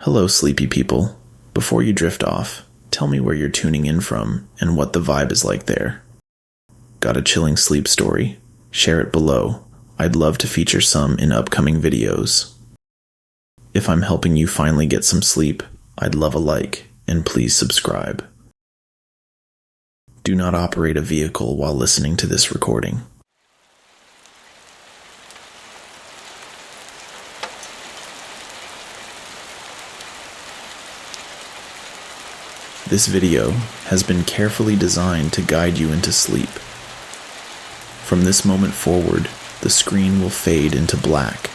Hello, sleepy people. Before you drift off, tell me where you're tuning in from and what the vibe is like there. Got a chilling sleep story? Share it below. I'd love to feature some in upcoming videos. If I'm helping you finally get some sleep, I'd love a like, and please subscribe. Do not operate a vehicle while listening to this recording. This video has been carefully designed to guide you into sleep. From this moment forward, the screen will fade into black.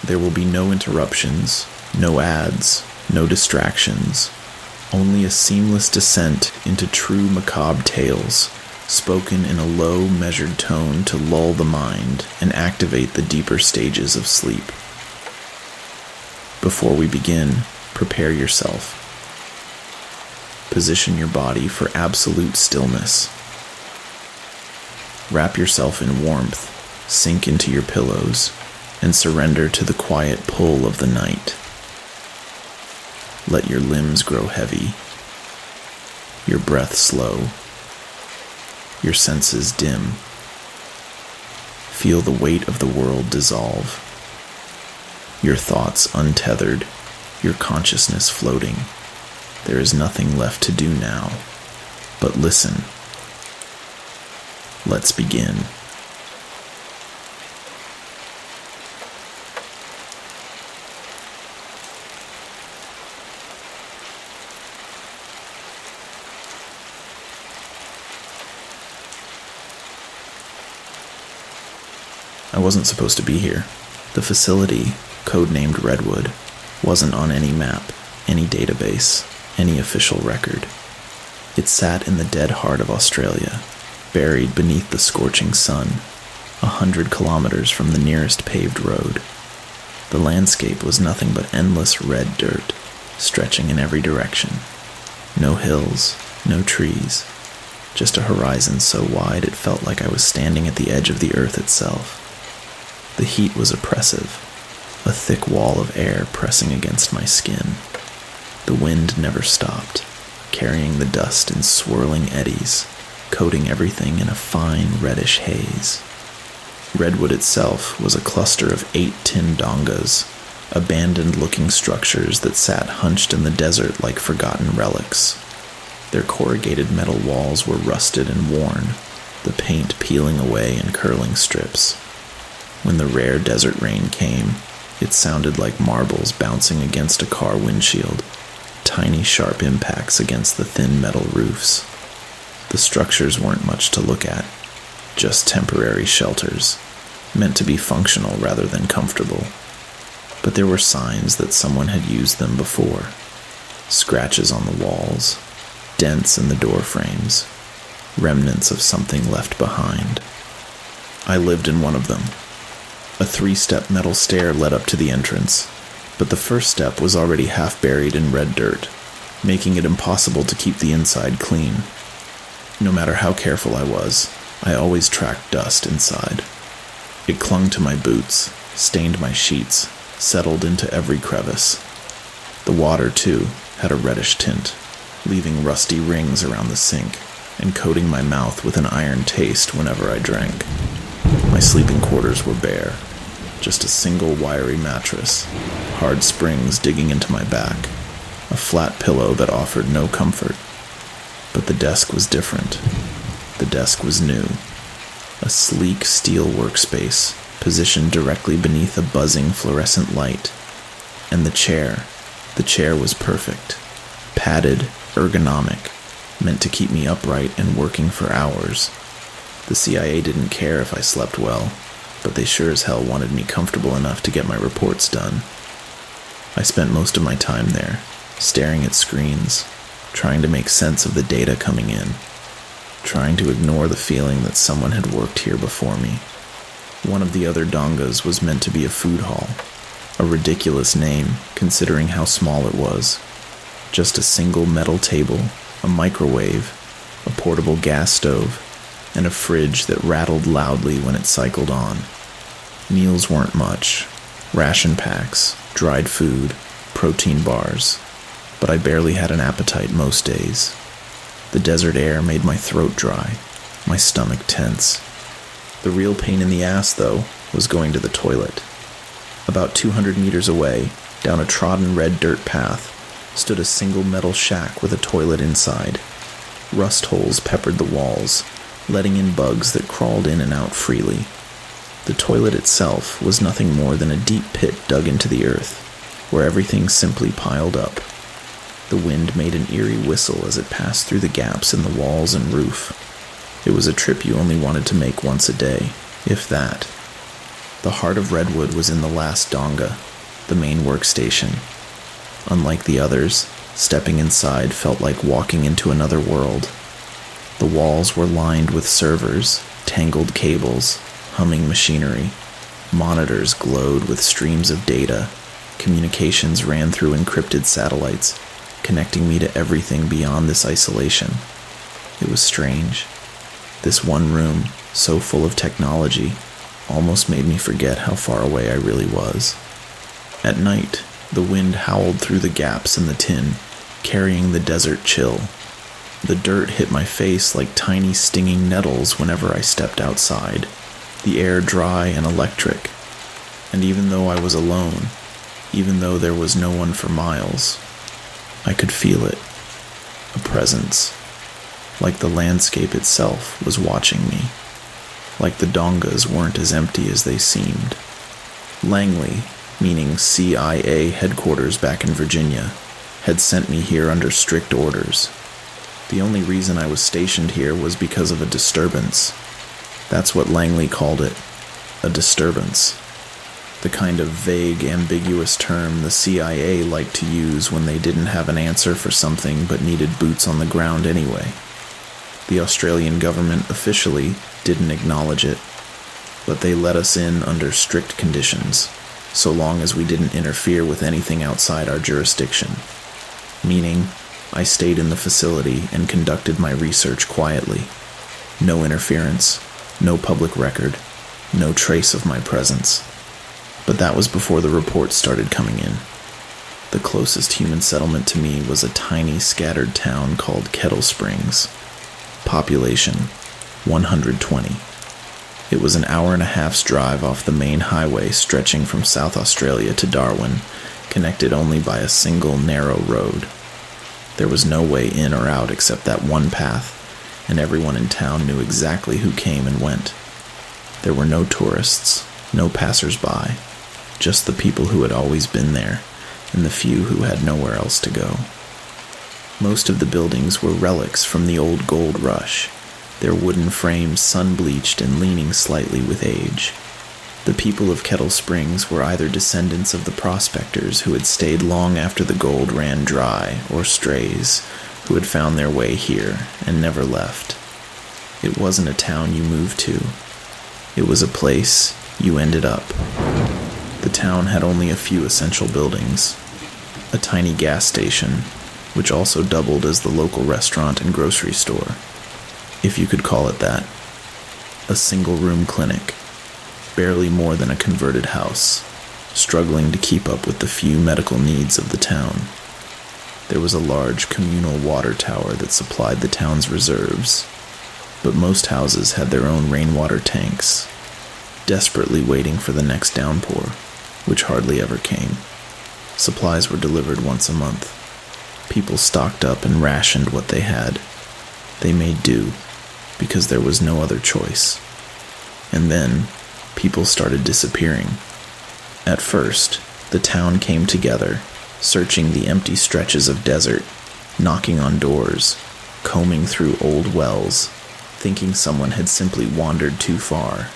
There will be no interruptions, no ads, no distractions, only a seamless descent into true macabre tales, spoken in a low, measured tone to lull the mind and activate the deeper stages of sleep. Before we begin, prepare yourself. Position your body for absolute stillness. Wrap yourself in warmth, sink into your pillows, and surrender to the quiet pull of the night. Let your limbs grow heavy, your breath slow, your senses dim. Feel the weight of the world dissolve, your thoughts untethered, your consciousness floating. There is nothing left to do now, but listen. Let's begin. I wasn't supposed to be here. The facility, codenamed Redwood, wasn't on any map, any database, any official record. It sat in the dead heart of Australia, buried beneath the scorching sun, 100 kilometers from the nearest paved road. The landscape was nothing but endless red dirt, stretching in every direction. No hills, no trees, just a horizon so wide it felt like I was standing at the edge of the earth itself. The heat was oppressive, a thick wall of air pressing against my skin. The wind never stopped, carrying the dust in swirling eddies, coating everything in a fine reddish haze. Redwood itself was a cluster of 8 tin dongas, abandoned-looking structures that sat hunched in the desert like forgotten relics. Their corrugated metal walls were rusted and worn, the paint peeling away in curling strips. When the rare desert rain came, it sounded like marbles bouncing against a car windshield. Tiny sharp impacts against the thin metal roofs. The structures weren't much to look at, just temporary shelters, meant to be functional rather than comfortable. But there were signs that someone had used them before. Scratches on the walls, dents in the door frames, remnants of something left behind. I lived in one of them. A 3-step metal stair led up to the entrance, but the first step was already half buried in red dirt, making it impossible to keep the inside clean. No matter how careful I was, I always tracked dust inside. It clung to my boots, stained my sheets, settled into every crevice. The water, too, had a reddish tint, leaving rusty rings around the sink and coating my mouth with an iron taste whenever I drank. My sleeping quarters were bare. Just a single wiry mattress, hard springs digging into my back, a flat pillow that offered no comfort. But the desk was different. The desk was new. A sleek steel workspace, positioned directly beneath a buzzing fluorescent light. And the chair was perfect. Padded, ergonomic, meant to keep me upright and working for hours. The CIA didn't care if I slept well, but they sure as hell wanted me comfortable enough to get my reports done. I spent most of my time there, staring at screens, trying to make sense of the data coming in, trying to ignore the feeling that someone had worked here before me. One of the other dongas was meant to be a food hall, a ridiculous name considering how small it was. Just a single metal table, a microwave, a portable gas stove, and a fridge that rattled loudly when it cycled on. Meals weren't much. Ration packs, dried food, protein bars, but I barely had an appetite most days. The desert air made my throat dry, my stomach tense. The real pain in the ass, though, was going to the toilet. About 200 meters away, down a trodden red dirt path, stood a single metal shack with a toilet inside. Rust holes peppered the walls, letting in bugs that crawled in and out freely. The toilet itself was nothing more than a deep pit dug into the earth, where everything simply piled up. The wind made an eerie whistle as it passed through the gaps in the walls and roof. It was a trip you only wanted to make once a day, if that. The heart of Redwood was in the last donga, the main workstation. Unlike the others, stepping inside felt like walking into another world. The walls were lined with servers, tangled cables, humming machinery. Monitors glowed with streams of data. Communications ran through encrypted satellites, connecting me to everything beyond this isolation. It was strange. This one room, so full of technology, almost made me forget how far away I really was. At night, the wind howled through the gaps in the tin, carrying the desert chill. The dirt hit my face like tiny stinging nettles whenever I stepped outside, the air dry and electric. And even though I was alone, even though there was no one for miles, I could feel it, a presence, like the landscape itself was watching me, like the dongas weren't as empty as they seemed. Langley, meaning CIA headquarters back in Virginia, had sent me here under strict orders. The only reason I was stationed here was because of a disturbance. That's what Langley called it, a disturbance. The kind of vague, ambiguous term the CIA liked to use when they didn't have an answer for something but needed boots on the ground anyway. The Australian government officially didn't acknowledge it, but they let us in under strict conditions, so long as we didn't interfere with anything outside our jurisdiction. Meaning, I stayed in the facility and conducted my research quietly. No interference, no public record, no trace of my presence. But that was before the reports started coming in. The closest human settlement to me was a tiny, scattered town called Kettle Springs. Population, 120. It was an hour and a half's drive off the main highway stretching from South Australia to Darwin, connected only by a single narrow road. There was no way in or out except that one path, and everyone in town knew exactly who came and went. There were no tourists, no passers-by, just the people who had always been there, and the few who had nowhere else to go. Most of the buildings were relics from the old gold rush, their wooden frames sun-bleached and leaning slightly with age. The people of Kettle Springs were either descendants of the prospectors who had stayed long after the gold ran dry, or strays who had found their way here and never left. It wasn't a town you moved to. It was a place you ended up. The town had only a few essential buildings. A tiny gas station, which also doubled as the local restaurant and grocery store, if you could call it that. A single-room clinic, barely more than a converted house, struggling to keep up with the few medical needs of the town. There was a large communal water tower that supplied the town's reserves, but most houses had their own rainwater tanks, desperately waiting for the next downpour, which hardly ever came. Supplies were delivered once a month. People stocked up and rationed what they had. They made do, because there was no other choice. And then, people started disappearing. At first, the town came together, searching the empty stretches of desert, knocking on doors, combing through old wells, thinking someone had simply wandered too far.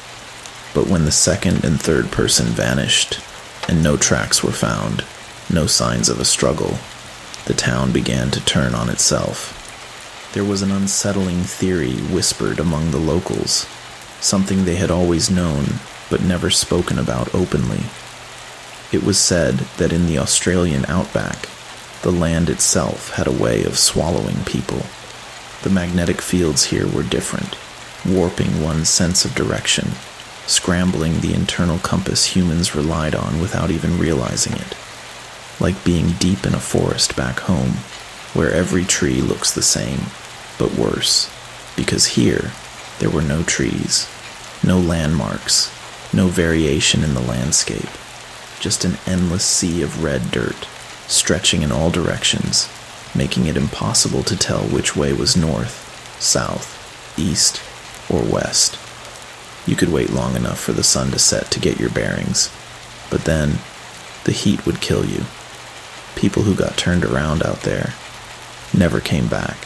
But when the second and third person vanished, and no tracks were found, no signs of a struggle, the town began to turn on itself. There was an unsettling theory whispered among the locals, something they had always known, but never spoken about openly. It was said that in the Australian outback, the land itself had a way of swallowing people. The magnetic fields here were different, warping one's sense of direction, scrambling the internal compass humans relied on without even realizing it. like being deep in a forest back home, where every tree looks the same, but worse, because here there were no trees, no landmarks, no variation in the landscape, just an endless sea of red dirt, stretching in all directions, making it impossible to tell which way was north, south, east, or west. You could wait long enough for the sun to set to get your bearings, but then the heat would kill you. People who got turned around out there never came back.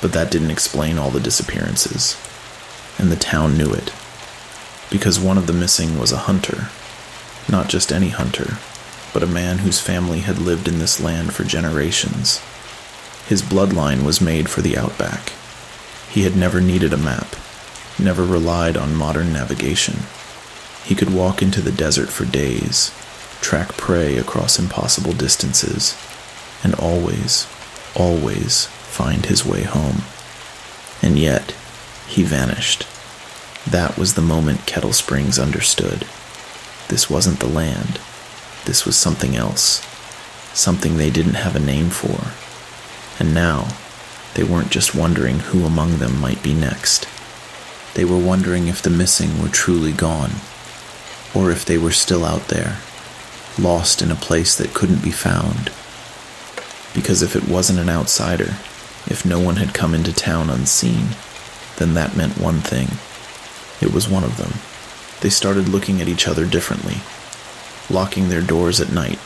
But that didn't explain all the disappearances, and the town knew it, because one of the missing was a hunter. Not just any hunter, but a man whose family had lived in this land for generations. His bloodline was made for the outback. He had never needed a map, never relied on modern navigation. He could walk into the desert for days, track prey across impossible distances, and always find his way home. And yet, he vanished. That was the moment Kettle Springs understood. This wasn't the land. This was something else. Something they didn't have a name for. And now, they weren't just wondering who among them might be next. They were wondering if the missing were truly gone, or if they were still out there, lost in a place that couldn't be found. Because if it wasn't an outsider, if no one had come into town unseen, then that meant one thing. It was one of them. They started looking at each other differently, locking their doors at night,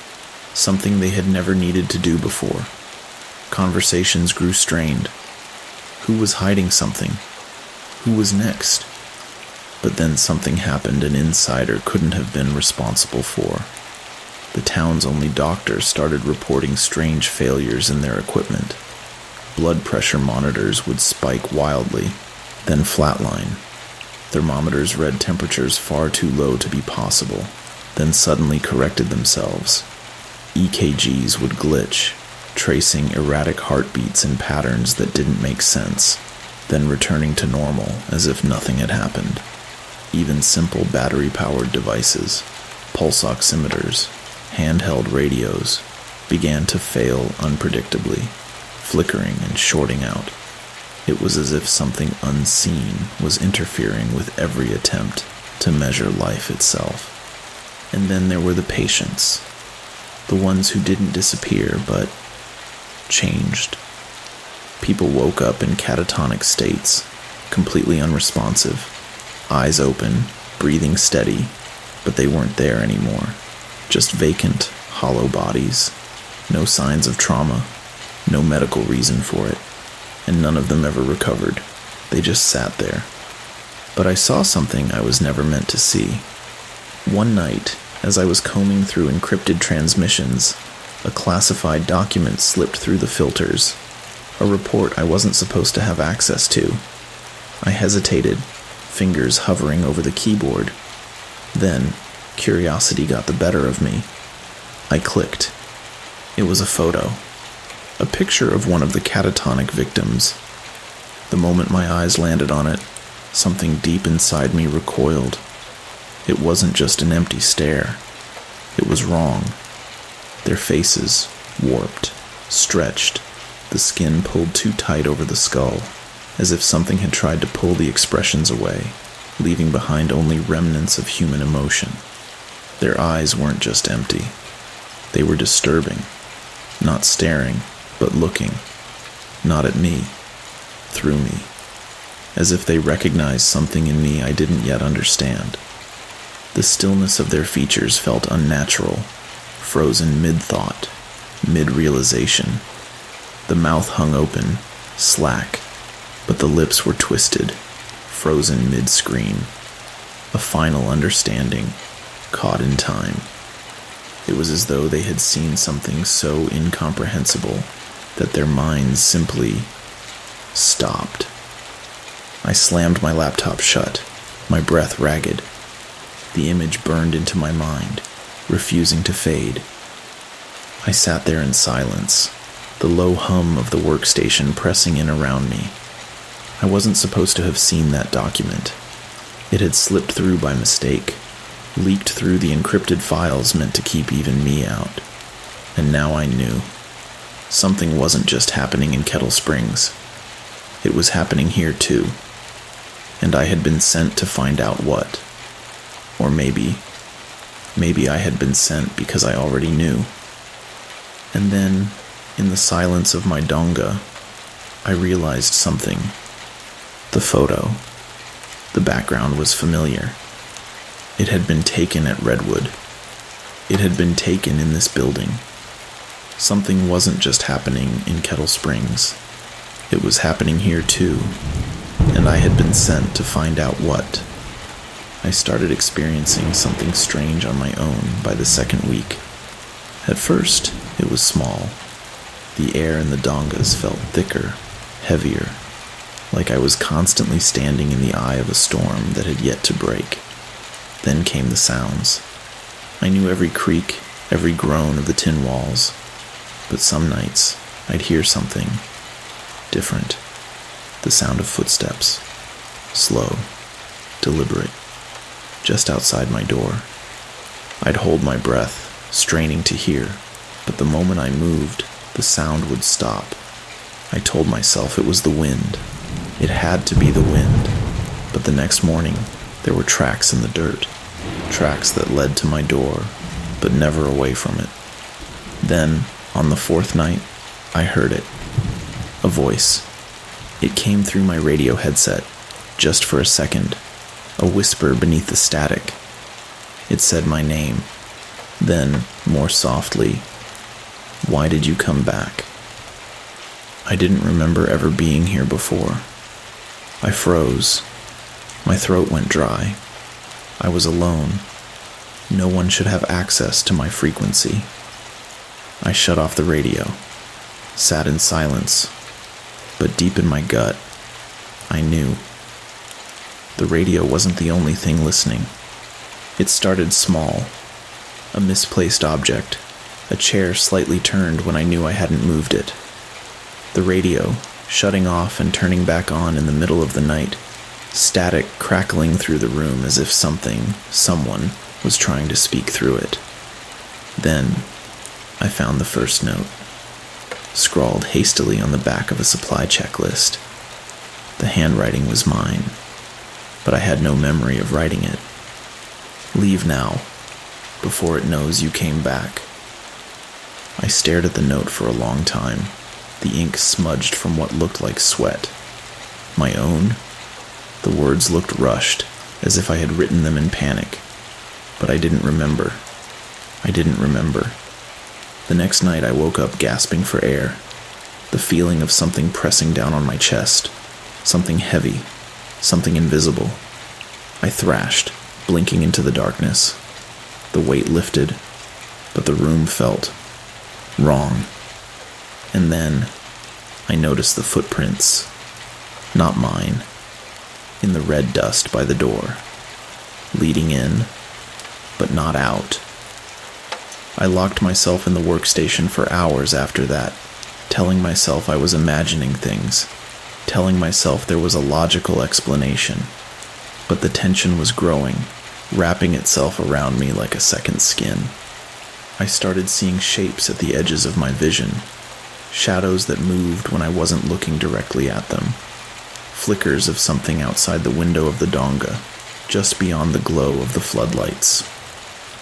something they had never needed to do before. Conversations grew strained. Who was hiding something? Who was next? But then something happened an insider couldn't have been responsible for. The town's only doctor started reporting strange failures in their equipment. Blood pressure monitors would spike wildly, then flatline. Thermometers read temperatures far too low to be possible, then suddenly corrected themselves. EKGs would glitch, tracing erratic heartbeats in patterns that didn't make sense, then returning to normal as if nothing had happened. Even simple battery-powered devices, pulse oximeters, handheld radios, began to fail unpredictably, flickering and shorting out. It was as if something unseen was interfering with every attempt to measure life itself. And then there were the patients, the ones who didn't disappear but changed. People woke up in catatonic states, completely unresponsive, eyes open, breathing steady, but they weren't there anymore. Just vacant, hollow bodies. No signs of trauma, no medical reason for it, and none of them ever recovered. They just sat there. But I saw something I was never meant to see. One night, as I was combing through encrypted transmissions, a classified document slipped through the filters, a report I wasn't supposed to have access to. I hesitated, fingers hovering over the keyboard. Then, curiosity got the better of me. I clicked. It was a photo. A picture of one of the catatonic victims. The moment my eyes landed on it, something deep inside me recoiled. It wasn't just an empty stare. It was wrong. Their faces, warped, stretched, the skin pulled too tight over the skull, as if something had tried to pull the expressions away, leaving behind only remnants of human emotion. Their eyes weren't just empty. They were disturbing, not staring, but looking, not at me, through me, as if they recognized something in me I didn't yet understand. The stillness of their features felt unnatural, frozen mid-thought, mid-realization. The mouth hung open, slack, but the lips were twisted, frozen mid-scream. A final understanding, caught in time. It was as though they had seen something so incomprehensible that their minds simply stopped. I slammed my laptop shut, my breath ragged. The image burned into my mind, refusing to fade. I sat there in silence, the low hum of the workstation pressing in around me. I wasn't supposed to have seen that document. It had slipped through by mistake, leaked through the encrypted files meant to keep even me out. And now I knew. Something wasn't just happening in Kettle Springs. It was happening here too. And I had been sent to find out what. Or maybe I had been sent because I already knew. And then, in the silence of my donga, I realized something. The photo. The background was familiar. It had been taken at Redwood. It had been taken in this building. Something wasn't just happening in Kettle Springs. It was happening here too, and I had been sent to find out what. I started experiencing something strange on my own by the second week. At first, it was small. The air in the dongas felt thicker, heavier, like I was constantly standing in the eye of a storm that had yet to break. Then came the sounds. I knew every creak, every groan of the tin walls, but some nights I'd hear something different. The sound of footsteps, slow, deliberate, just outside my door. I'd hold my breath, straining to hear, but the moment I moved, the sound would stop. I told myself it was the wind. It had to be the wind. But the next morning, there were tracks in the dirt, tracks that led to my door, but never away from it. Then, on the fourth night, I heard it. A voice. It came through my radio headset, just for a second, a whisper beneath the static. It said my name. Then, more softly, "Why did you come back?" I didn't remember ever being here before. I froze. My throat went dry. I was alone. No one should have access to my frequency. I shut off the radio, sat in silence, but deep in my gut, I knew. The radio wasn't the only thing listening. It started small, a misplaced object, a chair slightly turned when I knew I hadn't moved it. The radio, shutting off and turning back on in the middle of the night, static crackling through the room as if someone was trying to speak through it. Then, I found the first note, scrawled hastily on the back of a supply checklist. The handwriting was mine, but I had no memory of writing it. "Leave now, before it knows you came back." I stared at the note for a long time, the ink smudged from what looked like sweat. My own? The words looked rushed, as if I had written them in panic. But I didn't remember. The next night I woke up gasping for air, the feeling of something pressing down on my chest, something heavy, something invisible. I thrashed, blinking into the darkness. The weight lifted, but the room felt wrong. And then I noticed the footprints, not mine, in the red dust by the door, leading in, but not out. I locked myself in the workstation for hours after that, telling myself I was imagining things, telling myself there was a logical explanation. But the tension was growing, wrapping itself around me like a second skin. I started seeing shapes at the edges of my vision, shadows that moved when I wasn't looking directly at them, flickers of something outside the window of the donga, just beyond the glow of the floodlights.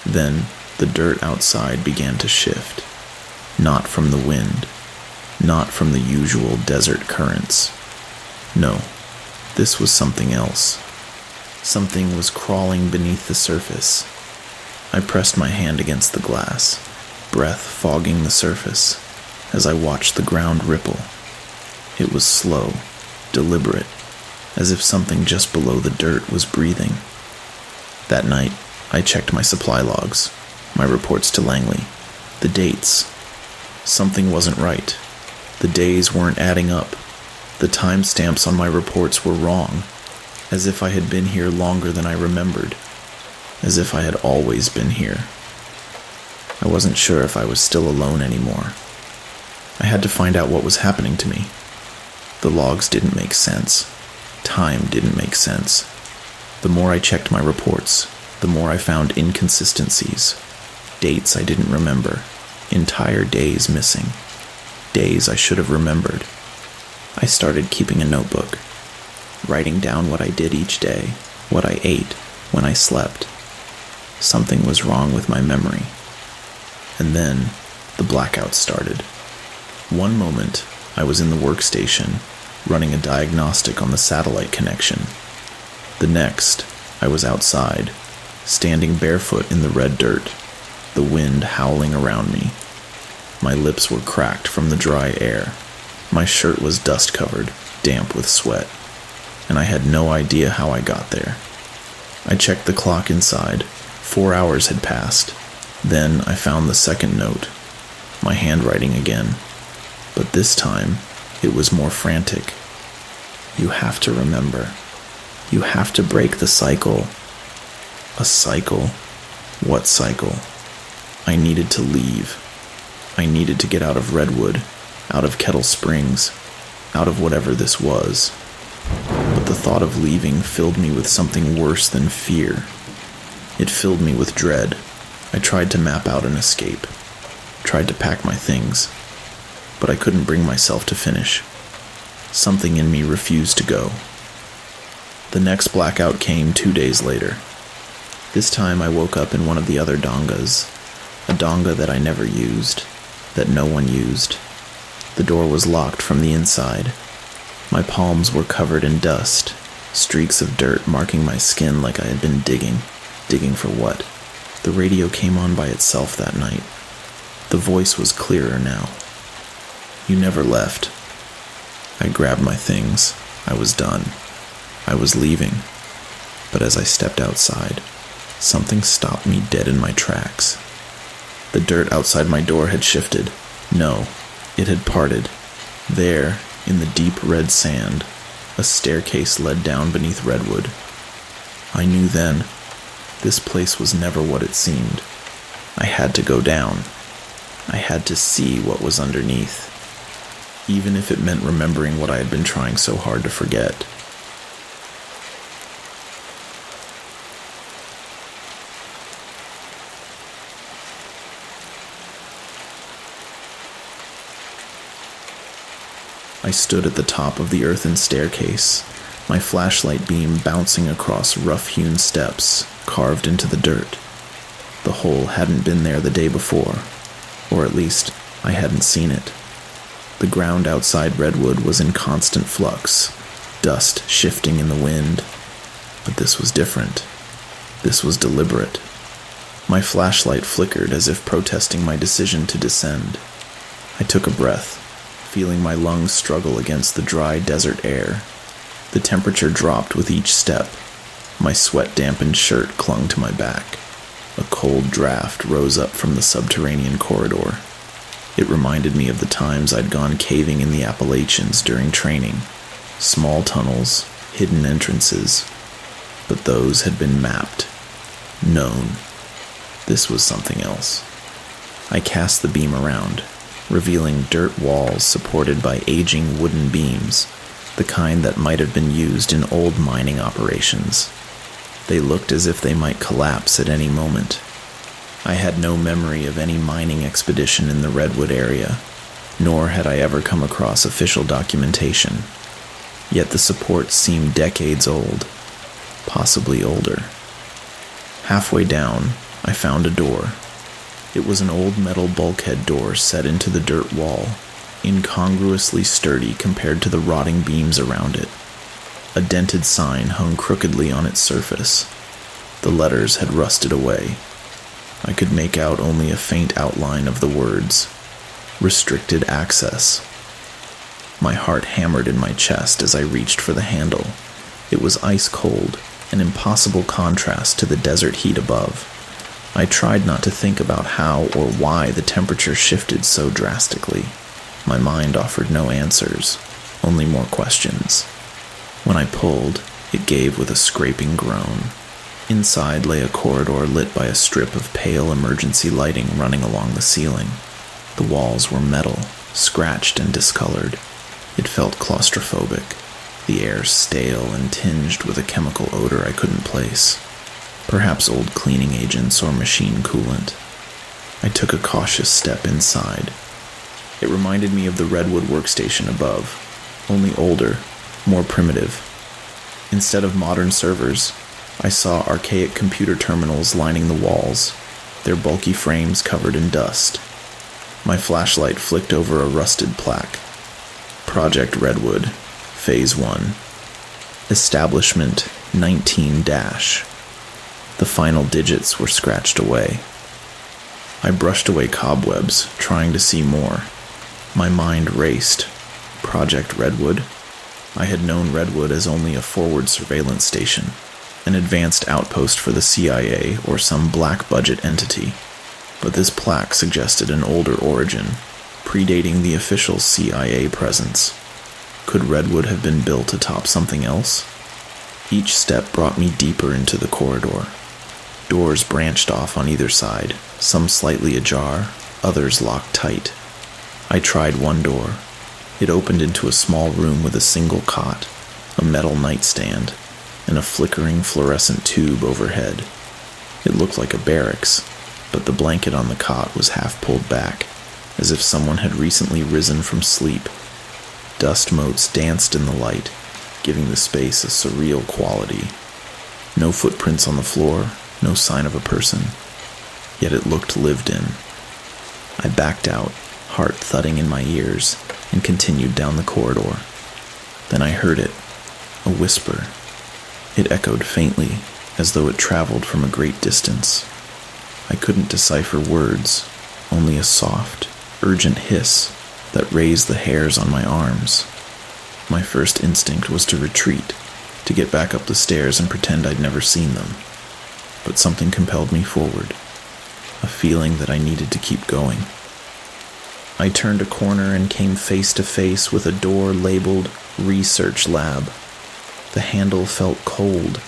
Then, the dirt outside began to shift, not from the wind, not from the usual desert currents. No, this was something else. Something was crawling beneath the surface. I pressed my hand against the glass, breath fogging the surface, as I watched the ground ripple. It was slow, deliberate, as if something just below the dirt was breathing. That night, I checked my supply logs, my reports to Langley, the dates. Something wasn't right. The days weren't adding up. The timestamps on my reports were wrong, as if I had been here longer than I remembered, as if I had always been here. I wasn't sure if I was still alone anymore. I had to find out what was happening to me. The logs didn't make sense. Time didn't make sense. The more I checked my reports, the more I found inconsistencies. Dates I didn't remember, Entire days missing. Days I should have remembered. I started keeping a notebook, writing down what I did each day, what I ate, when I slept. Something was wrong with my memory. And then the blackout started. One moment, I was in the workstation, running a diagnostic on the satellite connection. The next, I was outside, standing barefoot in the red dirt, the wind howling around me. My lips were cracked from the dry air. My shirt was dust-covered, damp with sweat, and I had no idea how I got there. I checked the clock inside. 4 hours had passed. Then I found the second note, my handwriting again. But this time, it was more frantic. You have to remember. You have to break the cycle. A cycle? What cycle? I needed to leave. I needed to get out of Redwood, out of Kettle Springs, out of whatever this was. But the thought of leaving filled me with something worse than fear. It filled me with dread. I tried to map out an escape, tried to pack my things, but I couldn't bring myself to finish. Something in me refused to go. The next blackout came 2 days later. This time I woke up in one of the other dongas, a donga that I never used, that no one used. The door was locked from the inside. My palms were covered in dust, streaks of dirt marking my skin like I had been digging. Digging for what? The radio came on by itself that night. The voice was clearer now. You never left. I grabbed my things. I was done. I was leaving. But as I stepped outside, something stopped me dead in my tracks. The dirt outside my door had shifted. No, it had parted. There, in the deep red sand, a staircase led down beneath Redwood. I knew then, this place was never what it seemed. I had to go down. I had to see what was underneath, even if it meant remembering what I had been trying so hard to forget. I stood at the top of the earthen staircase, my flashlight beam bouncing across rough-hewn steps carved into the dirt. The hole hadn't been there the day before, or at least I hadn't seen it. The ground outside Redwood was in constant flux, dust shifting in the wind. But this was different. This was deliberate. My flashlight flickered as if protesting my decision to descend. I took a breath, feeling my lungs struggle against the dry desert air. The temperature dropped with each step. My sweat-dampened shirt clung to my back. A cold draft rose up from the subterranean corridor. It reminded me of the times I'd gone caving in the Appalachians during training. Small tunnels, hidden entrances. But those had been mapped. Known. This was something else. I cast the beam around, revealing dirt walls supported by aging wooden beams, the kind that might have been used in old mining operations. They looked as if they might collapse at any moment. I had no memory of any mining expedition in the Redwood area, nor had I ever come across official documentation. Yet the supports seemed decades old, possibly older. Halfway down, I found a door. It was an old metal bulkhead door set into the dirt wall, incongruously sturdy compared to the rotting beams around it. A dented sign hung crookedly on its surface. The letters had rusted away. I could make out only a faint outline of the words, "Restricted access." My heart hammered in my chest as I reached for the handle. It was ice cold, an impossible contrast to the desert heat above. I tried not to think about how or why the temperature shifted so drastically. My mind offered no answers, only more questions. When I pulled, it gave with a scraping groan. Inside lay a corridor lit by a strip of pale emergency lighting running along the ceiling. The walls were metal, scratched and discolored. It felt claustrophobic, the air stale and tinged with a chemical odor I couldn't place. Perhaps old cleaning agents or machine coolant. I took a cautious step inside. It reminded me of the redwood workstation above, only older, more primitive. Instead of modern servers, I saw archaic computer terminals lining the walls, their bulky frames covered in dust. My flashlight flicked over a rusted plaque. Project Redwood, Phase 1. Establishment 19-. The final digits were scratched away. I brushed away cobwebs, trying to see more. My mind raced. Project Redwood? I had known Redwood as only a forward surveillance station, an advanced outpost for the CIA or some black-budget entity. But this plaque suggested an older origin, predating the official CIA presence. Could Redwood have been built atop something else? Each step brought me deeper into the corridor. Doors branched off on either side, some slightly ajar, others locked tight. I tried one door. It opened into a small room with a single cot, a metal nightstand, and a flickering fluorescent tube overhead. It looked like a barracks, but the blanket on the cot was half pulled back, as if someone had recently risen from sleep. Dust motes danced in the light, giving the space a surreal quality. No footprints on the floor, no sign of a person, yet it looked lived in. I backed out, heart thudding in my ears, and continued down the corridor. Then I heard it, a whisper. It echoed faintly, as though it traveled from a great distance. I couldn't decipher words, only a soft, urgent hiss that raised the hairs on my arms. My first instinct was to retreat, to get back up the stairs and pretend I'd never seen them. But something compelled me forward, a feeling that I needed to keep going. I turned a corner and came face to face with a door labeled Research Lab. The handle felt cold,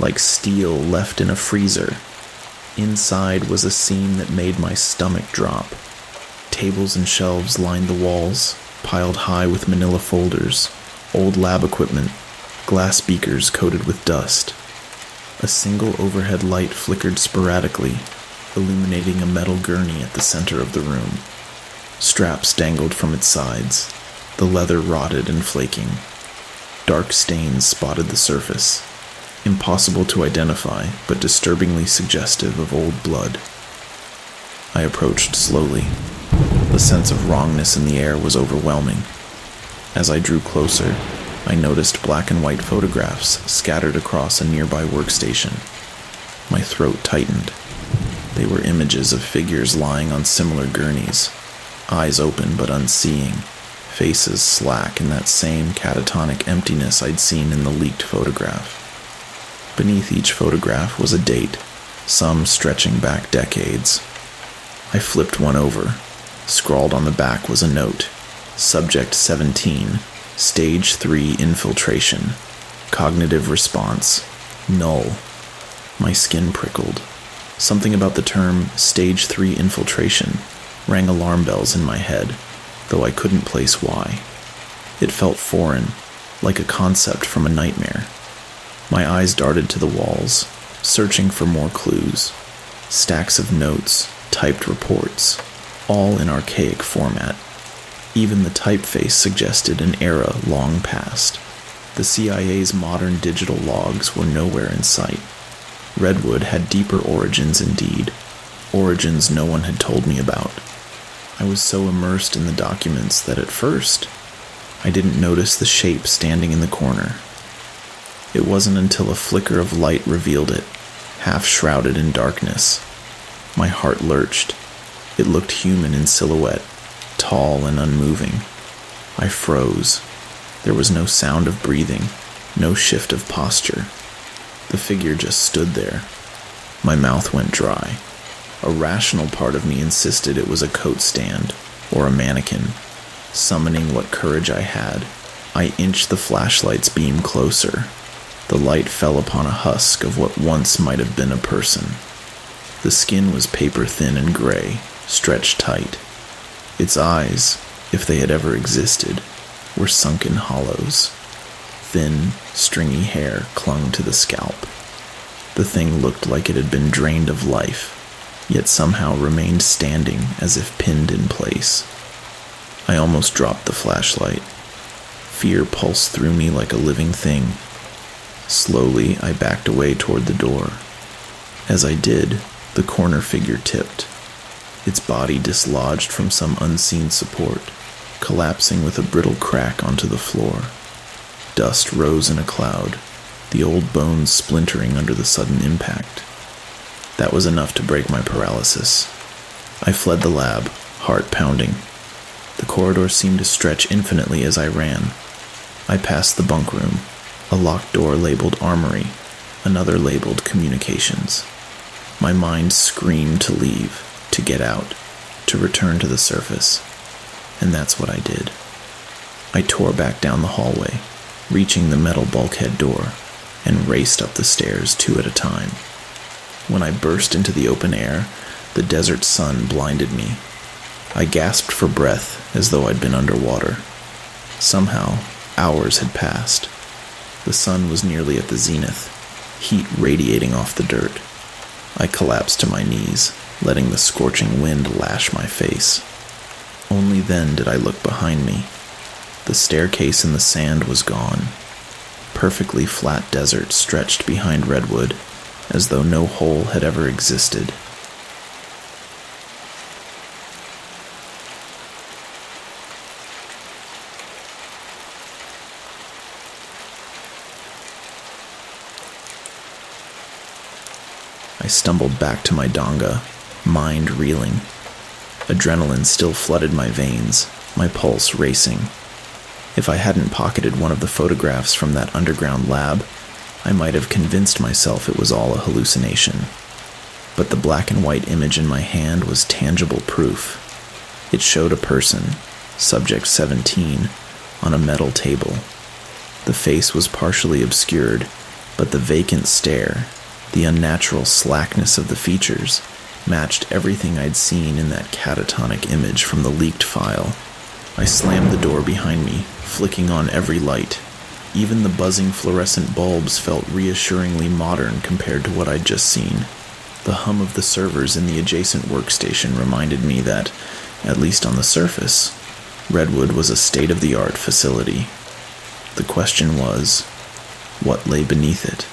like steel left in a freezer. Inside was a scene that made my stomach drop. Tables and shelves lined the walls, piled high with manila folders, old lab equipment, glass beakers coated with dust. A single overhead light flickered sporadically, illuminating a metal gurney at the center of the room. Straps dangled from its sides, the leather rotted and flaking. Dark stains spotted the surface, impossible to identify, but disturbingly suggestive of old blood. I approached slowly. The sense of wrongness in the air was overwhelming. As I drew closer, I noticed black and white photographs scattered across a nearby workstation. My throat tightened. They were images of figures lying on similar gurneys, eyes open but unseeing, faces slack in that same catatonic emptiness I'd seen in the leaked photograph. Beneath each photograph was a date, some stretching back decades. I flipped one over. Scrawled on the back was a note. Subject 17, Stage 3 infiltration. Cognitive response, null. My skin prickled. Something about the term Stage 3 infiltration rang alarm bells in my head, though I couldn't place why. It felt foreign, like a concept from a nightmare. My eyes darted to the walls, searching for more clues. Stacks of notes, typed reports, all in archaic format. Even the typeface suggested an era long past. The CIA's modern digital logs were nowhere in sight. Redwood had deeper origins indeed, origins no one had told me about. I was so immersed in the documents that at first, I didn't notice the shape standing in the corner. It wasn't until a flicker of light revealed it, half shrouded in darkness. My heart lurched. It looked human in silhouette, tall and unmoving. I froze. There was no sound of breathing, no shift of posture. The figure just stood there. My mouth went dry. A rational part of me insisted it was a coat stand, or a mannequin. Summoning what courage I had, I inched the flashlight's beam closer. The light fell upon a husk of what once might have been a person. The skin was paper-thin and gray, stretched tight. Its eyes, if they had ever existed, were sunken hollows. Thin, stringy hair clung to the scalp. The thing looked like it had been drained of life, yet somehow remained standing as if pinned in place. I almost dropped the flashlight. Fear pulsed through me like a living thing. Slowly, I backed away toward the door. As I did, the corner figure tipped, its body dislodged from some unseen support, collapsing with a brittle crack onto the floor. Dust rose in a cloud, the old bones splintering under the sudden impact. That was enough to break my paralysis. I fled the lab, heart pounding. The corridor seemed to stretch infinitely as I ran. I passed the bunk room, a locked door labeled Armory, another labeled Communications. My mind screamed to leave, to get out, to return to the surface. And that's what I did. I tore back down the hallway, reaching the metal bulkhead door, and raced up the stairs 2 at a time. When I burst into the open air, the desert sun blinded me. I gasped for breath as though I'd been underwater. Somehow, hours had passed. The sun was nearly at the zenith, heat radiating off the dirt. I collapsed to my knees, letting the scorching wind lash my face. Only then did I look behind me. The staircase in the sand was gone. Perfectly flat desert stretched behind Redwood, as though no hole had ever existed. I stumbled back to my donga, mind reeling. Adrenaline still flooded my veins, my pulse racing. If I hadn't pocketed one of the photographs from that underground lab, I might have convinced myself it was all a hallucination. But the black and white image in my hand was tangible proof. It showed a person, subject 17, on a metal table. The face was partially obscured, but the vacant stare, the unnatural slackness of the features, matched everything I'd seen in that catatonic image from the leaked file. I slammed the door behind me, flicking on every light. Even the buzzing fluorescent bulbs felt reassuringly modern compared to what I'd just seen. The hum of the servers in the adjacent workstation reminded me that, at least on the surface, Redwood was a state-of-the-art facility. The question was, what lay beneath it?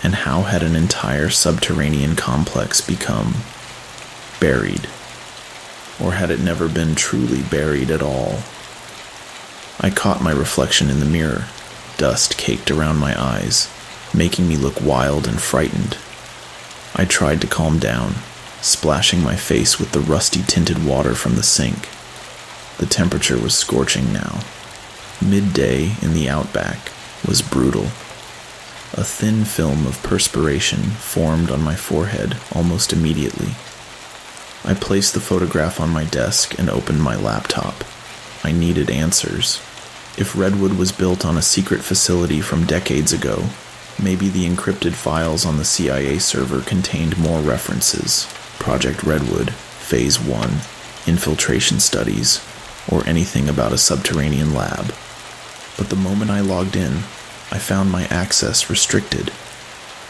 And how had an entire subterranean complex become buried? Or had it never been truly buried at all? I caught my reflection in the mirror. Dust caked around my eyes, making me look wild and frightened. I tried to calm down, splashing my face with the rusty-tinted water from the sink. The temperature was scorching now. Midday in the outback was brutal. A thin film of perspiration formed on my forehead almost immediately. I placed the photograph on my desk and opened my laptop. I needed answers. If Redwood was built on a secret facility from decades ago, maybe the encrypted files on the CIA server contained more references. Project Redwood, Phase 1, infiltration studies, or anything about a subterranean lab. But the moment I logged in, I found my access restricted.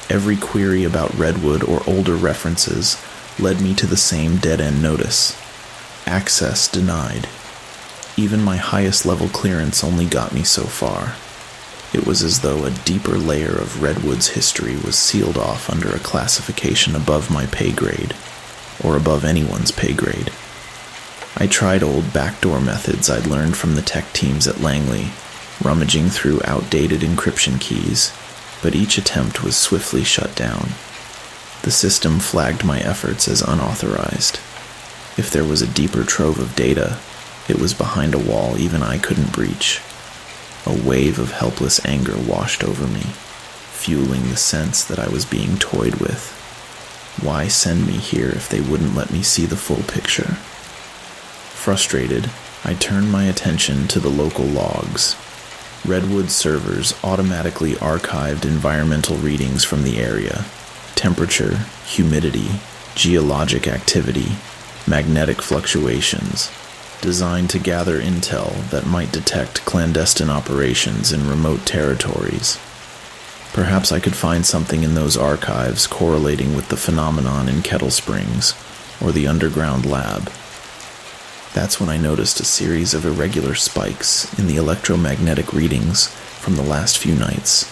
Every query about Redwood or older references led me to the same dead-end notice. Access denied. Even my highest level clearance only got me so far. It was as though a deeper layer of Redwood's history was sealed off under a classification above my pay grade, or above anyone's pay grade. I tried old backdoor methods I'd learned from the tech teams at Langley, rummaging through outdated encryption keys, but each attempt was swiftly shut down. The system flagged my efforts as unauthorized. If there was a deeper trove of data, it was behind a wall even I couldn't breach. A wave of helpless anger washed over me, fueling the sense that I was being toyed with. Why send me here if they wouldn't let me see the full picture? Frustrated, I turned my attention to the local logs. Redwood servers automatically archived environmental readings from the area. Temperature, humidity, geologic activity, magnetic fluctuations, designed to gather intel that might detect clandestine operations in remote territories. Perhaps I could find something in those archives correlating with the phenomenon in Kettle Springs or the underground lab. That's when I noticed a series of irregular spikes in the electromagnetic readings from the last few nights.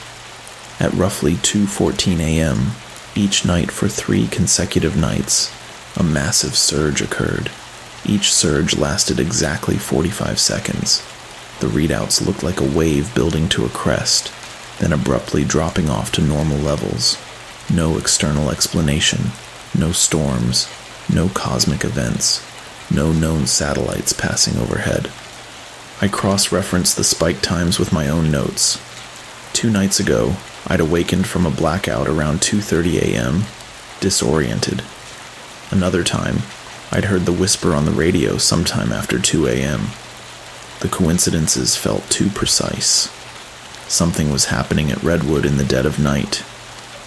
At roughly 2:14 a.m., each night for 3 consecutive nights, a massive surge occurred. Each surge lasted exactly 45 seconds. The readouts looked like a wave building to a crest, then abruptly dropping off to normal levels. No external explanation, no storms, no cosmic events, no known satellites passing overhead. I cross-referenced the spike times with my own notes. 2 nights ago, I'd awakened from a blackout around 2:30 a.m., disoriented. Another time, I'd heard the whisper on the radio sometime after 2 a.m. The coincidences felt too precise. Something was happening at Redwood in the dead of night.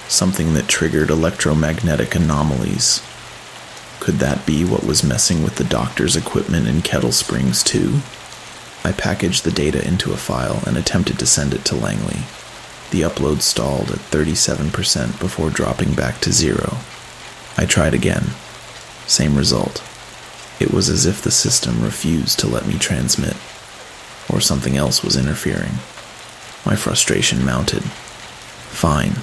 Something that triggered electromagnetic anomalies. Could that be what was messing with the doctor's equipment in Kettle Springs too? I packaged the data into a file and attempted to send it to Langley. The upload stalled at 37% before dropping back to 0. I tried again. Same result. It was as if the system refused to let me transmit, or something else was interfering. My frustration mounted. Fine.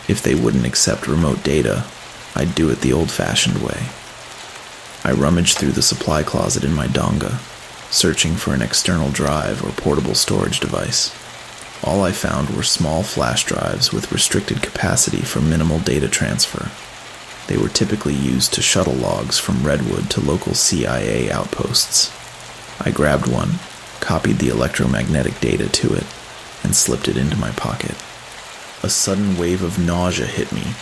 If they wouldn't accept remote data, I'd do it the old-fashioned way. I rummaged through the supply closet in my donga, searching for an external drive or portable storage device. All I found were small flash drives with restricted capacity for minimal data transfer. They were typically used to shuttle logs from Redwood to local CIA outposts. I grabbed one, copied the electromagnetic data to it, and slipped it into my pocket. A sudden wave of nausea hit me.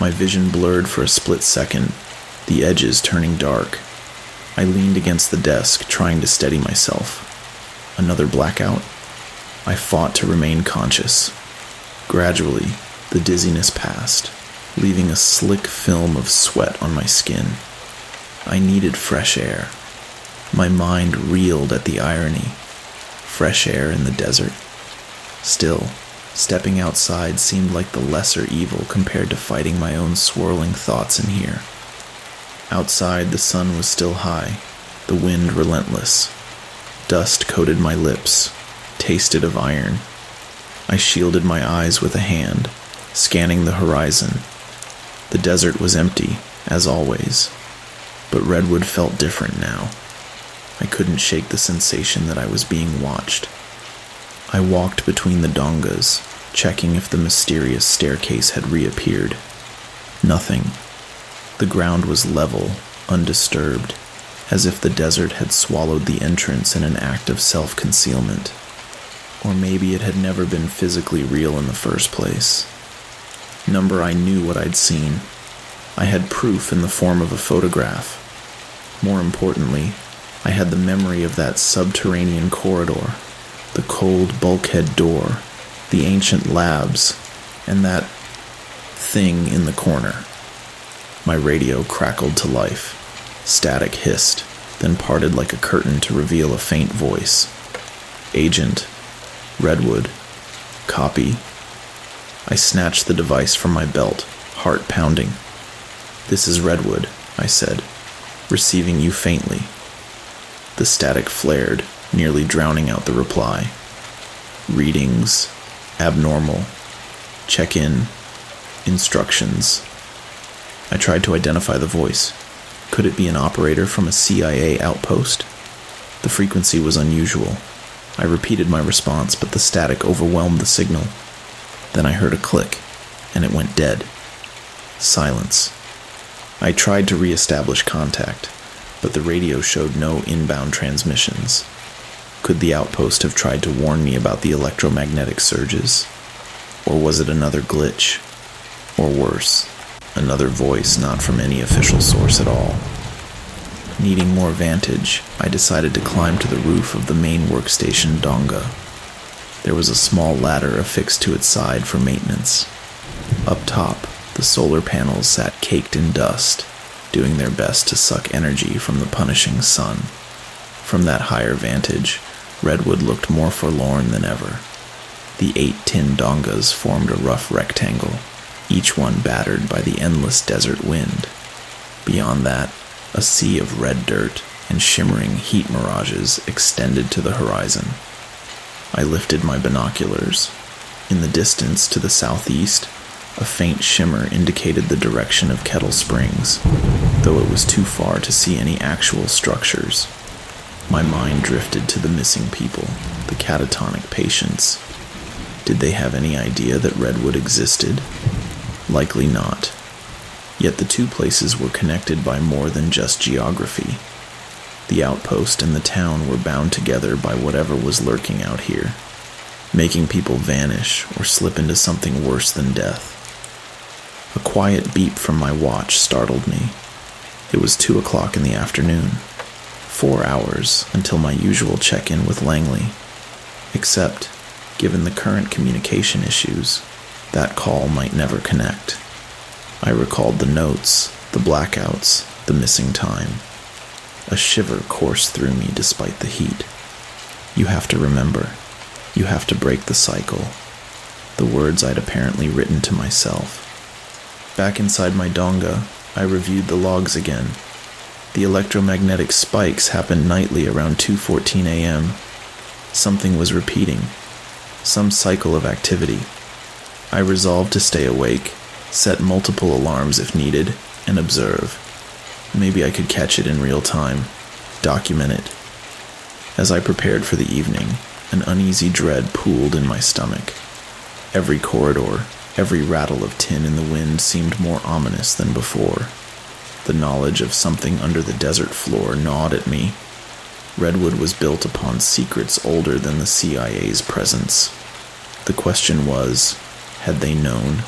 My vision blurred for a split second, the edges turning dark. I leaned against the desk, trying to steady myself. Another blackout? I fought to remain conscious. Gradually, the dizziness passed, leaving a slick film of sweat on my skin. I needed fresh air. My mind reeled at the irony. Fresh air in the desert. Still, stepping outside seemed like the lesser evil compared to fighting my own swirling thoughts in here. Outside, the sun was still high, the wind relentless. Dust coated my lips, tasted of iron. I shielded my eyes with a hand, scanning the horizon. The desert was empty, as always, but Redwood felt different now. I couldn't shake the sensation that I was being watched. I walked between the dongas, checking if the mysterious staircase had reappeared. Nothing. The ground was level, undisturbed, as if the desert had swallowed the entrance in an act of self-concealment. Or maybe it had never been physically real in the first place. Number, I knew what I'd seen. I had proof in the form of a photograph. More importantly, I had the memory of that subterranean corridor, the cold bulkhead door, the ancient labs, and that thing in the corner. My radio crackled to life. Static hissed, then parted like a curtain to reveal a faint voice. Agent. Redwood. Copy. I snatched the device from my belt, heart pounding. "This is Redwood," I said, "receiving you faintly." The static flared, nearly drowning out the reply. Readings. Abnormal. Check-in. Instructions. I tried to identify the voice. Could it be an operator from a CIA outpost? The frequency was unusual. I repeated my response, but the static overwhelmed the signal. Then I heard a click, and it went dead. Silence. I tried to re-establish contact, but the radio showed no inbound transmissions. Could the outpost have tried to warn me about the electromagnetic surges? Or was it another glitch? Or worse, another voice not from any official source at all? Needing more vantage, I decided to climb to the roof of the main workstation donga. There was a small ladder affixed to its side for maintenance. Up top, the solar panels sat caked in dust, doing their best to suck energy from the punishing sun. From that higher vantage, Redwood looked more forlorn than ever. The 8 tin dongas formed a rough rectangle, each one battered by the endless desert wind. Beyond that, a sea of red dirt and shimmering heat mirages extended to the horizon. I lifted my binoculars. In the distance to the southeast, a faint shimmer indicated the direction of Kettle Springs, though it was too far to see any actual structures. My mind drifted to the missing people, the catatonic patients. Did they have any idea that Redwood existed? Likely not. Yet the two places were connected by more than just geography. The outpost and the town were bound together by whatever was lurking out here, making people vanish or slip into something worse than death. A quiet beep from my watch startled me. It was 2 o'clock in the afternoon, 4 hours until my usual check-in with Langley. Except, given the current communication issues, that call might never connect. I recalled the notes, the blackouts, the missing time. A shiver coursed through me despite the heat. You have to remember. You have to break the cycle. The words I'd apparently written to myself. Back inside my donga, I reviewed the logs again. The electromagnetic spikes happened nightly around 2:14 a.m. Something was repeating. Some cycle of activity. I resolved to stay awake, set multiple alarms if needed, and observe. Maybe I could catch it in real time, document it. As I prepared for the evening, an uneasy dread pooled in my stomach. Every corridor, every rattle of tin in the wind seemed more ominous than before. The knowledge of something under the desert floor gnawed at me. Redwood was built upon secrets older than the CIA's presence. The question was, had they known,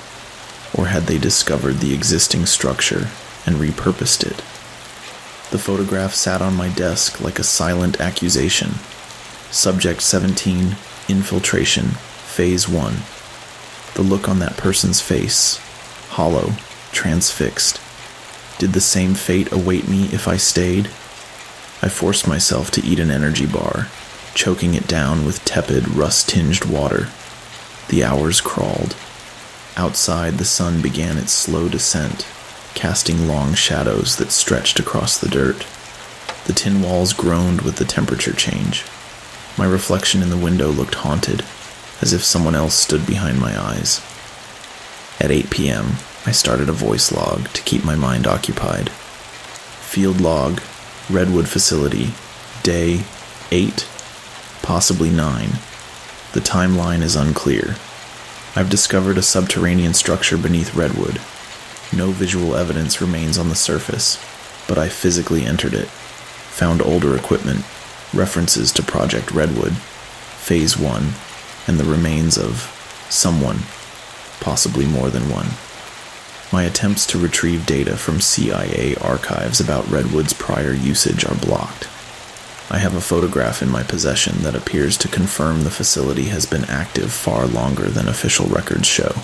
or had they discovered the existing structure and repurposed it? The photograph sat on my desk like a silent accusation. Subject 17, infiltration, phase 1. The look on that person's face, hollow, transfixed. Did the same fate await me if I stayed? I forced myself to eat an energy bar, choking it down with tepid, rust-tinged water. The hours crawled. Outside, the sun began its slow descent, casting long shadows that stretched across the dirt. The tin walls groaned with the temperature change. My reflection in the window looked haunted, as if someone else stood behind my eyes. At 8 p.m., I started a voice log to keep my mind occupied. Field log, Redwood facility, day 8, possibly 9. The timeline is unclear. I've discovered a subterranean structure beneath Redwood. No visual evidence remains on the surface, but I physically entered it, found older equipment, references to Project Redwood, Phase 1, and the remains of someone, possibly more than one. My attempts to retrieve data from CIA archives about Redwood's prior usage are blocked. I have a photograph in my possession that appears to confirm the facility has been active far longer than official records show.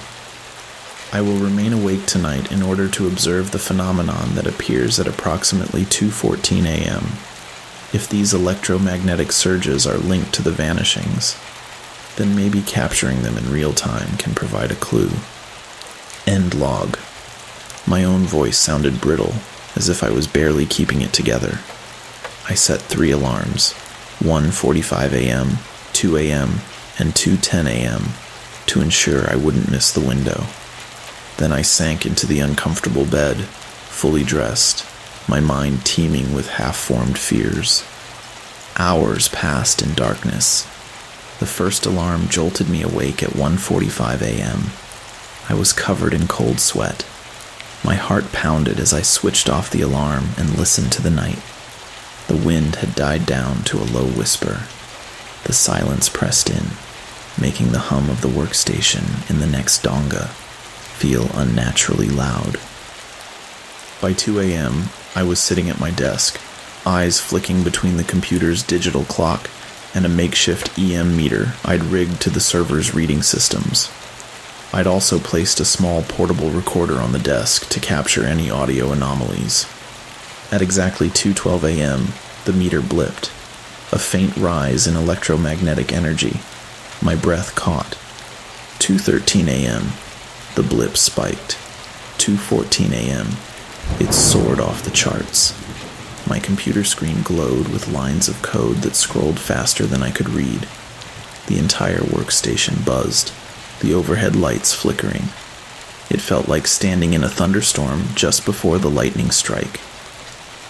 I will remain awake tonight in order to observe the phenomenon that appears at approximately 2:14 a.m. If these electromagnetic surges are linked to the vanishings, then maybe capturing them in real time can provide a clue. End log. My own voice sounded brittle, as if I was barely keeping it together. I set 3 alarms, 1:45 a.m., 2 a.m., and 2:10 a.m., to ensure I wouldn't miss the window. Then I sank into the uncomfortable bed, fully dressed, my mind teeming with half-formed fears. Hours passed in darkness. The first alarm jolted me awake at 1:45 a.m. I was covered in cold sweat. My heart pounded as I switched off the alarm and listened to the night. The wind had died down to a low whisper. The silence pressed in, making the hum of the workstation in the next donga feel unnaturally loud. By 2 a.m., I was sitting at my desk, eyes flicking between the computer's digital clock and a makeshift EM meter I'd rigged to the server's reading systems. I'd also placed a small portable recorder on the desk to capture any audio anomalies. At exactly 2:12 a.m., the meter blipped, a faint rise in electromagnetic energy. My breath caught, 2:13 a.m., the blip spiked. 2:14 a.m., it soared off the charts. My computer screen glowed with lines of code that scrolled faster than I could read. The entire workstation buzzed, the overhead lights flickering. It felt like standing in a thunderstorm just before the lightning strike.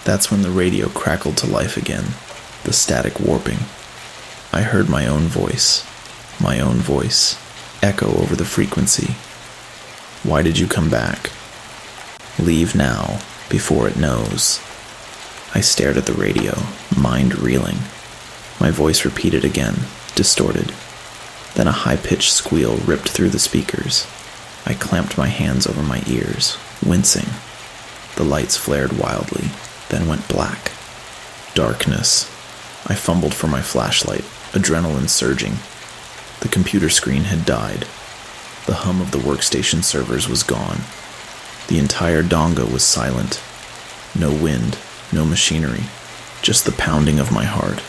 That's when the radio crackled to life again, the static warping. I heard my own voice, echo over the frequency. Why did you come back? Leave now, before it knows. I stared at the radio, mind reeling. My voice repeated again, distorted. Then a high-pitched squeal ripped through the speakers. I clamped my hands over my ears, wincing. The lights flared wildly, then went black. Darkness. I fumbled for my flashlight, adrenaline surging. The computer screen had died. The hum of the workstation servers was gone. The entire donga was silent. No wind, no machinery, just the pounding of my heart.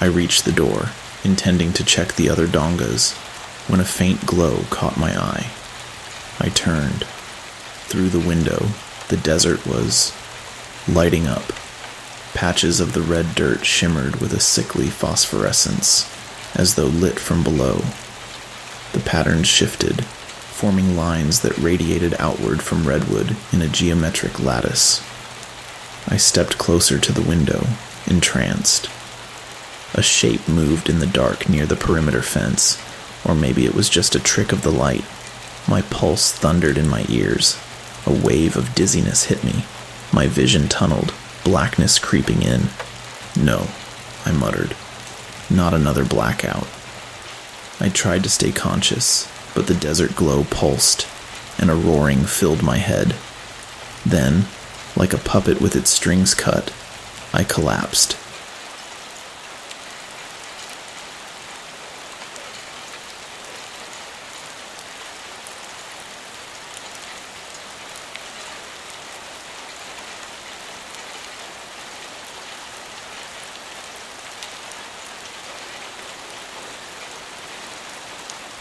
I reached the door, intending to check the other dongas, when a faint glow caught my eye. I turned. Through the window, the desert was lighting up. Patches of the red dirt shimmered with a sickly phosphorescence, as though lit from below. The patterns shifted, forming lines that radiated outward from redwood in a geometric lattice. I stepped closer to the window, entranced. A shape moved in the dark near the perimeter fence, or maybe it was just a trick of the light. My pulse thundered in my ears. A wave of dizziness hit me. My vision tunneled, blackness creeping in. No, I muttered. Not another blackout. I tried to stay conscious, but the desert glow pulsed, and a roaring filled my head. Then, like a puppet with its strings cut, I collapsed.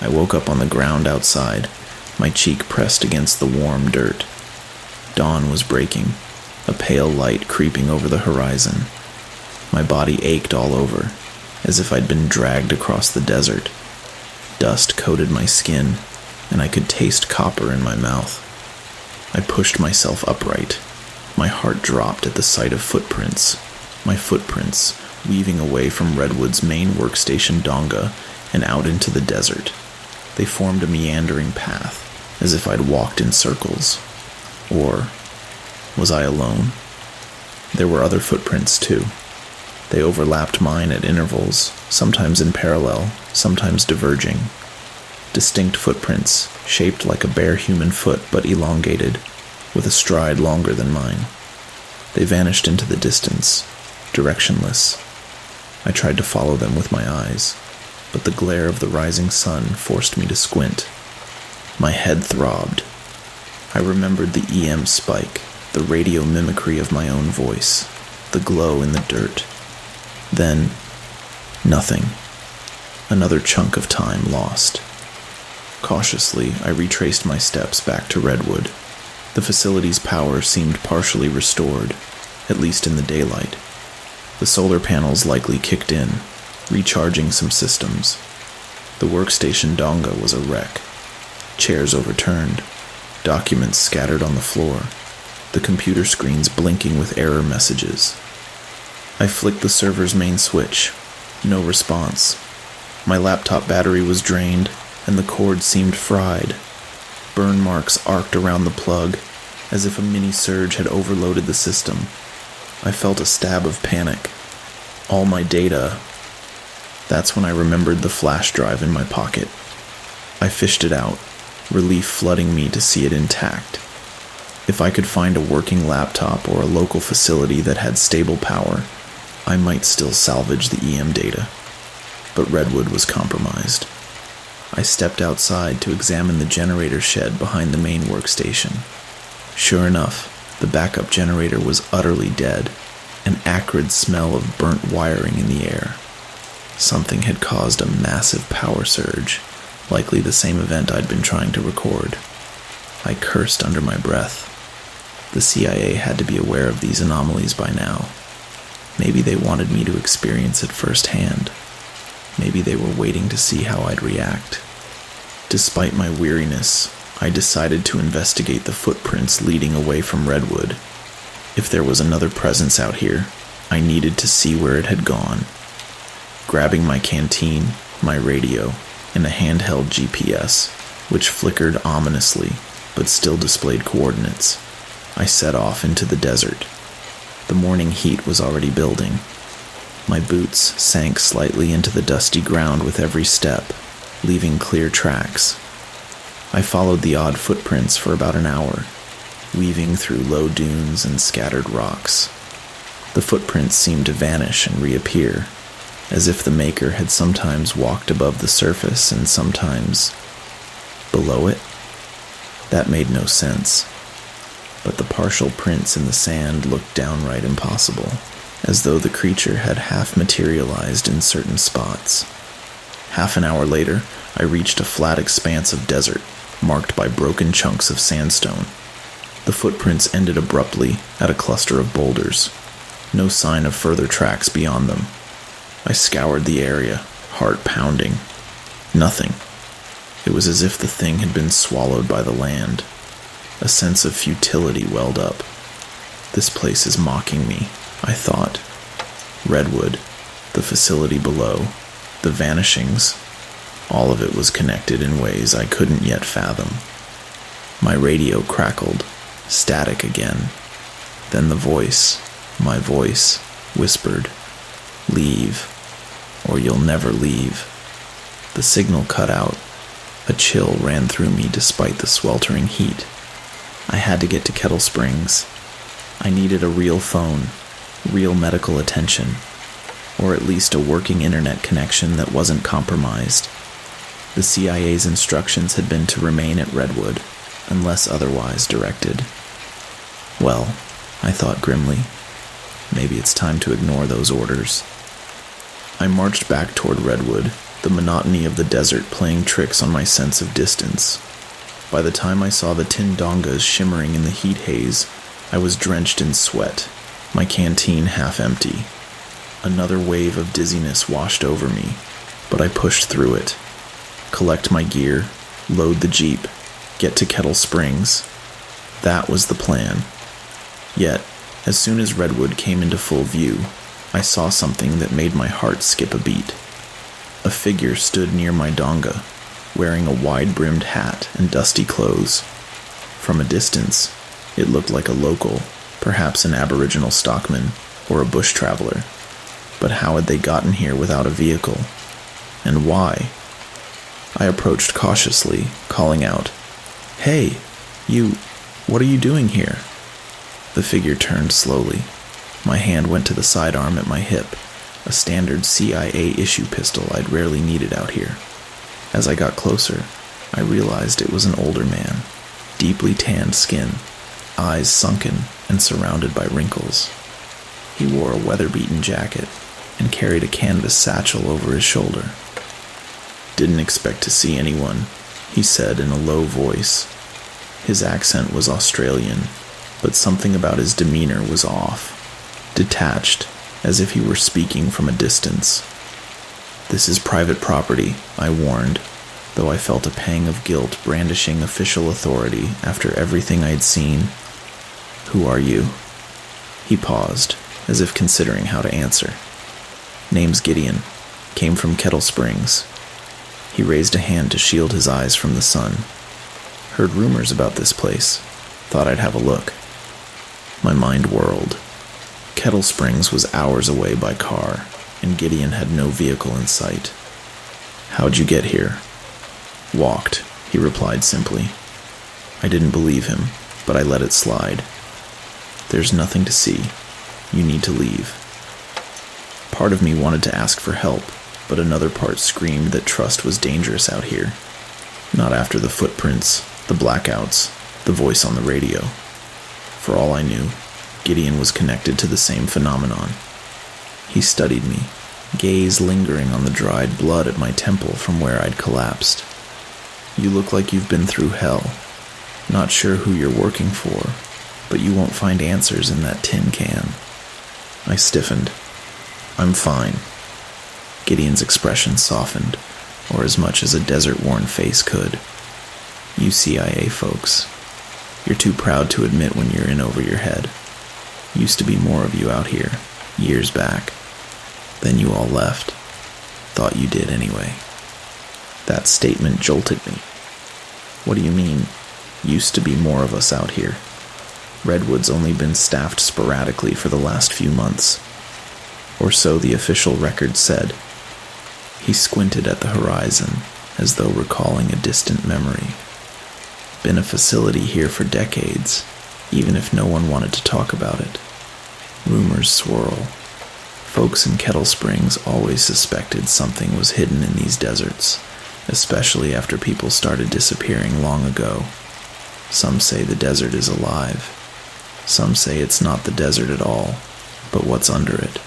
I woke up on the ground outside, my cheek pressed against the warm dirt. Dawn was breaking, a pale light creeping over the horizon. My body ached all over, as if I'd been dragged across the desert. Dust coated my skin, and I could taste copper in my mouth. I pushed myself upright. My heart dropped at the sight of footprints. My footprints, weaving away from Redwood's main workstation donga and out into the desert. They formed a meandering path, as if I'd walked in circles. Or was I alone? There were other footprints, too. They overlapped mine at intervals, sometimes in parallel, sometimes diverging. Distinct footprints, shaped like a bare human foot but elongated, with a stride longer than mine. They vanished into the distance, directionless. I tried to follow them with my eyes, but the glare of the rising sun forced me to squint. My head throbbed. I remembered the EM spike, the radio mimicry of my own voice, the glow in the dirt. Then, nothing. Another chunk of time lost. Cautiously, I retraced my steps back to Redwood. The facility's power seemed partially restored, at least in the daylight. The solar panels likely kicked in, recharging some systems. The workstation donga was a wreck. Chairs overturned, documents scattered on the floor, the computer screens blinking with error messages. I flicked the server's main switch. No response. My laptop battery was drained, and the cord seemed fried. Burn marks arced around the plug, as if a mini-surge had overloaded the system. I felt a stab of panic. All my data. That's when I remembered the flash drive in my pocket. I fished it out, relief flooding me to see it intact. If I could find a working laptop or a local facility that had stable power, I might still salvage the EM data. But Redwood was compromised. I stepped outside to examine the generator shed behind the main workstation. Sure enough, the backup generator was utterly dead, an acrid smell of burnt wiring in the air. Something had caused a massive power surge, likely the same event I'd been trying to record. I cursed under my breath. The CIA had to be aware of these anomalies by now. Maybe they wanted me to experience it firsthand. Maybe they were waiting to see how I'd react. Despite my weariness, I decided to investigate the footprints leading away from Redwood. If there was another presence out here, I needed to see where it had gone. Grabbing my canteen, my radio, and a handheld GPS, which flickered ominously but still displayed coordinates, I set off into the desert. The morning heat was already building. My boots sank slightly into the dusty ground with every step, leaving clear tracks. I followed the odd footprints for about an hour, weaving through low dunes and scattered rocks. The footprints seemed to vanish and reappear, as if the maker had sometimes walked above the surface and sometimes below it. That made no sense. But the partial prints in the sand looked downright impossible, as though the creature had half materialized in certain spots. Half an hour later, I reached a flat expanse of desert, marked by broken chunks of sandstone. The footprints ended abruptly at a cluster of boulders. No sign of further tracks beyond them. I scoured the area, heart pounding. Nothing. It was as if the thing had been swallowed by the land. A sense of futility welled up. This place is mocking me, I thought. Redwood, the facility below, the vanishings, all of it was connected in ways I couldn't yet fathom. My radio crackled, static again. Then the voice, my voice, whispered, "Leave, or you'll never leave." The signal cut out. A chill ran through me despite the sweltering heat. I had to get to Kettle Springs. I needed a real phone, real medical attention, or at least a working internet connection that wasn't compromised. The CIA's instructions had been to remain at Redwood, unless otherwise directed. Well, I thought grimly, maybe it's time to ignore those orders. I marched back toward Redwood, the monotony of the desert playing tricks on my sense of distance. By the time I saw the tin dongas shimmering in the heat haze, I was drenched in sweat, my canteen half empty. Another wave of dizziness washed over me, but I pushed through it. Collect my gear, load the Jeep, get to Kettle Springs. That was the plan. Yet, as soon as Redwood came into full view, I saw something that made my heart skip a beat. A figure stood near my donga, wearing a wide-brimmed hat and dusty clothes. From a distance, it looked like a local, perhaps an aboriginal stockman or a bush traveler. But how had they gotten here without a vehicle? And why? I approached cautiously, calling out, "Hey, what are you doing here?" The figure turned slowly. My hand went to the sidearm at my hip, a standard CIA issue pistol I'd rarely needed out here. As I got closer, I realized it was an older man, deeply tanned skin, eyes sunken and surrounded by wrinkles. He wore a weather-beaten jacket and carried a canvas satchel over his shoulder. "Didn't expect to see anyone," he said in a low voice. His accent was Australian, but something about his demeanor was off, detached, as if he were speaking from a distance. "This is private property," I warned, though I felt a pang of guilt brandishing official authority after everything I'd seen. "Who are you?" He paused, as if considering how to answer. "Name's Gideon. Came from Kettle Springs." He raised a hand to shield his eyes from the sun. "Heard rumors about this place. Thought I'd have a look." My mind whirled. Kettle Springs was hours away by car, and Gideon had no vehicle in sight. "How'd you get here?" "Walked," he replied simply. I didn't believe him, but I let it slide. "There's nothing to see. You need to leave." Part of me wanted to ask for help, but another part screamed that trust was dangerous out here. Not after the footprints, the blackouts, the voice on the radio. For all I knew, Gideon was connected to the same phenomenon. He studied me, gaze lingering on the dried blood at my temple from where I'd collapsed. You look like you've been through hell. Not sure who you're working for, but you won't find answers in that tin can." I stiffened. "I'm fine." Gideon's expression softened, or as much as a desert-worn face could. "You CIA folks. You're too proud to admit when you're in over your head. Used to be more of you out here, years back. Then you all left. Thought you did anyway." That statement jolted me. "What do you mean, used to be more of us out here? Redwood's only been staffed sporadically for the last few months. Or so the official record said." He squinted at the horizon, as though recalling a distant memory. "Been a facility here for decades, even if no one wanted to talk about it. Rumors swirl. Folks in Kettle Springs always suspected something was hidden in these deserts, especially after people started disappearing long ago. Some say the desert is alive. Some say it's not the desert at all, but what's under it."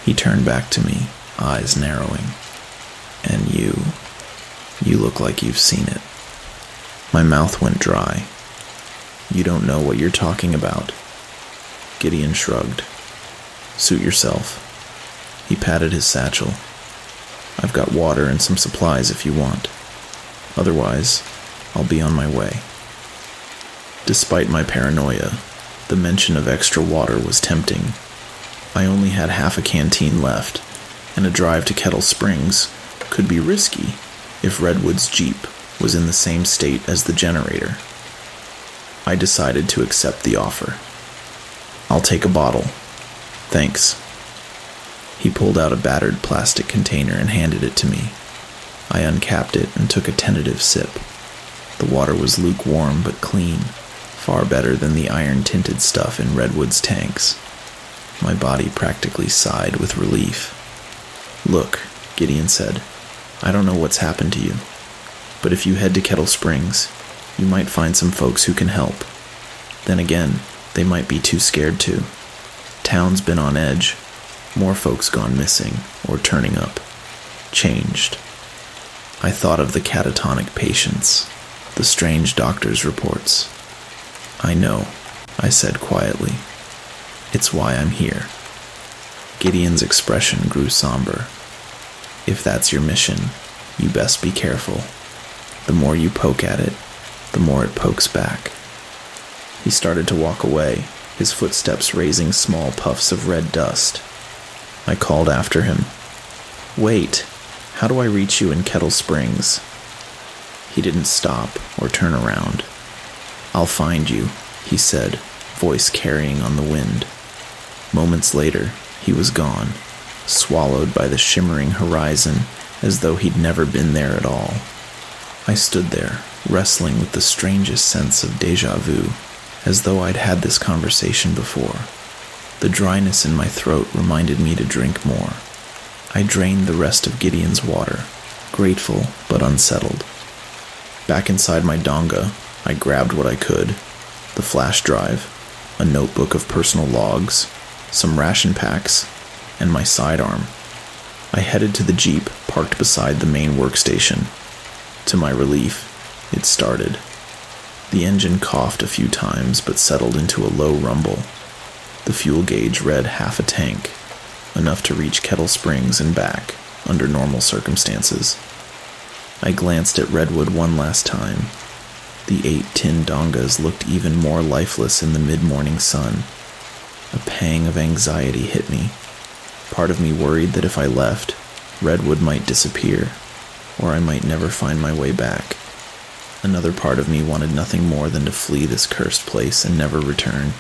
He turned back to me, eyes narrowing. "And you look like you've seen it." My mouth went dry. "You don't know what you're talking about." Gideon shrugged. "Suit yourself." He patted his satchel. "I've got water and some supplies if you want. Otherwise, I'll be on my way." Despite my paranoia, the mention of extra water was tempting. I only had half a canteen left, and a drive to Kettle Springs could be risky if Redwood's Jeep was in the same state as the generator. I decided to accept the offer. "I'll take a bottle. Thanks." He pulled out a battered plastic container and handed it to me. I uncapped it and took a tentative sip. The water was lukewarm but clean, far better than the iron-tinted stuff in Redwood's tanks. My body practically sighed with relief. "Look," Gideon said, "I don't know what's happened to you, but if you head to Kettle Springs, you might find some folks who can help. Then again, they might be too scared to. Town's been on edge. More folks gone missing or turning up. Changed." I thought of the catatonic patients, the strange doctor's reports. "I know," I said quietly. "It's why I'm here." Gideon's expression grew somber. "If that's your mission, you best be careful. The more you poke at it, the more it pokes back." He started to walk away, his footsteps raising small puffs of red dust. I called after him. "Wait, how do I reach you in Kettle Springs?" He didn't stop or turn around. "I'll find you," he said, voice carrying on the wind. Moments later, he was gone, swallowed by the shimmering horizon as though he'd never been there at all. I stood there, wrestling with the strangest sense of déjà vu, as though I'd had this conversation before. The dryness in my throat reminded me to drink more. I drained the rest of Gideon's water, grateful but unsettled. Back inside my donga, I grabbed what I could: the flash drive, a notebook of personal logs, some ration packs, and my sidearm. I headed to the Jeep parked beside the main workstation. To my relief, it started. The engine coughed a few times but settled into a low rumble. The fuel gauge read half a tank, enough to reach Kettle Springs and back under normal circumstances. I glanced at Redwood one last time. The 8 tin dongas looked even more lifeless in the mid-morning sun. A pang of anxiety hit me. Part of me worried that if I left, Redwood might disappear, or I might never find my way back. Another part of me wanted nothing more than to flee this cursed place and never return.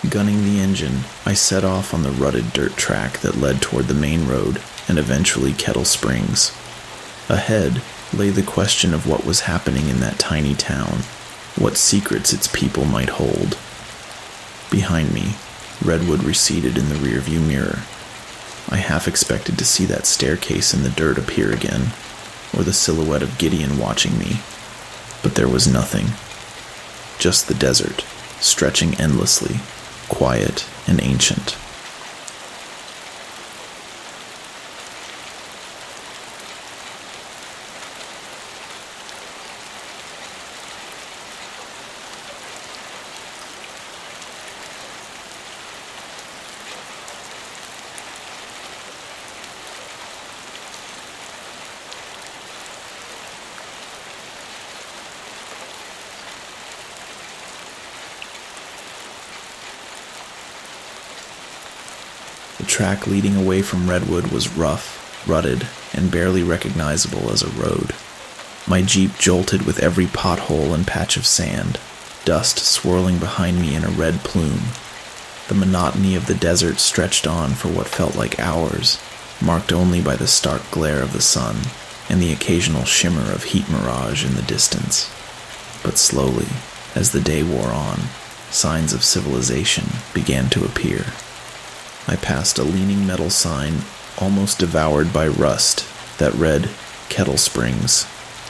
Gunning the engine, I set off on the rutted dirt track that led toward the main road and eventually Kettle Springs. Ahead lay the question of what was happening in that tiny town, what secrets its people might hold. Behind me, Redwood receded in the rearview mirror. I half expected to see that staircase in the dirt appear again, or the silhouette of Gideon watching me, but there was nothing. Just the desert, stretching endlessly, quiet and ancient. track leading away from Redwood was rough, rutted, and barely recognizable as a road. My Jeep jolted with every pothole and patch of sand, dust swirling behind me in a red plume. The monotony of the desert stretched on for what felt like hours, marked only by the stark glare of the sun and the occasional shimmer of heat mirage in the distance. But slowly, as the day wore on, signs of civilization began to appear. I passed a leaning metal sign almost devoured by rust that read Kettle Springs,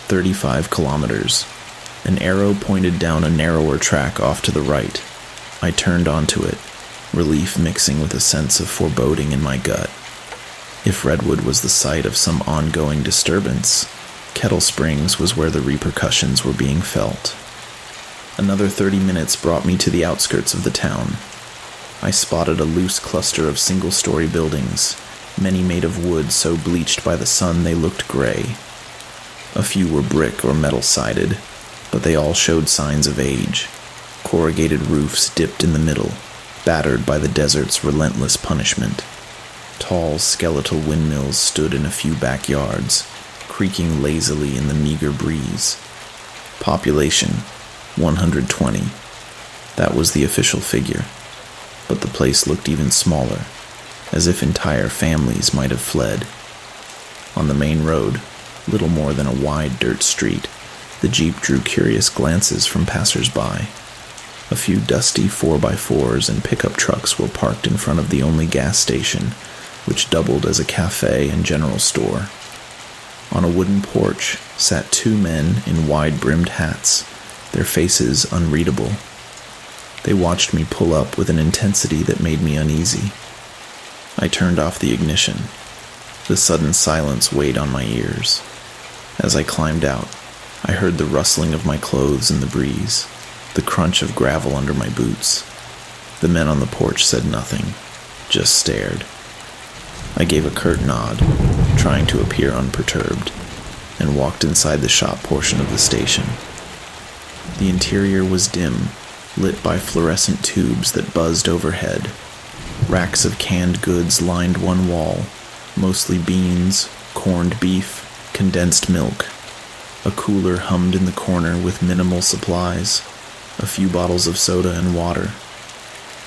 35 kilometers. An arrow pointed down a narrower track off to the right. I turned onto it, relief mixing with a sense of foreboding in my gut. If Redwood was the site of some ongoing disturbance, Kettle Springs was where the repercussions were being felt. Another 30 minutes brought me to the outskirts of the town. I spotted a loose cluster of single-story buildings, many made of wood so bleached by the sun they looked gray. A few were brick or metal-sided, but they all showed signs of age. Corrugated roofs dipped in the middle, battered by the desert's relentless punishment. Tall, skeletal windmills stood in a few backyards, creaking lazily in the meager breeze. Population, 120. That was the official figure. But the place looked even smaller, as if entire families might have fled. On the main road, little more than a wide dirt street, the Jeep drew curious glances from passers-by. A few dusty 4x4s and pickup trucks were parked in front of the only gas station, which doubled as a cafe and general store. On a wooden porch sat two men in wide-brimmed hats, their faces unreadable. They watched me pull up with an intensity that made me uneasy. I turned off the ignition. The sudden silence weighed on my ears. As I climbed out, I heard the rustling of my clothes in the breeze, the crunch of gravel under my boots. The men on the porch said nothing, just stared. I gave a curt nod, trying to appear unperturbed, and walked inside the shop portion of the station. The interior was dim, lit by fluorescent tubes that buzzed overhead. Racks of canned goods lined one wall, mostly beans, corned beef, condensed milk. A cooler hummed in the corner with minimal supplies, a few bottles of soda and water.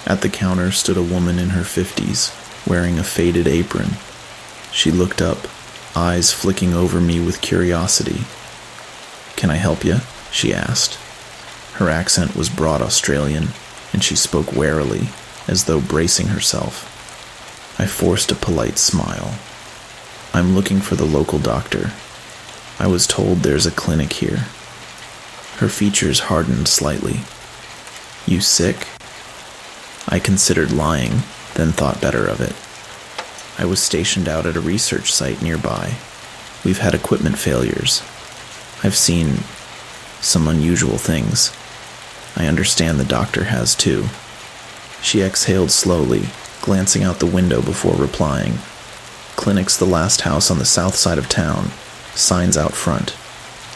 At the counter stood a woman in her 50s, wearing a faded apron. She looked up, eyes flicking over me with curiosity. "Can I help you?" she asked. Her accent was broad Australian, and she spoke warily, as though bracing herself. I forced a polite smile. "I'm looking for the local doctor. I was told there's a clinic here." Her features hardened slightly. "You sick?" I considered lying, then thought better of it. "I was stationed out at a research site nearby. We've had equipment failures. I've seen some unusual things. I understand the doctor has too." She exhaled slowly, glancing out the window before replying. "Clinic's the last house on the south side of town. Signs out front.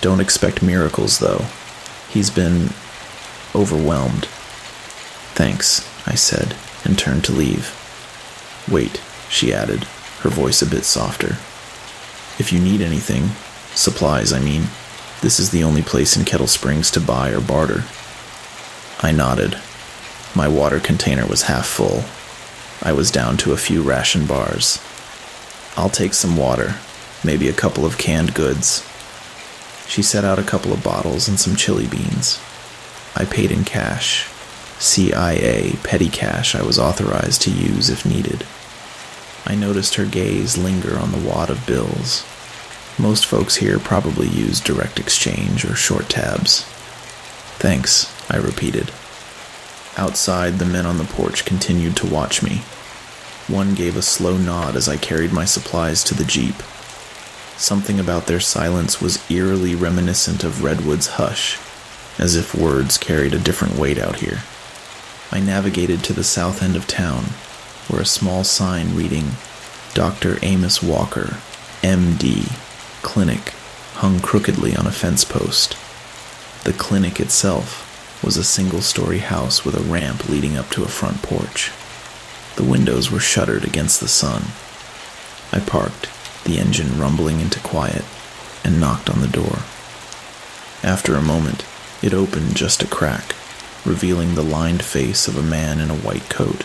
Don't expect miracles, though. He's been overwhelmed." "Thanks," I said, and turned to leave. "Wait," she added, her voice a bit softer. "If you need anything, supplies, I mean, this is the only place in Kettle Springs to buy or barter." I nodded. My water container was half full. I was down to a few ration bars. "I'll take some water, maybe a couple of canned goods." She set out a couple of bottles and some chili beans. I paid in cash. CIA petty cash I was authorized to use if needed. I noticed her gaze linger on the wad of bills. Most folks here probably use direct exchange or short tabs. "Thanks," I repeated. Outside, the men on the porch continued to watch me. One gave a slow nod as I carried my supplies to the Jeep. Something about their silence was eerily reminiscent of Redwood's hush, as if words carried a different weight out here. I navigated to the south end of town, where a small sign reading Dr. Amos Walker, M.D., Clinic, hung crookedly on a fence post. The clinic itself was a single-story house with a ramp leading up to a front porch. The windows were shuttered against the sun. I parked, the engine rumbling into quiet, and knocked on the door. After a moment, it opened just a crack, revealing the lined face of a man in a white coat.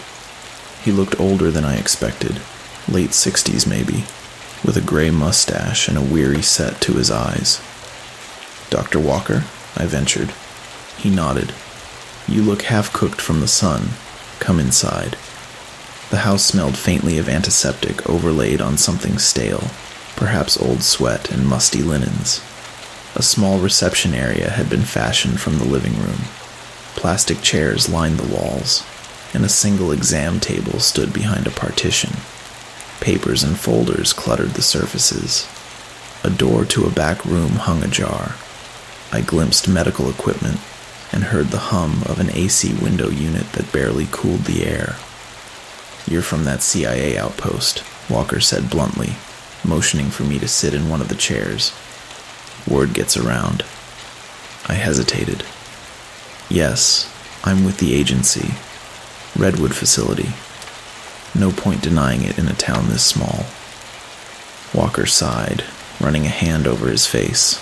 He looked older than I expected, late 60s maybe, with a gray mustache and a weary set to his eyes. "Dr. Walker?" I ventured. He nodded. "You look half-cooked from the sun. Come inside." The house smelled faintly of antiseptic overlaid on something stale, perhaps old sweat and musty linens. A small reception area had been fashioned from the living room. Plastic chairs lined the walls, and a single exam table stood behind a partition. Papers and folders cluttered the surfaces. A door to a back room hung ajar. I glimpsed medical equipment and heard the hum of an AC window unit that barely cooled the air. "You're from that CIA outpost," Walker said bluntly, motioning for me to sit in one of the chairs. "Word gets around." I hesitated. "Yes, I'm with the agency. Redwood facility. No point denying it in a town this small." Walker sighed, running a hand over his face.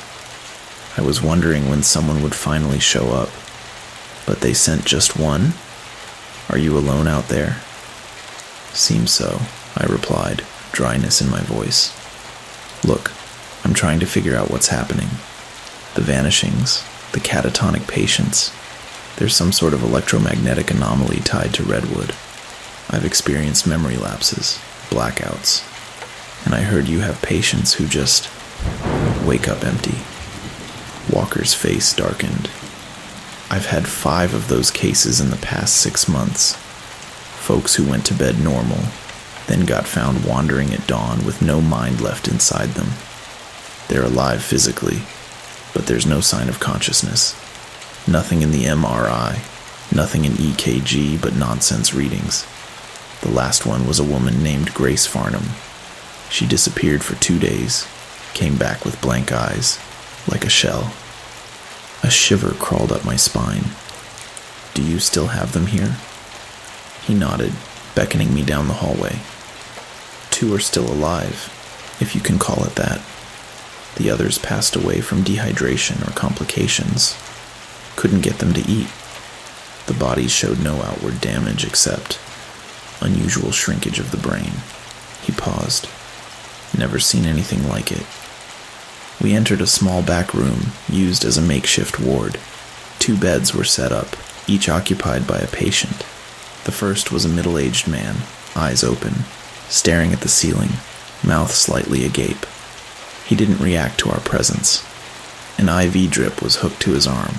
"I was wondering when someone would finally show up. But they sent just one? Are you alone out there?" "Seems so," I replied, dryness in my voice. "Look, I'm trying to figure out what's happening. The vanishings, the catatonic patients. There's some sort of electromagnetic anomaly tied to Redwood. I've experienced memory lapses, blackouts, and I heard you have patients who just wake up empty." Walker's face darkened. "I've had 5 of those cases in the past 6 months. Folks who went to bed normal, then got found wandering at dawn with no mind left inside them. They're alive physically, but there's no sign of consciousness. Nothing in the MRI, nothing in EKG but nonsense readings. The last one was a woman named Grace Farnham. She disappeared for 2 days, came back with blank eyes, like a shell." A shiver crawled up my spine. "Do you still have them here?" He nodded, beckoning me down the hallway. 2 are still alive, if you can call it that. The others passed away from dehydration or complications. Couldn't get them to eat. The bodies showed no outward damage except unusual shrinkage of the brain." He paused. "Never seen anything like it." We entered a small back room, used as a makeshift ward. 2 beds were set up, each occupied by a patient. The first was a middle-aged man, eyes open, staring at the ceiling, mouth slightly agape. He didn't react to our presence. An IV drip was hooked to his arm.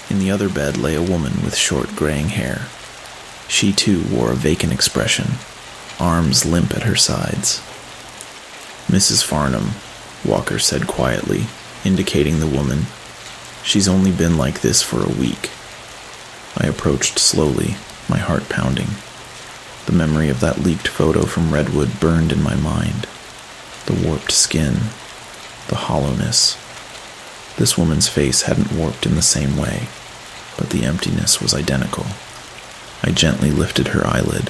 In the other bed lay a woman with short graying hair. She too wore a vacant expression, arms limp at her sides. "Mrs. Farnham," Walker said quietly, indicating the woman. "She's only been like this for a week." I approached slowly, my heart pounding. The memory of that leaked photo from Redwood burned in my mind. The warped skin, the hollowness. This woman's face hadn't warped in the same way, but the emptiness was identical. I gently lifted her eyelid.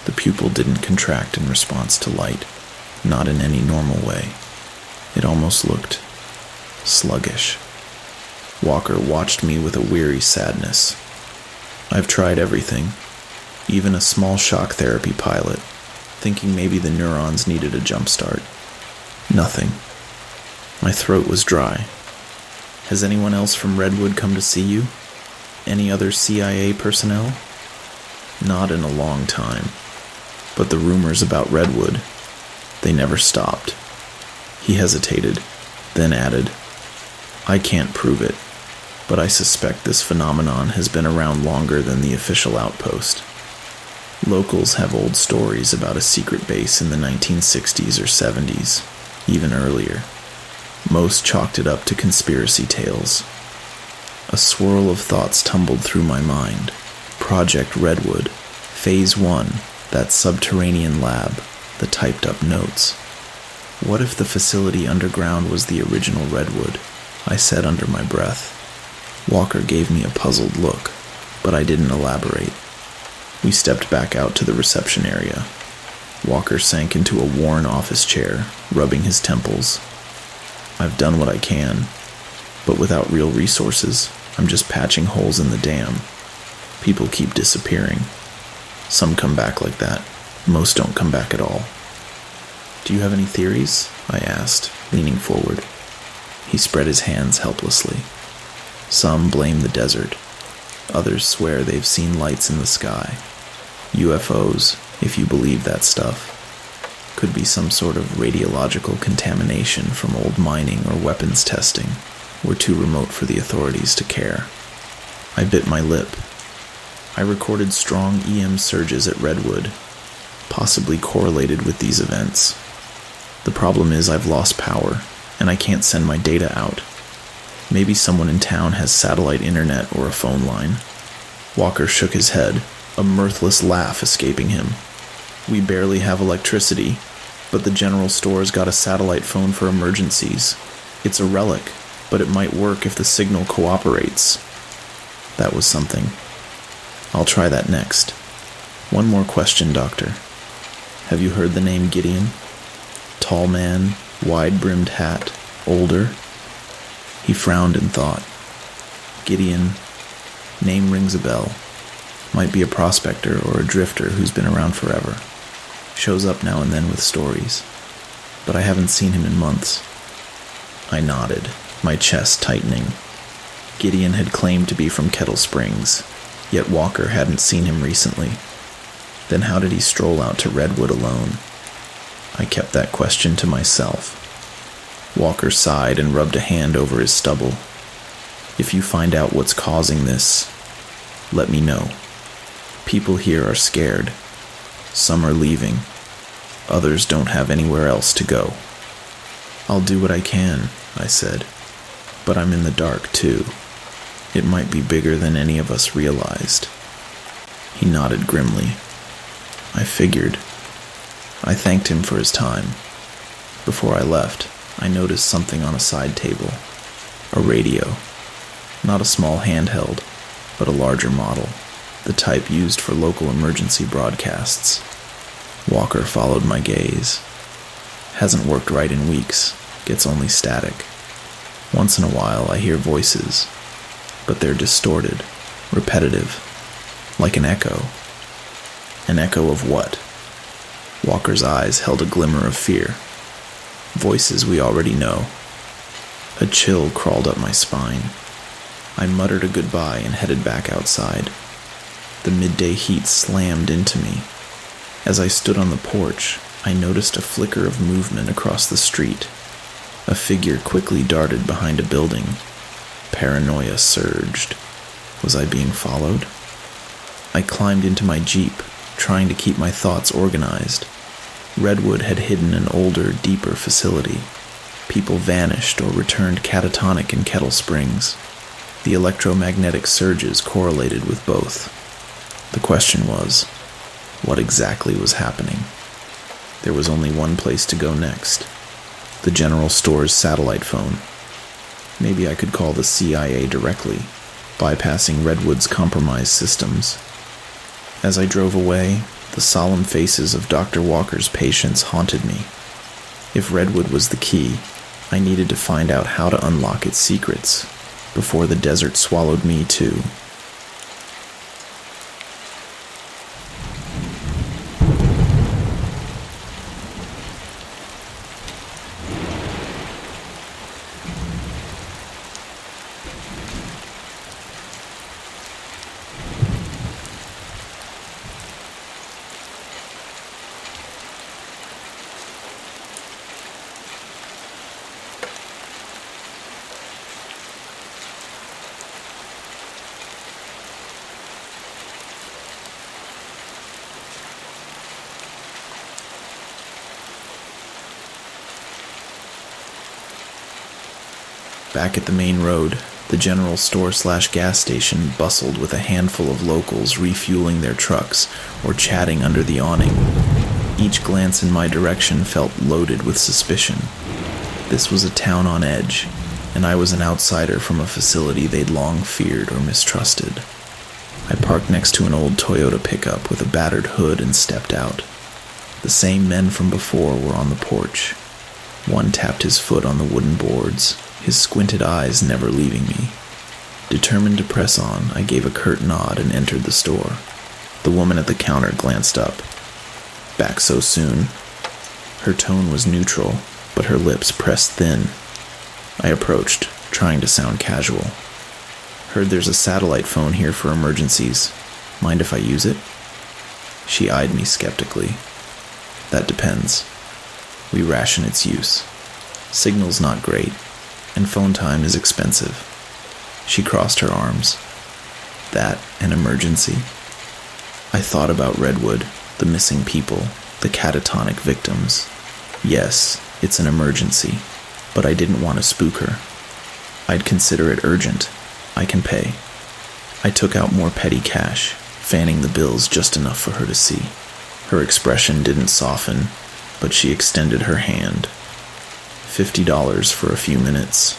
The pupil didn't contract in response to light, not in any normal way. It almost looked sluggish. Walker watched me with a weary sadness. "I've tried everything, even a small shock therapy pilot, thinking maybe the neurons needed a jump start. Nothing." My throat was dry. "Has anyone else from Redwood come to see you? Any other CIA personnel?" "Not in a long time. But the rumors about Redwood, they never stopped." He hesitated, then added, "I can't prove it, but I suspect this phenomenon has been around longer than the official outpost. Locals have old stories about a secret base in the 1960s or 70s, even earlier. Most chalked it up to conspiracy tales." A swirl of thoughts tumbled through my mind. Project Redwood, Phase 1, that subterranean lab, the typed-up notes. What if the facility underground was the original Redwood? I said under my breath. Walker gave me a puzzled look, but I didn't elaborate. We stepped back out to the reception area. Walker sank into a worn office chair, rubbing his temples. I've done what I can, but without real resources, I'm just patching holes in the dam. People keep disappearing. Some come back like that. Most don't come back at all. Do you have any theories? I asked, leaning forward. He spread his hands helplessly. Some blame the desert. Others swear they've seen lights in the sky. UFOs, if you believe that stuff. Could be some sort of radiological contamination from old mining or weapons testing. We're too remote for the authorities to care. I bit my lip. I recorded strong EM surges at Redwood, possibly correlated with these events. The problem is I've lost power, and I can't send my data out. Maybe someone in town has satellite internet or a phone line. Walker shook his head, a mirthless laugh escaping him. We barely have electricity, but the general store's got a satellite phone for emergencies. It's a relic, but it might work if the signal cooperates. That was something. I'll try that next. One more question, Doctor. Have you heard the name Gideon? Tall man, wide-brimmed hat, older? He frowned and thought. Gideon. Name rings a bell. Might be a prospector or a drifter who's been around forever. Shows up now and then with stories. But I haven't seen him in months. I nodded, my chest tightening. Gideon had claimed to be from Kettle Springs, yet Walker hadn't seen him recently. Then how did he stroll out to Redwood alone? I kept that question to myself. Walker sighed and rubbed a hand over his stubble. If you find out what's causing this, let me know. People here are scared. Some are leaving. Others don't have anywhere else to go. I'll do what I can, I said. But I'm in the dark, too. It might be bigger than any of us realized. He nodded grimly. I figured. I thanked him for his time. Before I left, I noticed something on a side table. A radio. Not a small handheld, but a larger model. The type used for local emergency broadcasts. Walker followed my gaze. Hasn't worked right in weeks. Gets only static. Once in a while I hear voices, but they're distorted, repetitive, like an echo. An echo of what? Walker's eyes held a glimmer of fear. Voices we already know. A chill crawled up my spine. I muttered a goodbye and headed back outside. The midday heat slammed into me. As I stood on the porch, I noticed a flicker of movement across the street. A figure quickly darted behind a building. Paranoia surged. Was I being followed? I climbed into my Jeep, trying to keep my thoughts organized. Redwood had hidden an older, deeper facility. People vanished or returned catatonic in Kettle Springs. The electromagnetic surges correlated with both. The question was, what exactly was happening? There was only one place to go next. The general store's satellite phone. Maybe I could call the CIA directly, bypassing Redwood's compromised systems. As I drove away, the solemn faces of Dr. Walker's patients haunted me. If Redwood was the key, I needed to find out how to unlock its secrets before the desert swallowed me too. Back at the main road, the general store/gas station bustled with a handful of locals refueling their trucks or chatting under the awning. Each glance in my direction felt loaded with suspicion. This was a town on edge, and I was an outsider from a facility they'd long feared or mistrusted. I parked next to an old Toyota pickup with a battered hood and stepped out. The same men from before were on the porch. One tapped his foot on the wooden boards, his squinted eyes never leaving me. Determined to press on, I gave a curt nod and entered the store. The woman at the counter glanced up. "Back so soon?" Her tone was neutral, but her lips pressed thin. I approached, trying to sound casual. "Heard there's a satellite phone here for emergencies. Mind if I use it?" She eyed me skeptically. "That depends. We ration its use. Signal's not great, and phone time is expensive." She crossed her arms. "That an emergency?" I thought about Redwood, the missing people, the catatonic victims. Yes, it's an emergency, but I didn't want to spook her. I'd consider it urgent. I can pay. I took out more petty cash, fanning the bills just enough for her to see. Her expression didn't soften, but she extended her hand. $50 for a few minutes.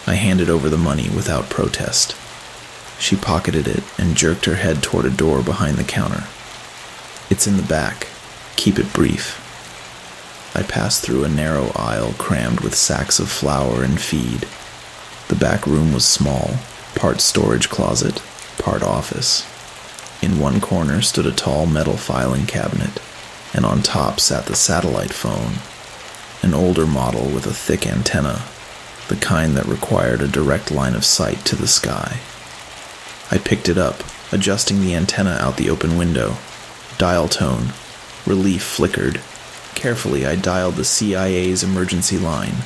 I handed over the money without protest. She pocketed it and jerked her head toward a door behind the counter. "It's in the back. Keep it brief." I passed through a narrow aisle crammed with sacks of flour and feed. The back room was small, part storage closet, part office. In one corner stood a tall metal filing cabinet, and on top sat the satellite phone, an older model with a thick antenna, the kind that required a direct line of sight to the sky. I picked it up, adjusting the antenna out the open window. Dial tone. Relief flickered. Carefully, I dialed the CIA's emergency line.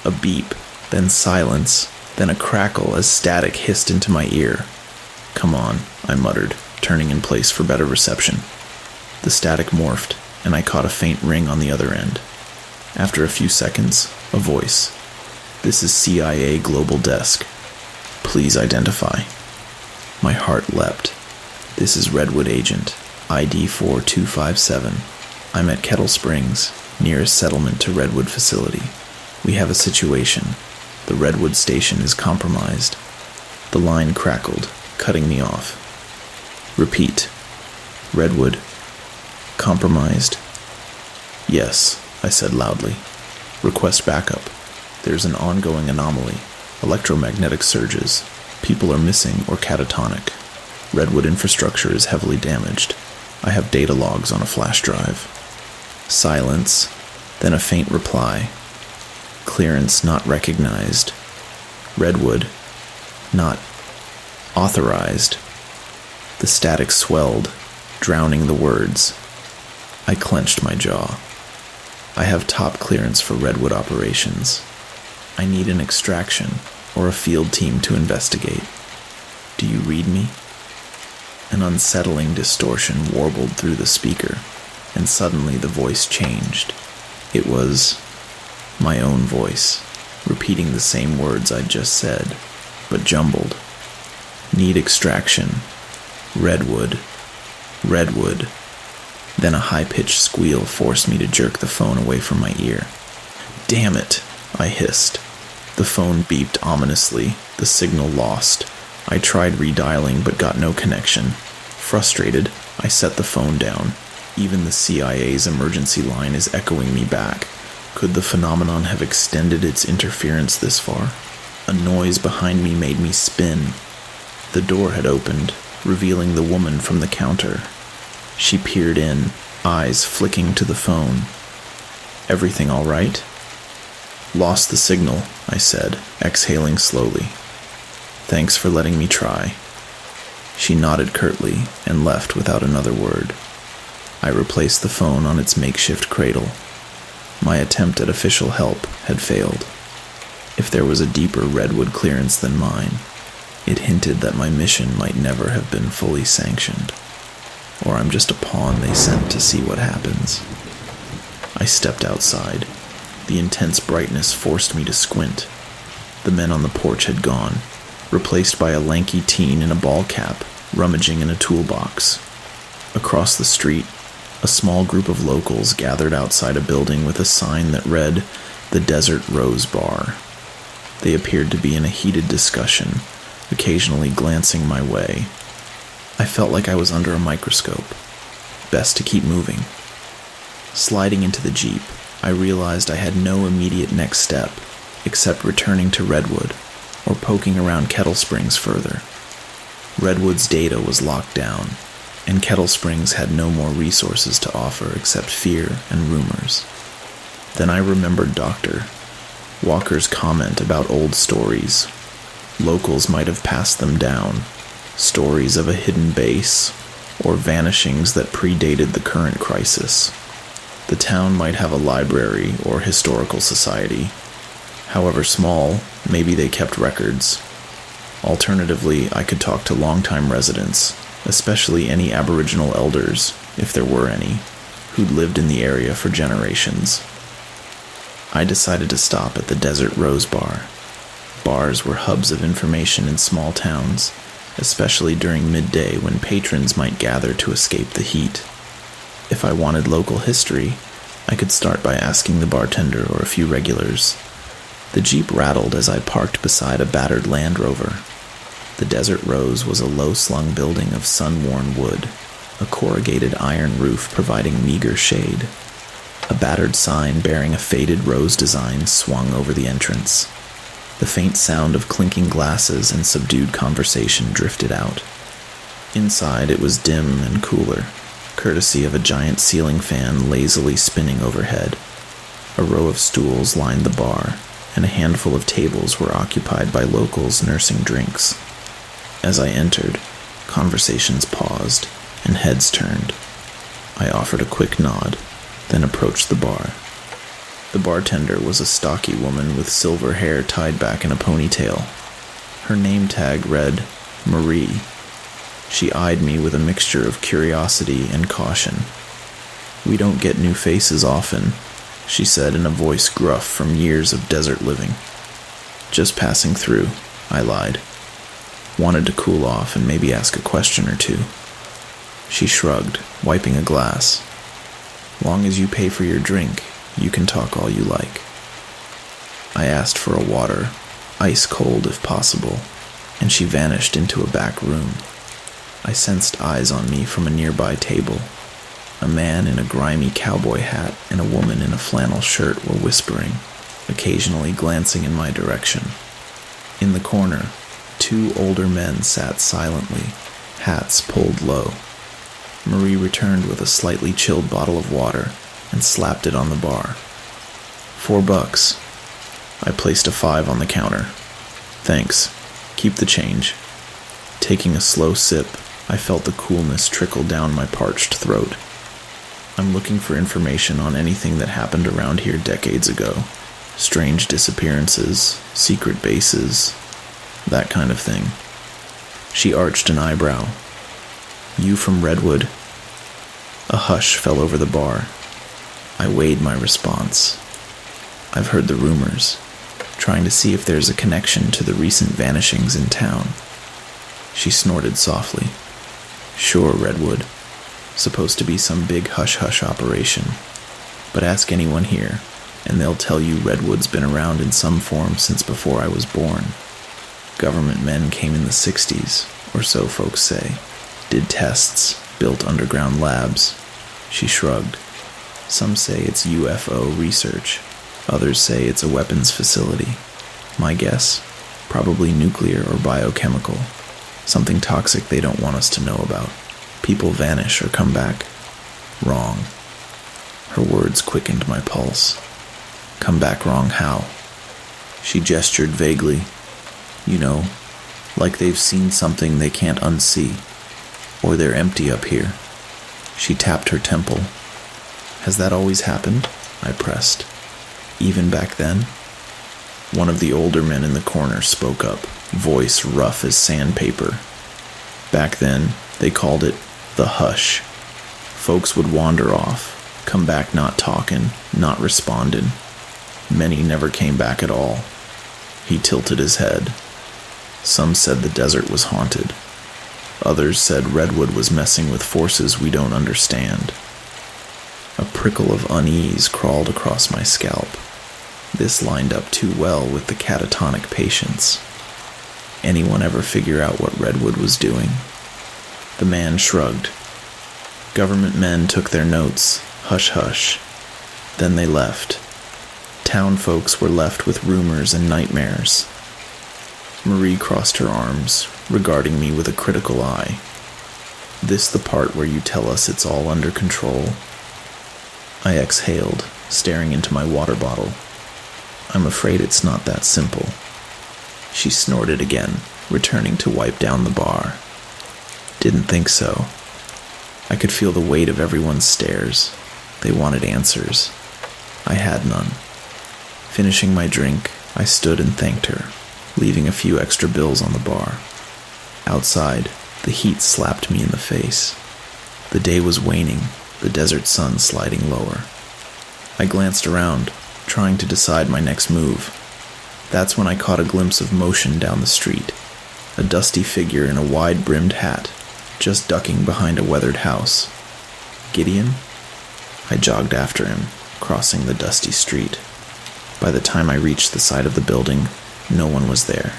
A beep, then silence, then a crackle as static hissed into my ear. "Come on," I muttered, turning in place for better reception. The static morphed, and I caught a faint ring on the other end. After a few seconds, a voice. "This is CIA Global Desk. Please identify." My heart leapt. "This is Redwood Agent, ID 4257. I'm at Kettle Springs, nearest settlement to Redwood facility. We have a situation. The Redwood station is compromised." The line crackled, cutting me off. "Repeat. Redwood. Compromised." "Yes," I said loudly. "Request backup. There's an ongoing anomaly. Electromagnetic surges. People are missing or catatonic. Redwood infrastructure is heavily damaged. I have data logs on a flash drive." Silence, then a faint reply. "Clearance not recognized. Redwood. Not authorized." The static swelled, drowning the words. I clenched my jaw. "I have top clearance for Redwood operations. I need an extraction or a field team to investigate. Do you read me?" An unsettling distortion warbled through the speaker, and suddenly the voice changed. It was my own voice, repeating the same words I'd just said, but jumbled. "Need extraction. Redwood. Redwood." Then a high-pitched squeal forced me to jerk the phone away from my ear. "Damn it," I hissed. The phone beeped ominously, the signal lost. I tried redialing but got no connection. Frustrated, I set the phone down. Even the CIA's emergency line is echoing me back. Could the phenomenon have extended its interference this far? A noise behind me made me spin. The door had opened, revealing the woman from the counter. She peered in, eyes flicking to the phone. "Everything all right?" "Lost the signal," I said, exhaling slowly. "Thanks for letting me try." She nodded curtly and left without another word. I replaced the phone on its makeshift cradle. My attempt at official help had failed. If there was a deeper Redwood clearance than mine, it hinted that my mission might never have been fully sanctioned. Or I'm just a pawn they sent to see what happens. I stepped outside. The intense brightness forced me to squint. The men on the porch had gone, replaced by a lanky teen in a ball cap, rummaging in a toolbox. Across the street, a small group of locals gathered outside a building with a sign that read, "The Desert Rose Bar." They appeared to be in a heated discussion, occasionally glancing my way. I felt like I was under a microscope. Best to keep moving. Sliding into the Jeep, I realized I had no immediate next step except returning to Redwood or poking around Kettle Springs further. Redwood's data was locked down, and Kettle Springs had no more resources to offer except fear and rumors. Then I remembered Dr. Walker's comment about old stories. Locals might have passed them down, stories of a hidden base, or vanishings that predated the current crisis. The town might have a library or historical society. However small, maybe they kept records. Alternatively, I could talk to longtime residents, especially any Aboriginal elders, if there were any, who'd lived in the area for generations. I decided to stop at the Desert Rose Bar. Bars were hubs of information in small towns, especially during midday when patrons might gather to escape the heat. If I wanted local history, I could start by asking the bartender or a few regulars. The Jeep rattled as I parked beside a battered Land Rover. The Desert Rose was a low-slung building of sun-worn wood, a corrugated iron roof providing meager shade. A battered sign bearing a faded rose design swung over the entrance. The faint sound of clinking glasses and subdued conversation drifted out. Inside it was dim and cooler, courtesy of a giant ceiling fan lazily spinning overhead. A row of stools lined the bar, and a handful of tables were occupied by locals nursing drinks. As I entered, conversations paused, and heads turned. I offered a quick nod, then approached the bar. The bartender was a stocky woman with silver hair tied back in a ponytail. Her name tag read, Marie. She eyed me with a mixture of curiosity and caution. "We don't get new faces often," she said in a voice gruff from years of desert living. "Just passing through," I lied. "Wanted to cool off and maybe ask a question or two." She shrugged, wiping a glass. "Long as you pay for your drink, you can talk all you like." I asked for a water, ice cold if possible, and she vanished into a back room. I sensed eyes on me from a nearby table. A man in a grimy cowboy hat and a woman in a flannel shirt were whispering, occasionally glancing in my direction. In the corner, two older men sat silently, hats pulled low. Marie returned with a slightly chilled bottle of water and slapped it on the bar. $4. I placed a 5 on the counter. "Thanks. Keep the change." Taking a slow sip, I felt the coolness trickle down my parched throat. "I'm looking for information on anything that happened around here decades ago. Strange disappearances, secret bases, that kind of thing." She arched an eyebrow. "You from Redwood?" A hush fell over the bar. I weighed my response. "I've heard the rumors, trying to see if there's a connection to the recent vanishings in town." She snorted softly. "Sure, Redwood. Supposed to be some big hush-hush operation. But ask anyone here, and they'll tell you Redwood's been around in some form since before I was born. Government men came in the 60s, or so folks say. Did tests, built underground labs." She shrugged. "Some say it's UFO research. Others say it's a weapons facility. My guess? Probably nuclear or biochemical. Something toxic they don't want us to know about. People vanish or come back. Wrong." Her words quickened my pulse. "Come back wrong how?" She gestured vaguely. "You know, like they've seen something they can't unsee. Or they're empty up here." She tapped her temple. "Has that always happened?" I pressed. "Even back then?" One of the older men in the corner spoke up, voice rough as sandpaper. "Back then, they called it the hush. Folks would wander off, come back not talking, not responding. Many never came back at all." He tilted his head. "Some said the desert was haunted. Others said Redwood was messing with forces we don't understand." A prickle of unease crawled across my scalp. This lined up too well with the catatonic patience. Anyone ever figure out what Redwood was doing? The man shrugged. Government men took their notes, hush hush. Then they left. Town folks were left with rumors and nightmares. Marie crossed her arms, regarding me with a critical eye. This the part where you tell us it's all under control? I exhaled, staring into my water bottle. I'm afraid it's not that simple. She snorted again, returning to wipe down the bar. Didn't think so. I could feel the weight of everyone's stares. They wanted answers. I had none. Finishing my drink, I stood and thanked her, leaving a few extra bills on the bar. Outside, the heat slapped me in the face. The day was waning, the desert sun sliding lower. I glanced around, trying to decide my next move. That's when I caught a glimpse of motion down the street. A dusty figure in a wide-brimmed hat, just ducking behind a weathered house. Gideon? I jogged after him, crossing the dusty street. By the time I reached the side of the building, no one was there.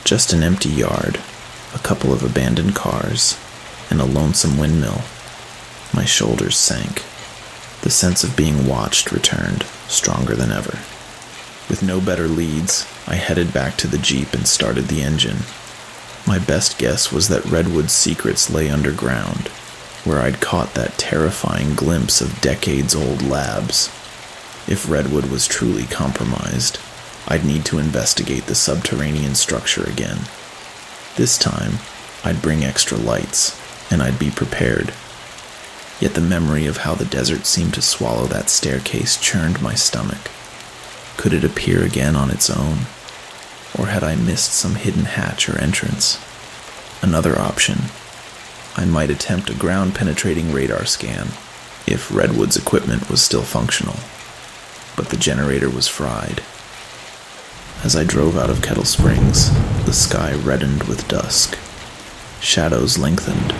Just an empty yard, a couple of abandoned cars, and a lonesome windmill. My shoulders sank. The sense of being watched returned, stronger than ever. With no better leads, I headed back to the Jeep and started the engine. My best guess was that Redwood's secrets lay underground, where I'd caught that terrifying glimpse of decades-old labs. If Redwood was truly compromised, I'd need to investigate the subterranean structure again. This time, I'd bring extra lights, and I'd be prepared. Yet the memory of how the desert seemed to swallow that staircase churned my stomach. Could it appear again on its own? Or had I missed some hidden hatch or entrance? Another option. I might attempt a ground-penetrating radar scan, if Redwood's equipment was still functional. But the generator was fried. As I drove out of Kettle Springs, the sky reddened with dusk. Shadows lengthened.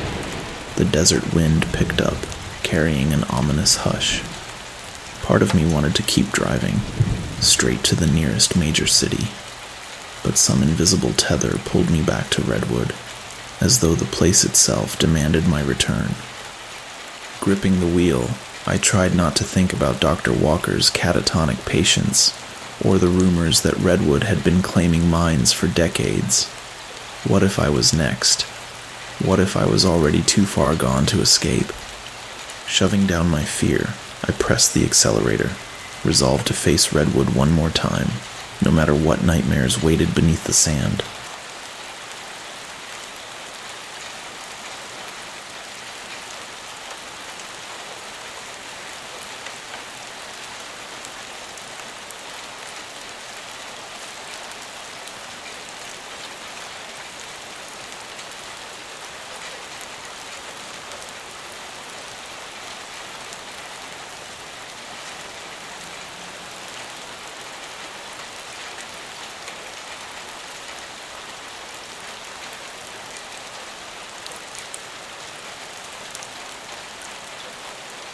The desert wind picked up, carrying an ominous hush. Part of me wanted to keep driving, straight to the nearest major city. But some invisible tether pulled me back to Redwood, as though the place itself demanded my return. Gripping the wheel, I tried not to think about Dr. Walker's catatonic patients, or the rumors that Redwood had been claiming mines for decades. What if I was next? What if I was already too far gone to escape? Shoving down my fear, I pressed the accelerator, resolved to face Redwood one more time, no matter what nightmares waited beneath the sand.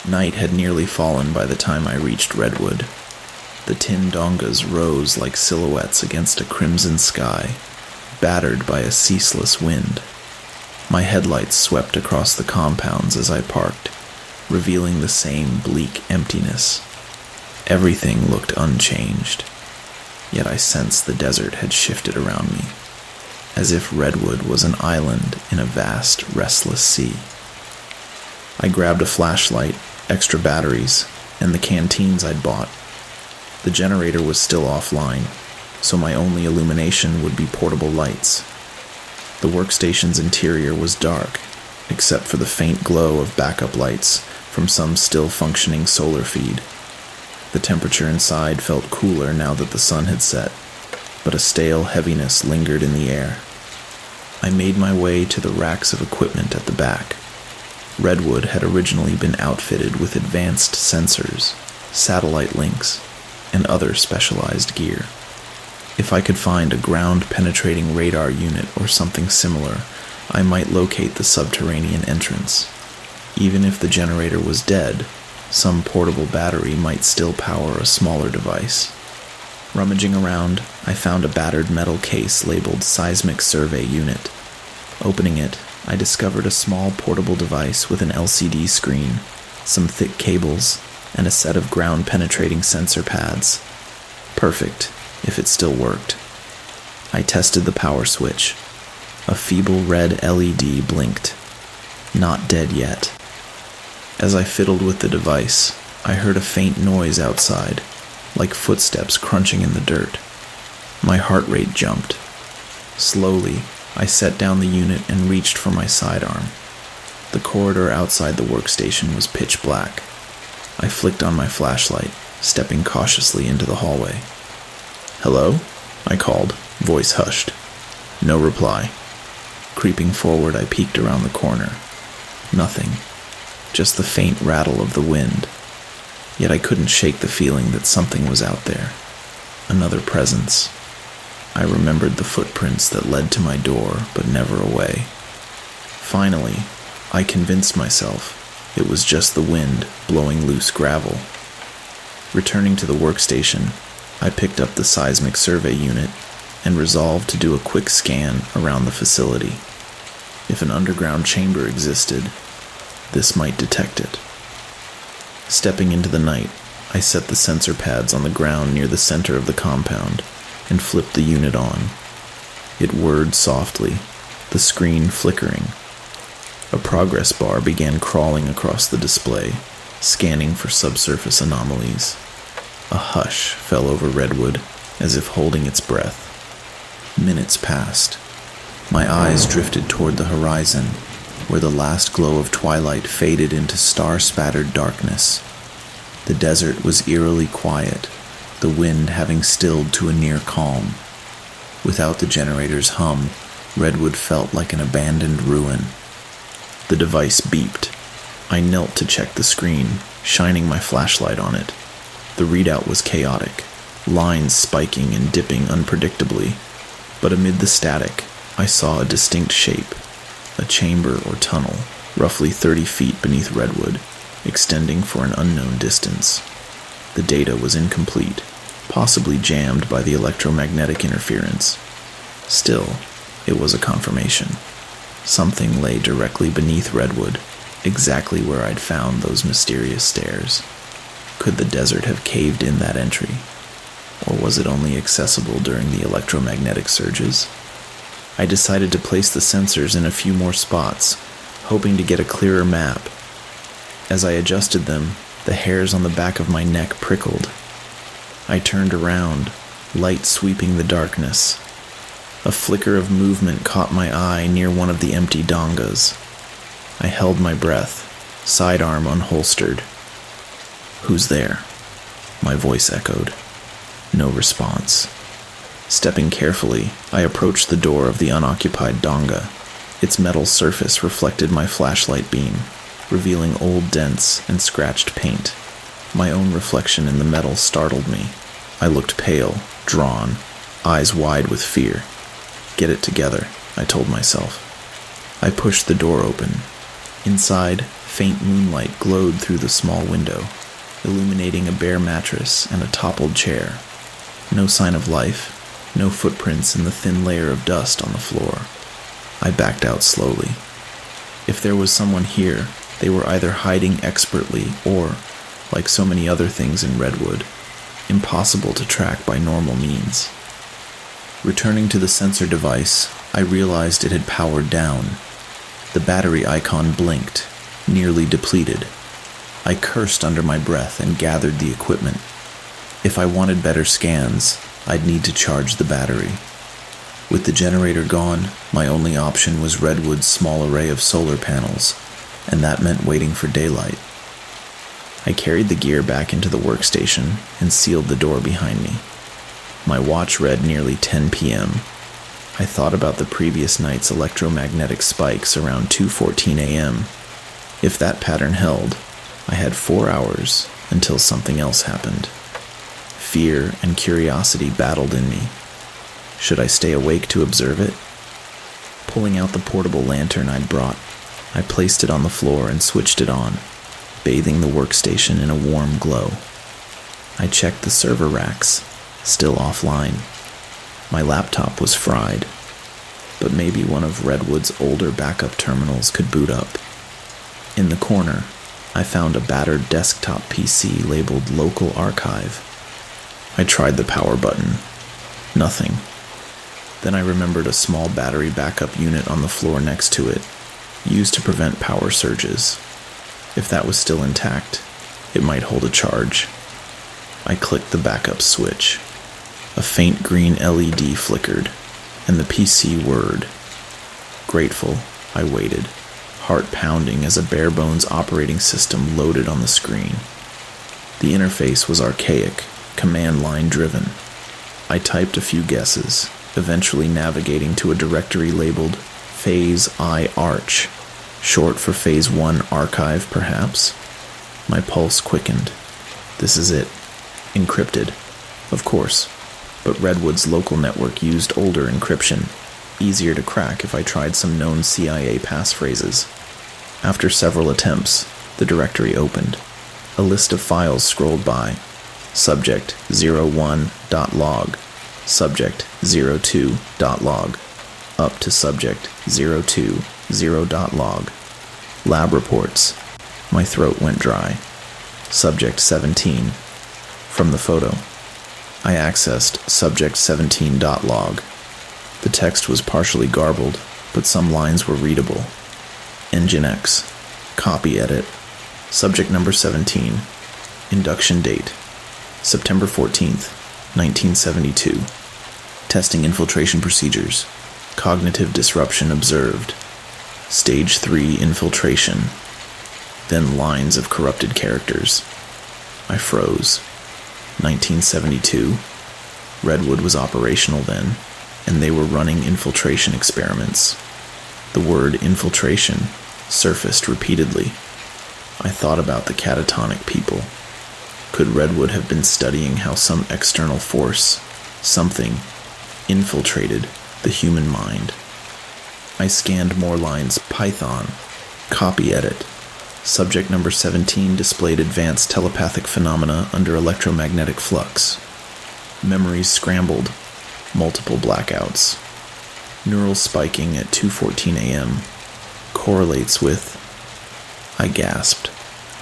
Night had nearly fallen by the time I reached Redwood. The tin dongas rose like silhouettes against a crimson sky, battered by a ceaseless wind. My headlights swept across the compounds as I parked, revealing the same bleak emptiness. Everything looked unchanged, yet I sensed the desert had shifted around me, as if Redwood was an island in a vast, restless sea. I grabbed a flashlight, extra batteries, and the canteens I'd bought. The generator was still offline, so my only illumination would be portable lights. The workstation's interior was dark, except for the faint glow of backup lights from some still-functioning solar feed. The temperature inside felt cooler now that the sun had set, but a stale heaviness lingered in the air. I made my way to the racks of equipment at the back. Redwood had originally been outfitted with advanced sensors, satellite links, and other specialized gear. If I could find a ground-penetrating radar unit or something similar, I might locate the subterranean entrance. Even if the generator was dead, some portable battery might still power a smaller device. Rummaging around, I found a battered metal case labeled Seismic Survey Unit. Opening it, I discovered a small portable device with an LCD screen, some thick cables, and a set of ground-penetrating sensor pads. Perfect, if it still worked. I tested the power switch. A feeble red LED blinked. Not dead yet. As I fiddled with the device, I heard a faint noise outside, like footsteps crunching in the dirt. My heart rate jumped. Slowly, I set down the unit and reached for my sidearm. The corridor outside the workstation was pitch black. I flicked on my flashlight, stepping cautiously into the hallway. "Hello?" I called, voice hushed. No reply. Creeping forward, I peeked around the corner. Nothing. Just the faint rattle of the wind. Yet I couldn't shake the feeling that something was out there. Another presence. I remembered the footprints that led to my door, but never away. Finally, I convinced myself it was just the wind blowing loose gravel. Returning to the workstation, I picked up the seismic survey unit and resolved to do a quick scan around the facility. If an underground chamber existed, this might detect it. Stepping into the night, I set the sensor pads on the ground near the center of the compound and flipped the unit on. It whirred softly, the screen flickering. A progress bar began crawling across the display, scanning for subsurface anomalies. A hush fell over Redwood, as if holding its breath. Minutes passed. My eyes drifted toward the horizon, where the last glow of twilight faded into star-spattered darkness. The desert was eerily quiet, the wind having stilled to a near calm. Without the generator's hum, Redwood felt like an abandoned ruin. The device beeped. I knelt to check the screen, shining my flashlight on it. The readout was chaotic, lines spiking and dipping unpredictably. But amid the static, I saw a distinct shape, a chamber or tunnel, roughly 30 feet beneath Redwood, extending for an unknown distance. The data was incomplete, possibly jammed by the electromagnetic interference. Still, it was a confirmation. Something lay directly beneath Redwood, exactly where I'd found those mysterious stairs. Could the desert have caved in that entry? Or was it only accessible during the electromagnetic surges? I decided to place the sensors in a few more spots, hoping to get a clearer map. As I adjusted them, the hairs on the back of my neck prickled. I turned around, light sweeping the darkness. A flicker of movement caught my eye near one of the empty dongas. I held my breath, sidearm unholstered. "Who's there?" My voice echoed. No response. Stepping carefully, I approached the door of the unoccupied donga. Its metal surface reflected my flashlight beam, revealing old dents and scratched paint. My own reflection in the metal startled me. I looked pale, drawn, eyes wide with fear. "Get it together," I told myself. I pushed the door open. Inside, faint moonlight glowed through the small window, illuminating a bare mattress and a toppled chair. No sign of life, no footprints in the thin layer of dust on the floor. I backed out slowly. If there was someone here, they were either hiding expertly or, like so many other things in Redwood, impossible to track by normal means. Returning to the sensor device, I realized it had powered down. The battery icon blinked, nearly depleted. I cursed under my breath and gathered the equipment. If I wanted better scans, I'd need to charge the battery. With the generator gone, my only option was Redwood's small array of solar panels, and that meant waiting for daylight. I carried the gear back into the workstation and sealed the door behind me. My watch read nearly 10 p.m. I thought about the previous night's electromagnetic spikes around 2:14 a.m. If that pattern held, I had 4 hours until something else happened. Fear and curiosity battled in me. Should I stay awake to observe it? Pulling out the portable lantern I'd brought, I placed it on the floor and switched it on, bathing the workstation in a warm glow. I checked the server racks, still offline. My laptop was fried. but maybe one of Redwood's older backup terminals could boot up. In the corner, I found a battered desktop PC labeled Local Archive. I tried the power button. Nothing. Then I remembered a small battery backup unit on the floor next to it, used to prevent power surges. If that was still intact, it might hold a charge. I clicked the backup switch. A faint green LED flickered, and the PC whirred. Grateful, I waited, heart pounding as a bare-bones operating system loaded on the screen. The interface was archaic, command line driven. I typed a few guesses, eventually navigating to a directory labeled Phase I Arch, short for Phase 1 Archive, perhaps? My pulse quickened. This is it. Encrypted. Of course. But Redwood's local network used older encryption, easier to crack if I tried some known CIA passphrases. After several attempts, the directory opened. A list of files scrolled by. Subject 01.log, subject 02.log, up to subject 020.log. Lab reports. My throat went dry. Subject 17. From the photo, I accessed subject 17.log. The text was partially garbled, but some lines were readable. Nginx. Copy edit. Subject number 17. Induction date. September 14th, 1972. Testing infiltration procedures. Cognitive disruption observed. Stage 3 infiltration. Then lines of corrupted characters. I froze. 1972. Redwood was operational then, and they were running infiltration experiments. The word infiltration surfaced repeatedly. I thought about the catatonic people. Could Redwood have been studying how some external force, something, infiltrated the human mind? I scanned more lines. Python. Copy edit. Subject number 17 displayed advanced telepathic phenomena under electromagnetic flux. Memories scrambled. Multiple blackouts. Neural spiking at 2:14 a.m. correlates with... I gasped.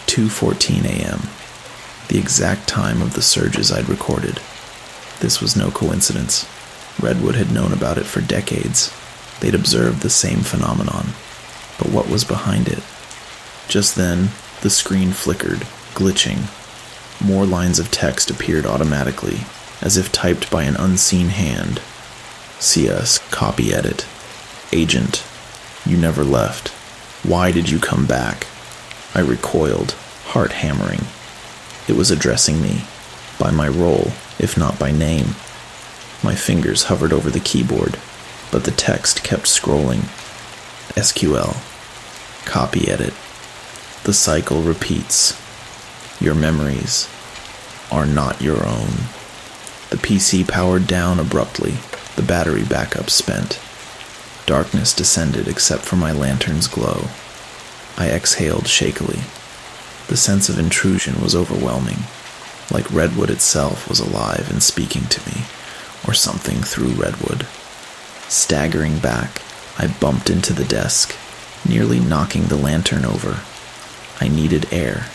2:14 a.m. The exact time of the surges I'd recorded. This was no coincidence. Redwood had known about it for decades. They'd observed the same phenomenon. But what was behind it? Just then, the screen flickered, glitching. More lines of text appeared automatically, as if typed by an unseen hand. CS, copy edit. Agent, you never left. Why did you come back? I recoiled, heart hammering. It was addressing me, by my role, if not by name. My fingers hovered over the keyboard, but the text kept scrolling. SQL, copy edit. The cycle repeats. Your memories are not your own. The PC powered down abruptly, the battery backup spent. Darkness descended except for my lantern's glow. I exhaled shakily. The sense of intrusion was overwhelming, like Redwood itself was alive and speaking to me, or something through Redwood. Staggering back, I bumped into the desk, nearly knocking the lantern over. I needed air.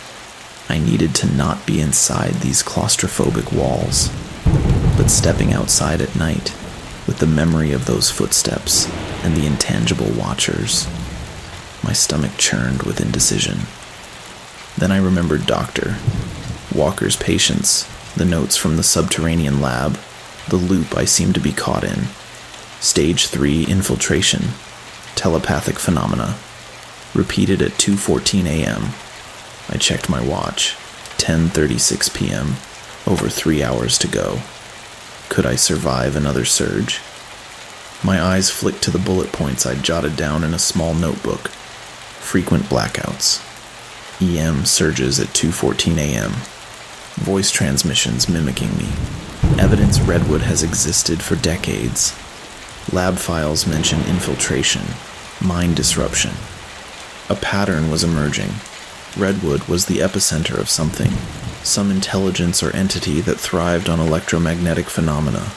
I needed to not be inside these claustrophobic walls. But stepping outside at night, with the memory of those footsteps and the intangible watchers, my stomach churned with indecision. Then I remembered Doctor Walker's patients, the notes from the subterranean lab, the loop I seemed to be caught in. Stage 3 infiltration, telepathic phenomena, repeated at 2:14 a.m. I checked my watch. 10:36 p.m. Over 3 hours to go. Could I survive another surge? My eyes flicked to the bullet points I'd jotted down in a small notebook. Frequent blackouts. EM surges at 2:14 a.m. Voice transmissions mimicking me. Evidence Redwood has existed for decades. Lab files mention infiltration, mind disruption. A pattern was emerging. Redwood was the epicenter of something, some intelligence or entity that thrived on electromagnetic phenomena.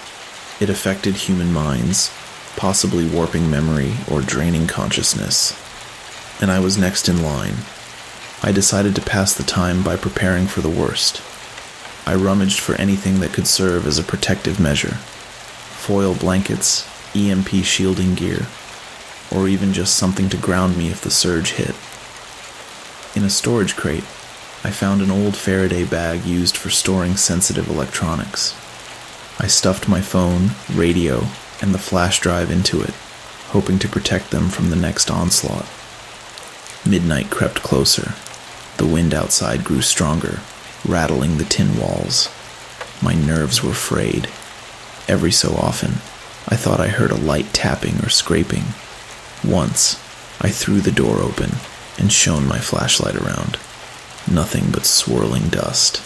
It affected human minds, possibly warping memory or draining consciousness. And I was next in line. I decided to pass the time by preparing for the worst. I rummaged for anything that could serve as a protective measure. Foil blankets, EMP shielding gear, or even just something to ground me if the surge hit. In a storage crate, I found an old Faraday bag used for storing sensitive electronics. I stuffed my phone, radio, and the flash drive into it, hoping to protect them from the next onslaught. Midnight crept closer. The wind outside grew stronger, rattling the tin walls. My nerves were frayed. Every so often, I thought I heard a light tapping or scraping. Once, I threw the door open and shone my flashlight around. Nothing but swirling dust.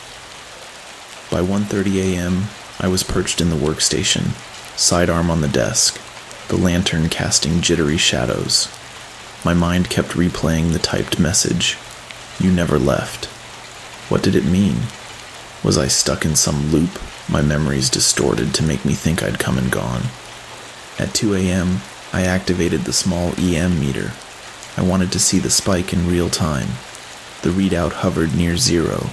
By 1:30 a.m., I was perched in the workstation, sidearm on the desk, the lantern casting jittery shadows. My mind kept replaying the typed message. You never left. What did it mean? Was I stuck in some loop, my memories distorted to make me think I'd come and gone? At 2 a.m., I activated the small EM meter. I wanted to see the spike in real time. The readout hovered near 0.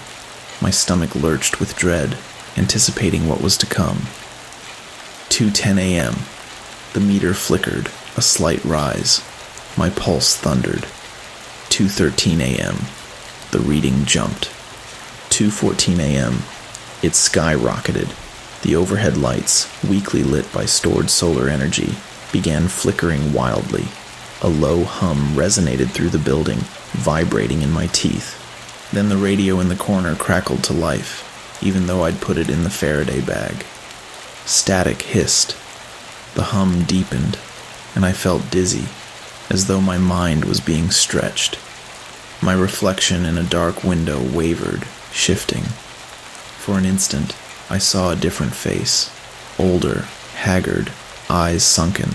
My stomach lurched with dread, anticipating what was to come. 2:10 a.m. The meter flickered, a slight rise. My pulse thundered. 2:13 a.m. The reading jumped. 2:14 a.m. It skyrocketed. The overhead lights, weakly lit by stored solar energy, began flickering wildly. A low hum resonated through the building, vibrating in my teeth. Then the radio in the corner crackled to life, even though I'd put it in the Faraday bag. Static hissed. The hum deepened, and I felt dizzy, as though my mind was being stretched. My reflection in a dark window wavered, shifting. For an instant, I saw a different face, older, haggard, eyes sunken.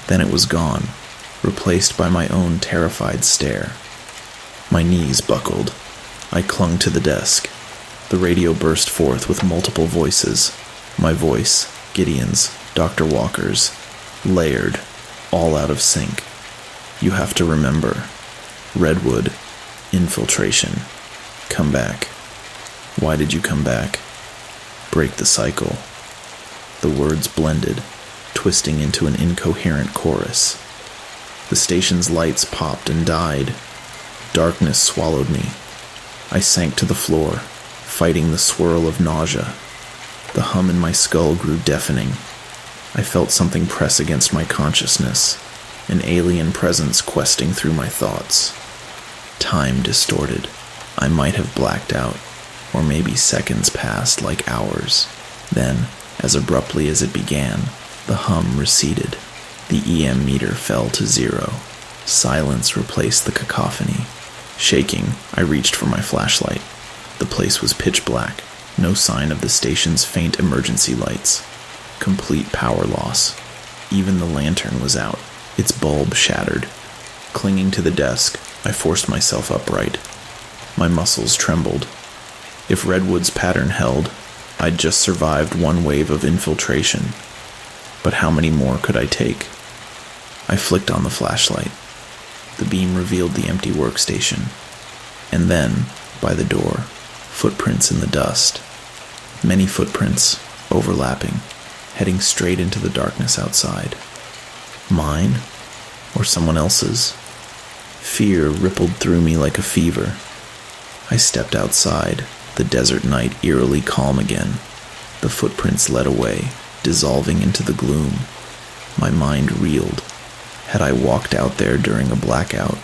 Then it was gone, replaced by my own terrified stare. My knees buckled. I clung to the desk. The radio burst forth with multiple voices. My voice, Gideon's, Dr. Walker's, layered, all out of sync. You have to remember. Redwood. Infiltration. Come back. Why did you come back? Break the cycle. The words blended, twisting into an incoherent chorus. The station's lights popped and died. Darkness swallowed me. I sank to the floor, fighting the swirl of nausea. The hum in my skull grew deafening. I felt something press against my consciousness, an alien presence questing through my thoughts. Time distorted. I might have blacked out, or maybe seconds passed like hours. Then, as abruptly as it began, the hum receded. The EM meter fell to 0. Silence replaced the cacophony. Shaking, I reached for my flashlight. The place was pitch black, no sign of the station's faint emergency lights. Complete power loss. Even the lantern was out, its bulb shattered. Clinging to the desk, I forced myself upright. My muscles trembled. If Redwood's pattern held, I'd just survived one wave of infiltration. But how many more could I take? I flicked on the flashlight. The beam revealed the empty workstation. And then, by the door, footprints in the dust. Many footprints, overlapping, heading straight into the darkness outside. Mine? Or someone else's? Fear rippled through me like a fever. I stepped outside, the desert night eerily calm again. The footprints led away, dissolving into the gloom. My mind reeled. Had I walked out there during a blackout?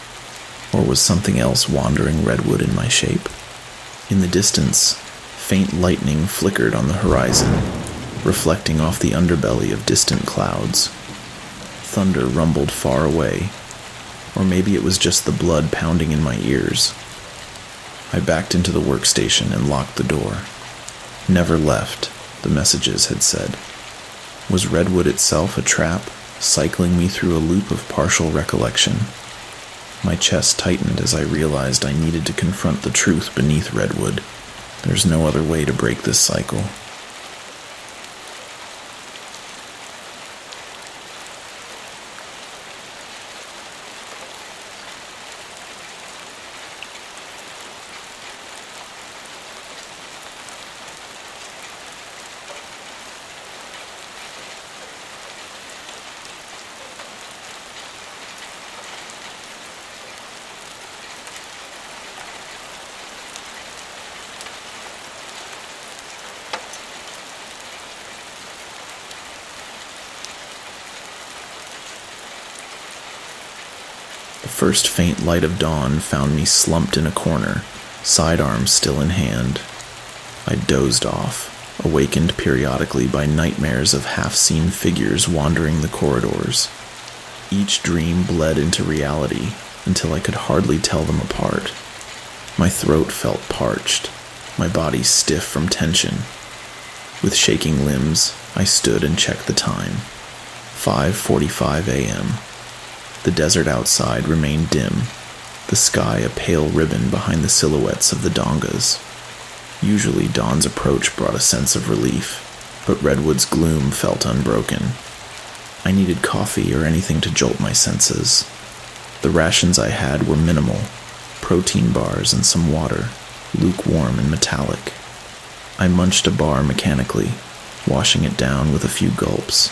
Or was something else wandering Redwood in my shape? In the distance, faint lightning flickered on the horizon, reflecting off the underbelly of distant clouds. Thunder rumbled far away. Or maybe it was just the blood pounding in my ears. I backed into the workstation and locked the door. Never left, the messages had said. Was Redwood itself a trap, cycling me through a loop of partial recollection? My chest tightened as I realized I needed to confront the truth beneath Redwood. There's no other way to break this cycle. first faint light of dawn found me slumped in a corner, sidearms still in hand. I dozed off, awakened periodically by nightmares of half-seen figures wandering the corridors. Each dream bled into reality until I could hardly tell them apart. My throat felt parched, my body stiff from tension. With shaking limbs, I stood and checked the time. 5:45 a.m. The desert outside remained dim, the sky a pale ribbon behind the silhouettes of the dongas. Usually dawn's approach brought a sense of relief, but Redwood's gloom felt unbroken. I needed coffee or anything to jolt my senses. The rations I had were minimal, protein bars and some water, lukewarm and metallic. I munched a bar mechanically, washing it down with a few gulps.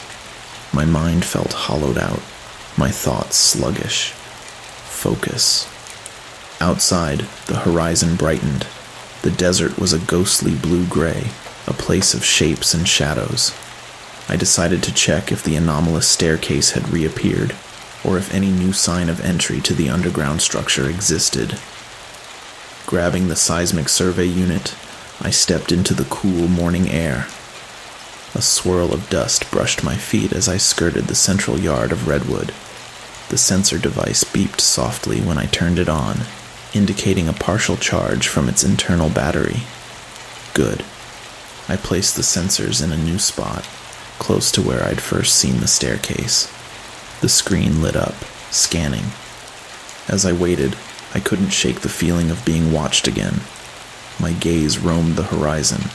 My mind felt hollowed out, my thoughts sluggish. Focus. Outside, the horizon brightened. The desert was a ghostly blue-gray, a place of shapes and shadows. I decided to check if the anomalous staircase had reappeared, or if any new sign of entry to the underground structure existed. Grabbing the seismic survey unit, I stepped into the cool morning air. A swirl of dust brushed my feet as I skirted the central yard of Redwood. The sensor device beeped softly when I turned it on, indicating a partial charge from its internal battery. Good. I placed the sensors in a new spot, close to where I'd first seen the staircase. The screen lit up, scanning. As I waited, I couldn't shake the feeling of being watched again. My gaze roamed the horizon.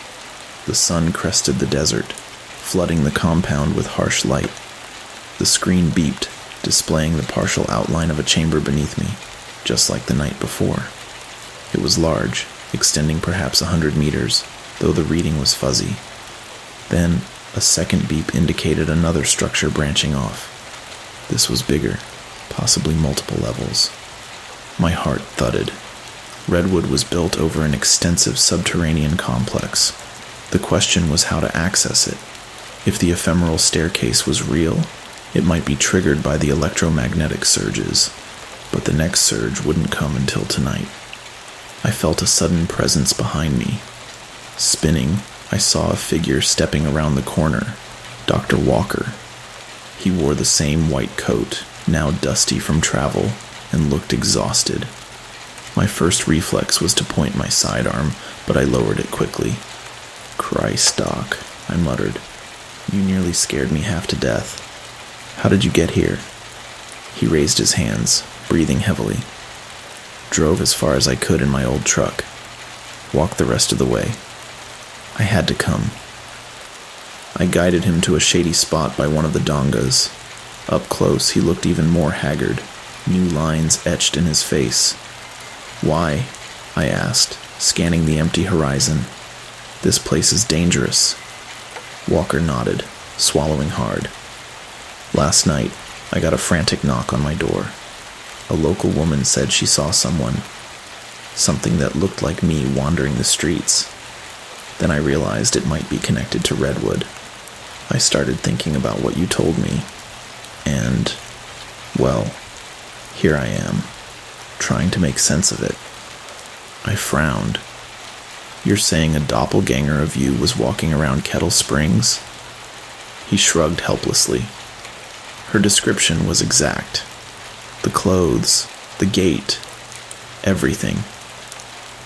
The sun crested the desert, flooding the compound with harsh light. The screen beeped, displaying the partial outline of a chamber beneath me, just like the night before. It was large, extending perhaps 100 meters, though the reading was fuzzy. Then, a second beep indicated another structure branching off. This was bigger, possibly multiple levels. My heart thudded. Redwood was built over an extensive subterranean complex. The question was how to access it. If the ephemeral staircase was real, it might be triggered by the electromagnetic surges, but the next surge wouldn't come until tonight. I felt a sudden presence behind me. Spinning, I saw a figure stepping around the corner, Dr. Walker. He wore the same white coat, now dusty from travel, and looked exhausted. My first reflex was to point my sidearm, but I lowered it quickly. "Christ, Doc," I muttered. "You nearly scared me half to death. How did you get here?" He raised his hands, breathing heavily. "Drove as far as I could in my old truck. Walked the rest of the way. I had to come." I guided him to a shady spot by one of the dongas. Up close, he looked even more haggard, new lines etched in his face. "Why?" I asked, scanning the empty horizon. "This place is dangerous." Walker nodded, swallowing hard. "Last night, I got a frantic knock on my door. A local woman said she saw something that looked like me wandering the streets. Then I realized it might be connected to Redwood. I started thinking about what you told me, and, well, here I am, trying to make sense of it." I frowned. "You're saying a doppelganger of you was walking around Kettle Springs?" He shrugged helplessly. Her description was exact. The clothes, the gait, everything.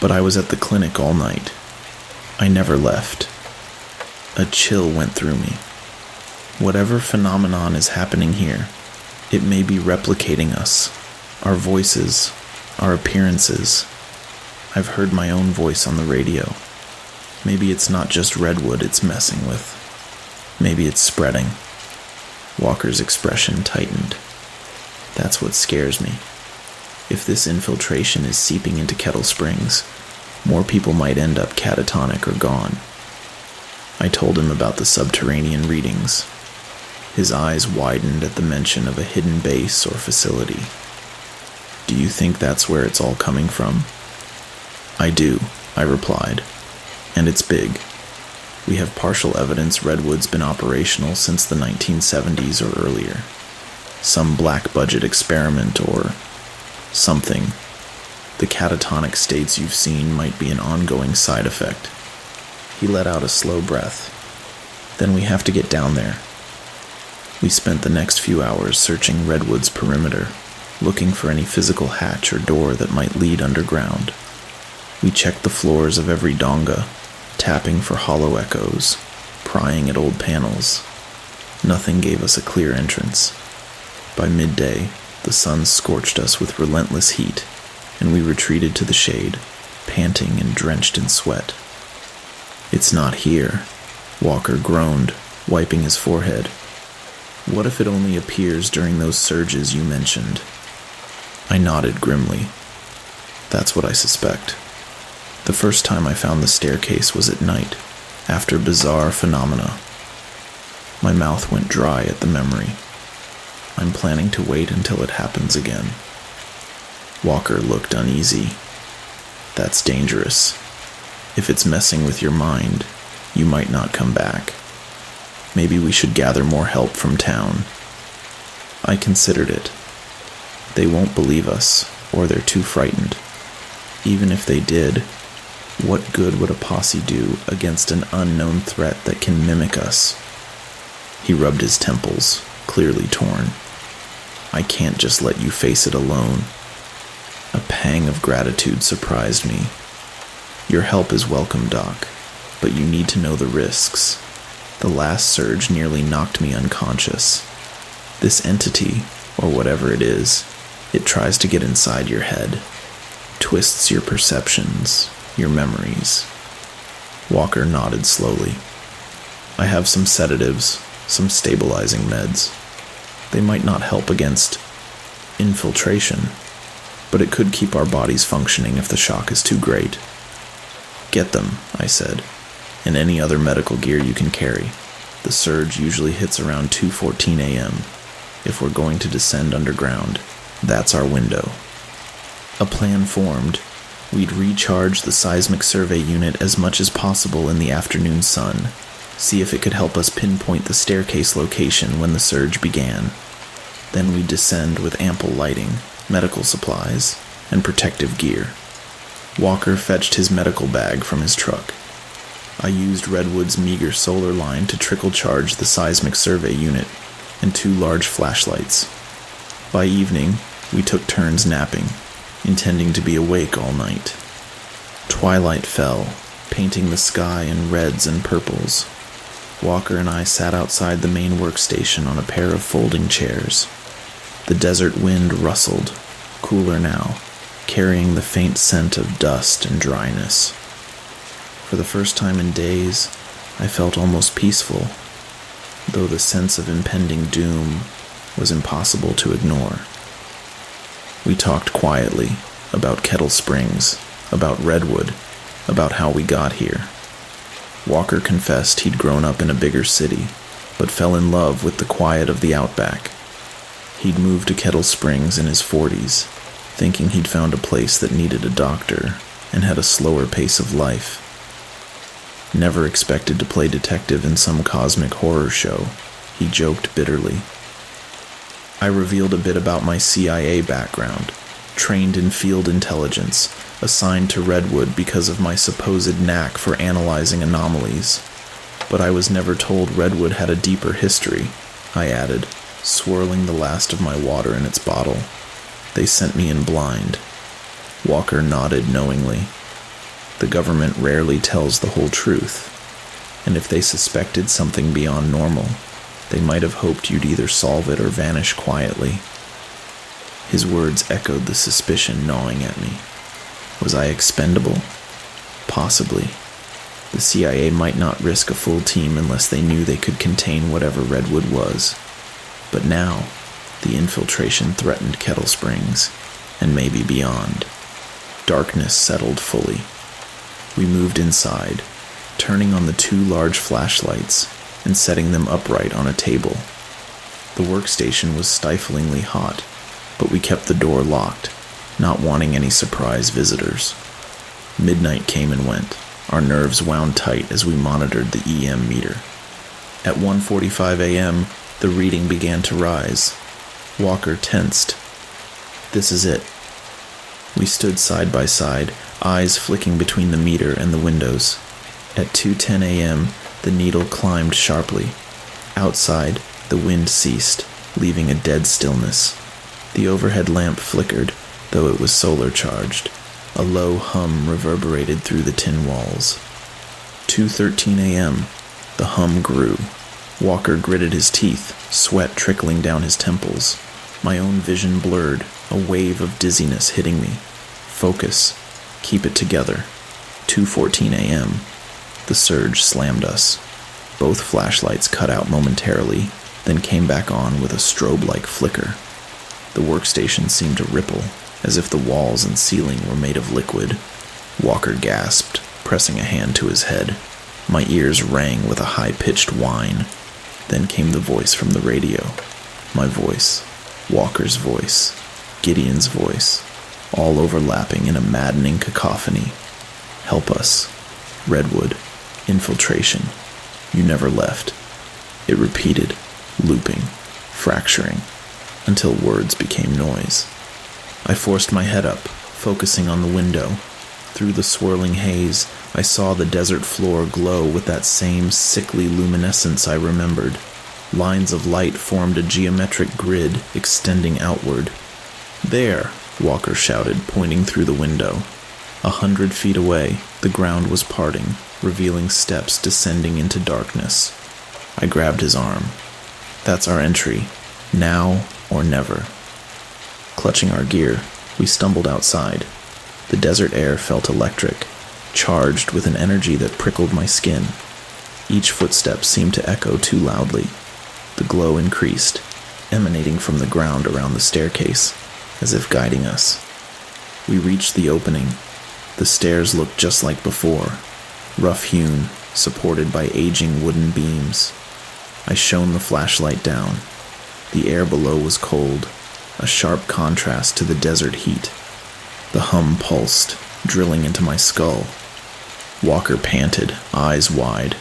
But I was at the clinic all night. I never left. A chill went through me. Whatever phenomenon is happening here, it may be replicating us, our voices, our appearances. I've heard my own voice on the radio. Maybe it's not just Redwood it's messing with. Maybe it's spreading. Walker's expression tightened. That's what scares me. If this infiltration is seeping into Kettle Springs, more people might end up catatonic or gone. I told him about the subterranean readings. His eyes widened at the mention of a hidden base or facility. "Do you think that's where it's all coming from?" "I do," I replied. "And it's big. We have partial evidence Redwood's been operational since the 1970s or earlier. Some black budget experiment or something. The catatonic states you've seen might be an ongoing side effect. He let out a slow breath. Then we have to get down there. We spent the next few hours searching Redwood's perimeter, looking for any physical hatch or door that might lead underground. We checked the floors of every donga, tapping for hollow echoes, prying at old panels. Nothing gave us a clear entrance. By midday, the sun scorched us with relentless heat, and we retreated to the shade, panting and drenched in sweat. "It's not here," Walker groaned, wiping his forehead. "What if it only appears during those surges you mentioned?" I nodded grimly. "That's what I suspect. The first time I found the staircase was at night, after bizarre phenomena." My mouth went dry at the memory. "I'm planning to wait until it happens again." Walker looked uneasy. "That's dangerous. If it's messing with your mind, you might not come back. Maybe we should gather more help from town." I considered it. They won't believe us, or they're too frightened. Even if they did, what good would a posse do against an unknown threat that can mimic us? He rubbed his temples, clearly torn. "I can't just let you face it alone." A pang of gratitude surprised me. "Your help is welcome, Doc, but you need to know the risks. The last surge nearly knocked me unconscious. This entity, or whatever it is, it tries to get inside your head, twists your perceptions, your memories." Walker nodded slowly. "I have some sedatives, some stabilizing meds. They might not help against infiltration, but it could keep our bodies functioning if the shock is too great." "Get them," I said, "and any other medical gear you can carry. The surge usually hits around 2:14 a.m. If we're going to descend underground, that's our window." A plan formed. We'd recharge the seismic survey unit as much as possible in the afternoon sun, see if it could help us pinpoint the staircase location when the surge began. Then we'd descend with ample lighting, medical supplies, and protective gear. Walker fetched his medical bag from his truck. I used Redwood's meager solar line to trickle charge the seismic survey unit and 2 large flashlights. By evening, we took turns napping, intending to be awake all night. Twilight fell, painting the sky in reds and purples. Walker and I sat outside the main workstation on a pair of folding chairs. The desert wind rustled, cooler now, carrying the faint scent of dust and dryness. For the first time in days, I felt almost peaceful, though the sense of impending doom was impossible to ignore. We talked quietly about Kettle Springs, about Redwood, about how we got here. Walker confessed he'd grown up in a bigger city, but fell in love with the quiet of the outback. He'd moved to Kettle Springs in his 40s, thinking he'd found a place that needed a doctor and had a slower pace of life. Never expected to play detective in some cosmic horror show, he joked bitterly. I revealed a bit about my CIA background, trained in field intelligence, assigned to Redwood because of my supposed knack for analyzing anomalies. But I was never told Redwood had a deeper history, I added, swirling the last of my water in its bottle. They sent me in blind. Walker nodded knowingly. The government rarely tells the whole truth, and if they suspected something beyond normal, they might have hoped you'd either solve it or vanish quietly. His words echoed the suspicion gnawing at me. Was I expendable? Possibly. The CIA might not risk a full team unless they knew they could contain whatever Redwood was. But now, the infiltration threatened Kettle Springs, and maybe beyond. Darkness settled fully. We moved inside, turning on the 2 large flashlights and setting them upright on a table. The workstation was stiflingly hot, but we kept the door locked, not wanting any surprise visitors. Midnight came and went, our nerves wound tight as we monitored the EM meter. At 1:45 a.m., the reading began to rise. Walker tensed. "This is it. We stood side by side, eyes flicking between the meter and the windows. At 2:10 a.m., the needle climbed sharply. Outside, the wind ceased, leaving a dead stillness. The overhead lamp flickered, though it was solar-charged. A low hum reverberated through the tin walls. 2:13 a.m. The hum grew. Walker gritted his teeth, sweat trickling down his temples. My own vision blurred, a wave of dizziness hitting me. Focus. Keep it together. 2:14 a.m. The surge slammed us. Both flashlights cut out momentarily, then came back on with a strobe-like flicker. The workstation seemed to ripple, as if the walls and ceiling were made of liquid. Walker gasped, pressing a hand to his head. My ears rang with a high-pitched whine. Then came the voice from the radio. My voice, Walker's voice, Gideon's voice, all overlapping in a maddening cacophony. Help us. Redwood. Infiltration. You never left. It repeated, looping, fracturing, until words became noise. I forced my head up, focusing on the window. Through the swirling haze, I saw the desert floor glow with that same sickly luminescence I remembered. Lines of light formed a geometric grid extending outward. There, Walker shouted, pointing through the window. 100 feet away, the ground was parting, revealing steps descending into darkness. I grabbed his arm. That's our entry. Now or never. Clutching our gear, we stumbled outside. The desert air felt electric, charged with an energy that prickled my skin. Each footstep seemed to echo too loudly. The glow increased, emanating from the ground around the staircase, as if guiding us. We reached the opening. The stairs looked just like before, rough-hewn, supported by aging wooden beams. I shone the flashlight down. The air below was cold, a sharp contrast to the desert heat. The hum pulsed, drilling into my skull. Walker panted, eyes wide.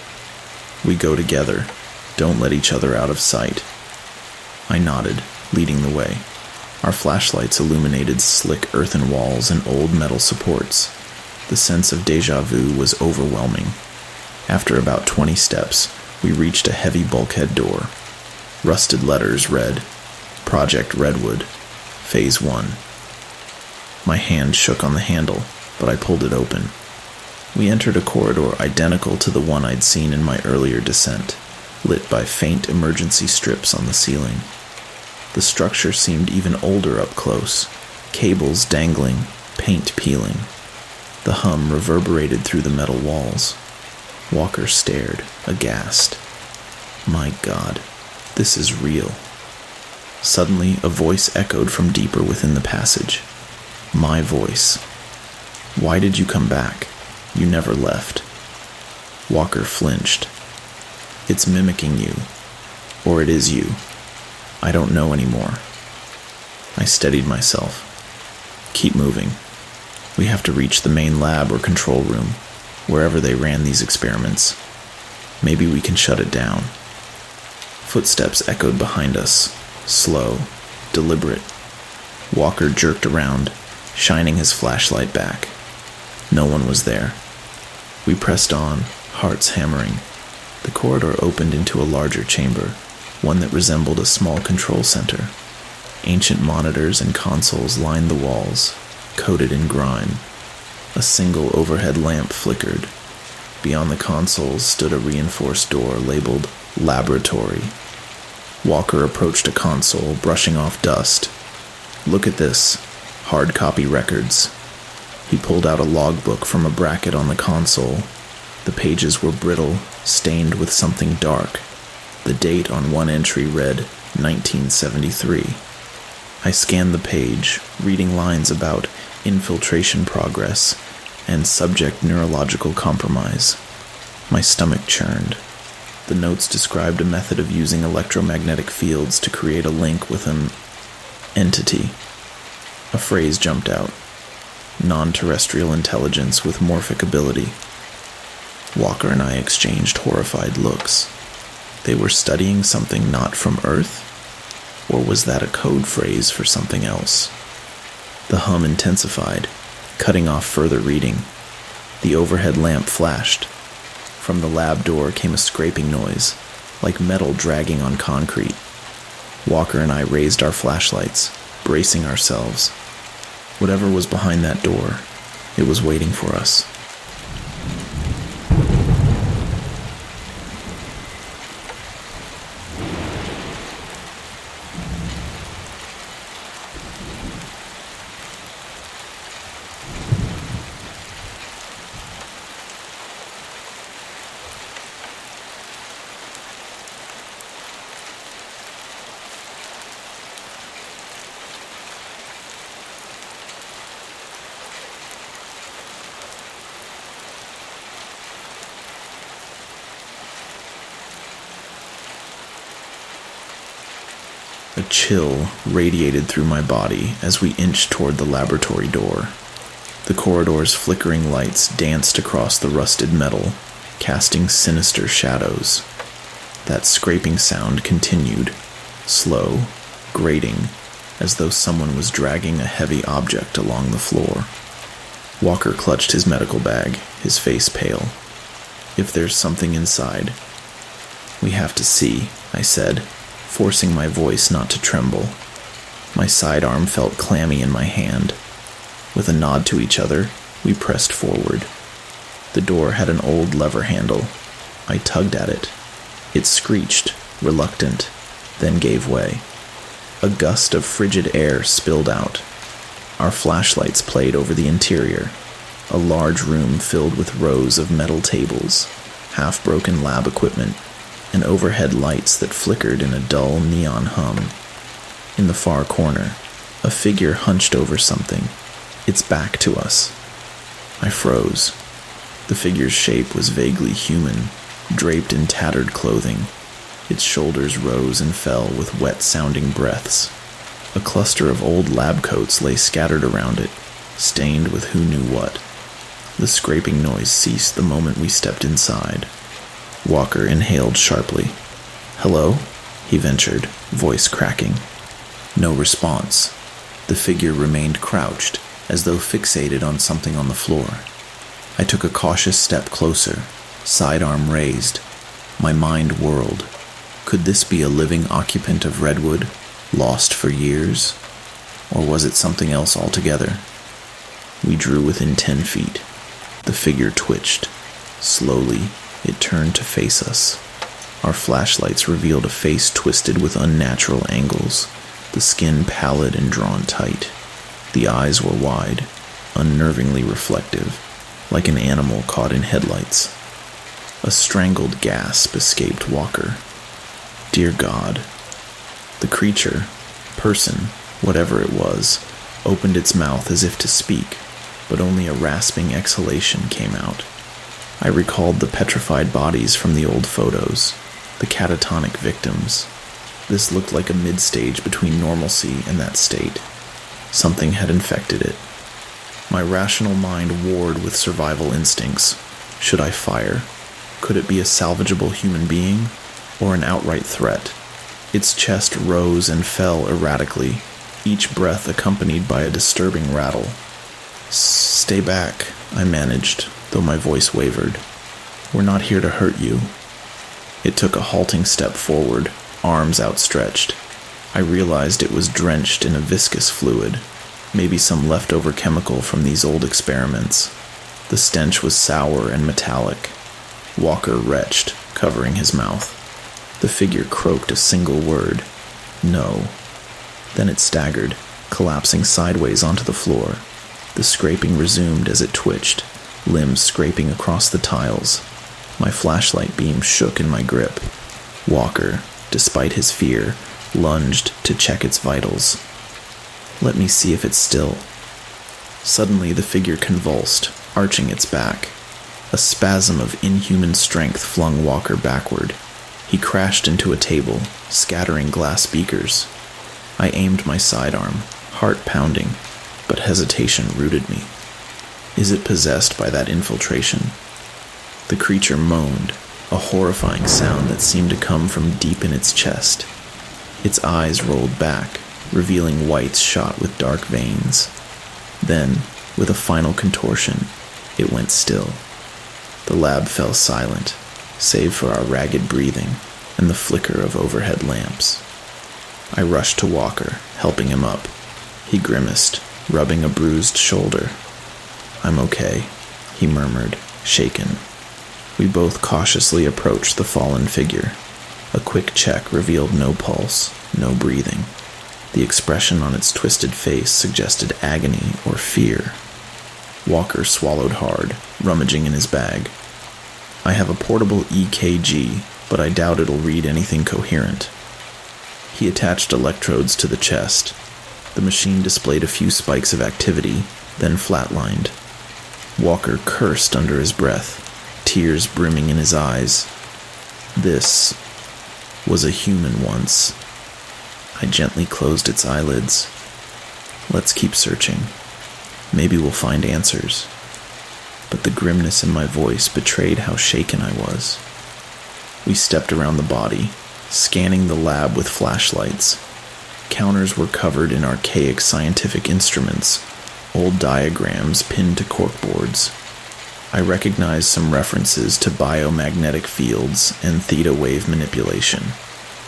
We go together. Don't let each other out of sight. I nodded, leading the way. Our flashlights illuminated slick earthen walls and old metal supports. The sense of déjà vu was overwhelming. After about 20 steps, we reached a heavy bulkhead door. Rusted letters read, Project Redwood, Phase 1. My hand shook on the handle, but I pulled it open. We entered a corridor identical to the one I'd seen in my earlier descent, lit by faint emergency strips on the ceiling. The structure seemed even older up close, cables dangling, paint peeling. The hum reverberated through the metal walls. Walker stared, aghast. My God, this is real. Suddenly, a voice echoed from deeper within the passage. My voice. Why did you come back? You never left. Walker flinched. It's mimicking you. Or it is you. I don't know anymore. I steadied myself. Keep moving. We have to reach the main lab or control room, wherever they ran these experiments. Maybe we can shut it down. Footsteps echoed behind us, slow, deliberate. Walker jerked around, shining his flashlight back. No one was there. We pressed on, hearts hammering. The corridor opened into a larger chamber, one that resembled a small control center. Ancient monitors and consoles lined the walls, coated in grime. A single overhead lamp flickered. Beyond the consoles stood a reinforced door labeled Laboratory. Walker approached a console, brushing off dust. Look at this. Hard copy records. He pulled out a logbook from a bracket on the console. The pages were brittle, stained with something dark. The date on one entry read 1973. I scanned the page, reading lines about infiltration progress and subject neurological compromise. My stomach churned. The notes described a method of using electromagnetic fields to create a link with an entity. A phrase jumped out. Non-terrestrial intelligence with morphic ability. Walker and I exchanged horrified looks. They were studying something not from Earth? Or was that a code phrase for something else? The hum intensified, cutting off further reading. The overhead lamp flashed. From the lab door came a scraping noise, like metal dragging on concrete. Walker and I raised our flashlights, bracing ourselves. Whatever was behind that door, it was waiting for us. A chill radiated through my body as we inched toward the laboratory door. The corridor's flickering lights danced across the rusted metal, casting sinister shadows. That scraping sound continued, slow, grating, as though someone was dragging a heavy object along the floor. Walker clutched his medical bag, his face pale. "If there's something inside." "We have to see," I said, forcing my voice not to tremble. My sidearm felt clammy in my hand. With a nod to each other, we pressed forward. The door had an old lever handle. I tugged at it. It screeched, reluctant, then gave way. A gust of frigid air spilled out. Our flashlights played over the interior, a large room filled with rows of metal tables, half-broken lab equipment, and overhead lights that flickered in a dull neon hum. In the far corner, a figure hunched over something, its back to us. I froze. The figure's shape was vaguely human, draped in tattered clothing. Its shoulders rose and fell with wet-sounding breaths. A cluster of old lab coats lay scattered around it, stained with who knew what. The scraping noise ceased the moment we stepped inside. Walker inhaled sharply. "Hello?" he ventured, voice cracking. No response. The figure remained crouched, as though fixated on something on the floor. I took a cautious step closer, sidearm raised. My mind whirled. Could this be a living occupant of Redwood, lost for years? Or was it something else altogether? We drew within 10 feet. The figure twitched. Slowly, it turned to face us. Our flashlights revealed a face twisted with unnatural angles, the skin pallid and drawn tight. The eyes were wide, unnervingly reflective, like an animal caught in headlights. A strangled gasp escaped Walker. Dear God. The creature, person, whatever it was, opened its mouth as if to speak, but only a rasping exhalation came out. I recalled the petrified bodies from the old photos, the catatonic victims. This looked like a mid-stage between normalcy and that state. Something had infected it. My rational mind warred with survival instincts. Should I fire? Could it be a salvageable human being, or an outright threat? Its chest rose and fell erratically, each breath accompanied by a disturbing rattle. "Stay back," I managed, though my voice wavered. "We're not here to hurt you." It took a halting step forward, arms outstretched. I realized it was drenched in a viscous fluid, maybe some leftover chemical from these old experiments. The stench was sour and metallic. Walker retched, covering his mouth. The figure croaked a single word. "No." Then it staggered, collapsing sideways onto the floor. The scraping resumed as it twitched, limbs scraping across the tiles. My flashlight beam shook in my grip. Walker, despite his fear, lunged to check its vitals. "Let me see if it's still." Suddenly the figure convulsed, arching its back. A spasm of inhuman strength flung Walker backward. He crashed into a table, scattering glass beakers. I aimed my sidearm, heart pounding, but hesitation rooted me. Is it possessed by that infiltration? The creature moaned, a horrifying sound that seemed to come from deep in its chest. Its eyes rolled back, revealing whites shot with dark veins. Then, with a final contortion, it went still. The lab fell silent, save for our ragged breathing and the flicker of overhead lamps. I rushed to Walker, helping him up. He grimaced, rubbing a bruised shoulder. "I'm okay," he murmured, shaken. We both cautiously approached the fallen figure. A quick check revealed no pulse, no breathing. The expression on its twisted face suggested agony or fear. Walker swallowed hard, rummaging in his bag. "I have a portable EKG, but I doubt it'll read anything coherent." He attached electrodes to the chest. The machine displayed a few spikes of activity, then flatlined. Walker cursed under his breath, tears brimming in his eyes. This was a human once. I gently closed its eyelids. "Let's keep searching. Maybe we'll find answers." But the grimness in my voice betrayed how shaken I was. We stepped around the body, scanning the lab with flashlights. Counters were covered in archaic scientific instruments, old diagrams pinned to corkboards. I recognized some references to biomagnetic fields and theta wave manipulation.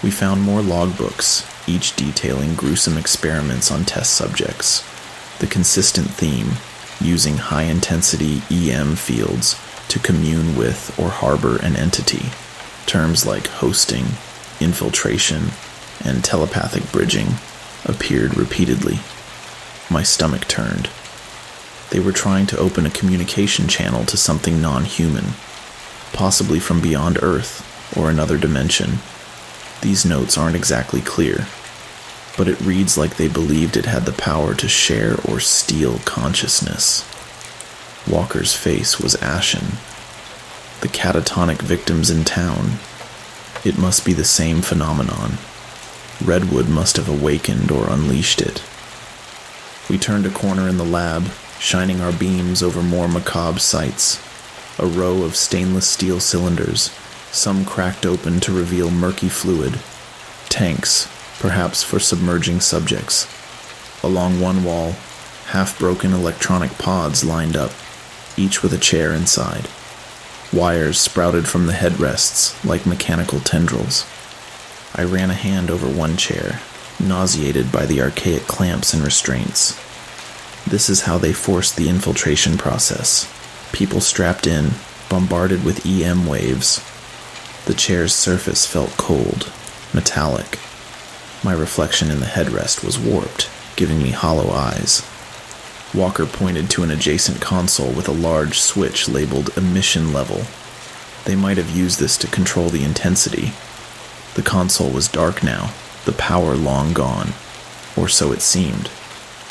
We found more logbooks, each detailing gruesome experiments on test subjects. The consistent theme, using high-intensity EM fields to commune with or harbor an entity. Terms like hosting, infiltration, and telepathic bridging appeared repeatedly. My stomach turned. They were trying to open a communication channel to something non-human, possibly from beyond Earth or another dimension. These notes aren't exactly clear, but it reads like they believed it had the power to share or steal consciousness. Walker's face was ashen. The catatonic victims in town. It must be the same phenomenon. Redwood must have awakened or unleashed it. We turned a corner in the lab, shining our beams over more macabre sights. A row of stainless steel cylinders, some cracked open to reveal murky fluid. Tanks, perhaps for submerging subjects. Along one wall, half-broken electronic pods lined up, each with a chair inside. Wires sprouted from the headrests like mechanical tendrils. I ran a hand over one chair, nauseated by the archaic clamps and restraints. This is how they forced the infiltration process. People strapped in, bombarded with EM waves. The chair's surface felt cold, metallic. My reflection in the headrest was warped, giving me hollow eyes. Walker pointed to an adjacent console with a large switch labeled emission level. They might have used this to control the intensity. The console was dark now, the power long gone, or so it seemed.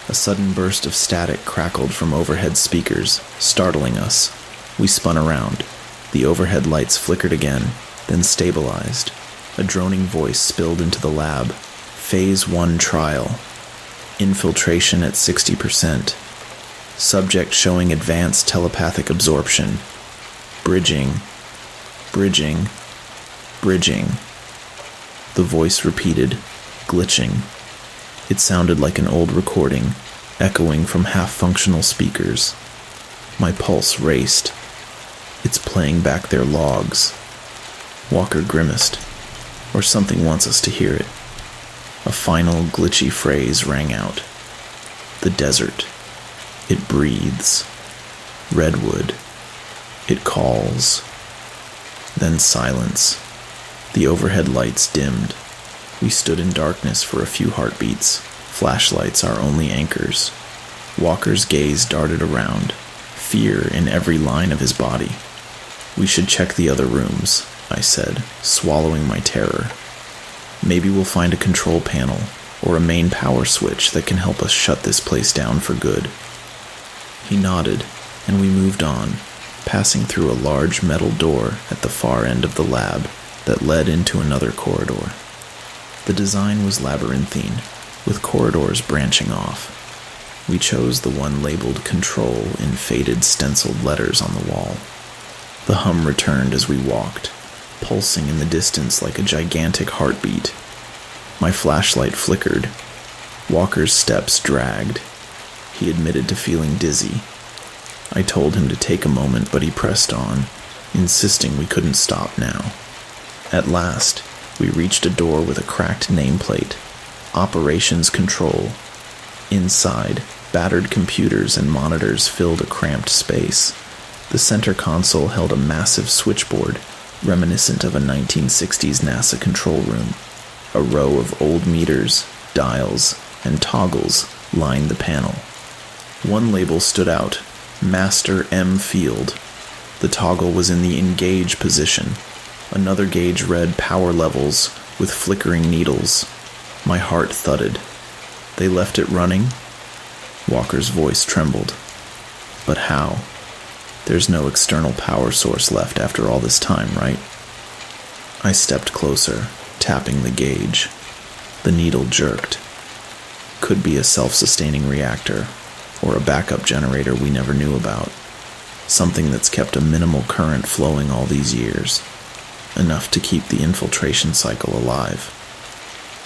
A sudden burst of static crackled from overhead speakers, startling us. We spun around. The overhead lights flickered again, then stabilized. A droning voice spilled into the lab. Phase 1 trial. Infiltration at 60%. Subject showing advanced telepathic absorption. Bridging. Bridging. Bridging. The voice repeated, glitching. It sounded like an old recording, echoing from half-functional speakers. My pulse raced. It's playing back their logs. Walker grimaced. Or something wants us to hear it. A final glitchy phrase rang out. The desert. It breathes. Redwood. It calls. Then silence. The overhead lights dimmed. We stood in darkness for a few heartbeats, flashlights our only anchors. Walker's gaze darted around, fear in every line of his body. "We should check the other rooms," I said, swallowing my terror. "Maybe we'll find a control panel or a main power switch that can help us shut this place down for good." He nodded, and we moved on, passing through a large metal door at the far end of the lab that led into another corridor. The design was labyrinthine, with corridors branching off. We chose the one labeled Control in faded stenciled letters on the wall. The hum returned as we walked, pulsing in the distance like a gigantic heartbeat. My flashlight flickered. Walker's steps dragged. He admitted to feeling dizzy. I told him to take a moment, but he pressed on, insisting we couldn't stop now. At last, we reached a door with a cracked nameplate. Operations Control. Inside, battered computers and monitors filled a cramped space. The center console held a massive switchboard, reminiscent of a 1960s NASA control room. A row of old meters, dials, and toggles lined the panel. One label stood out, Master M Field. The toggle was in the engage position. Another gauge read power levels with flickering needles. My heart thudded. They left it running? Walker's voice trembled. But how? There's no external power source left after all this time, right? I stepped closer, tapping the gauge. The needle jerked. Could be a self-sustaining reactor, or a backup generator we never knew about. Something that's kept a minimal current flowing all these years. Enough to keep the infiltration cycle alive.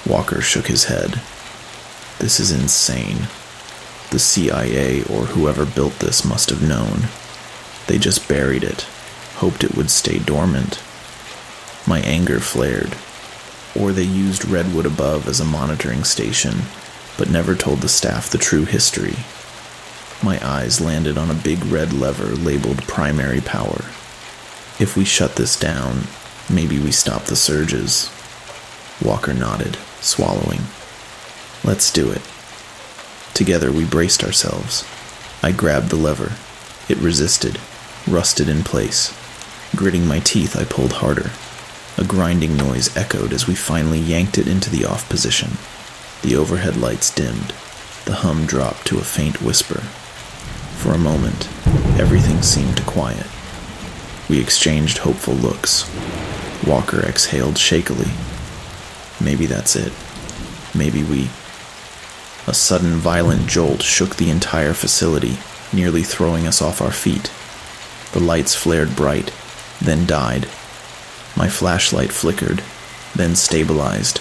Walker shook his head. This is insane. The CIA or whoever built this must have known. They just buried it, hoped it would stay dormant. My anger flared. Or they used Redwood above as a monitoring station, but never told the staff the true history. My eyes landed on a big red lever labeled primary power. If we shut this down, maybe we stop the surges. Walker nodded, swallowing. Let's do it. Together we braced ourselves. I grabbed the lever. It resisted, rusted in place. Gritting my teeth, I pulled harder. A grinding noise echoed as we finally yanked it into the off position. The overhead lights dimmed. The hum dropped to a faint whisper. For a moment, everything seemed quiet. We exchanged hopeful looks. Walker exhaled shakily. Maybe that's it. Maybe we... A sudden violent jolt shook the entire facility, nearly throwing us off our feet. The lights flared bright, then died. My flashlight flickered, then stabilized.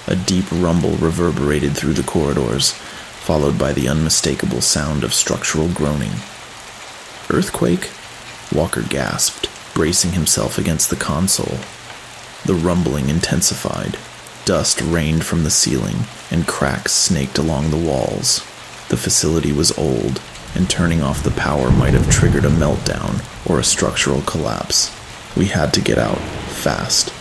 A deep rumble reverberated through the corridors, followed by the unmistakable sound of structural groaning. Earthquake? Walker gasped, bracing himself against the console. The rumbling intensified. Dust rained from the ceiling, and cracks snaked along the walls. The facility was old, and turning off the power might have triggered a meltdown or a structural collapse. We had to get out, fast.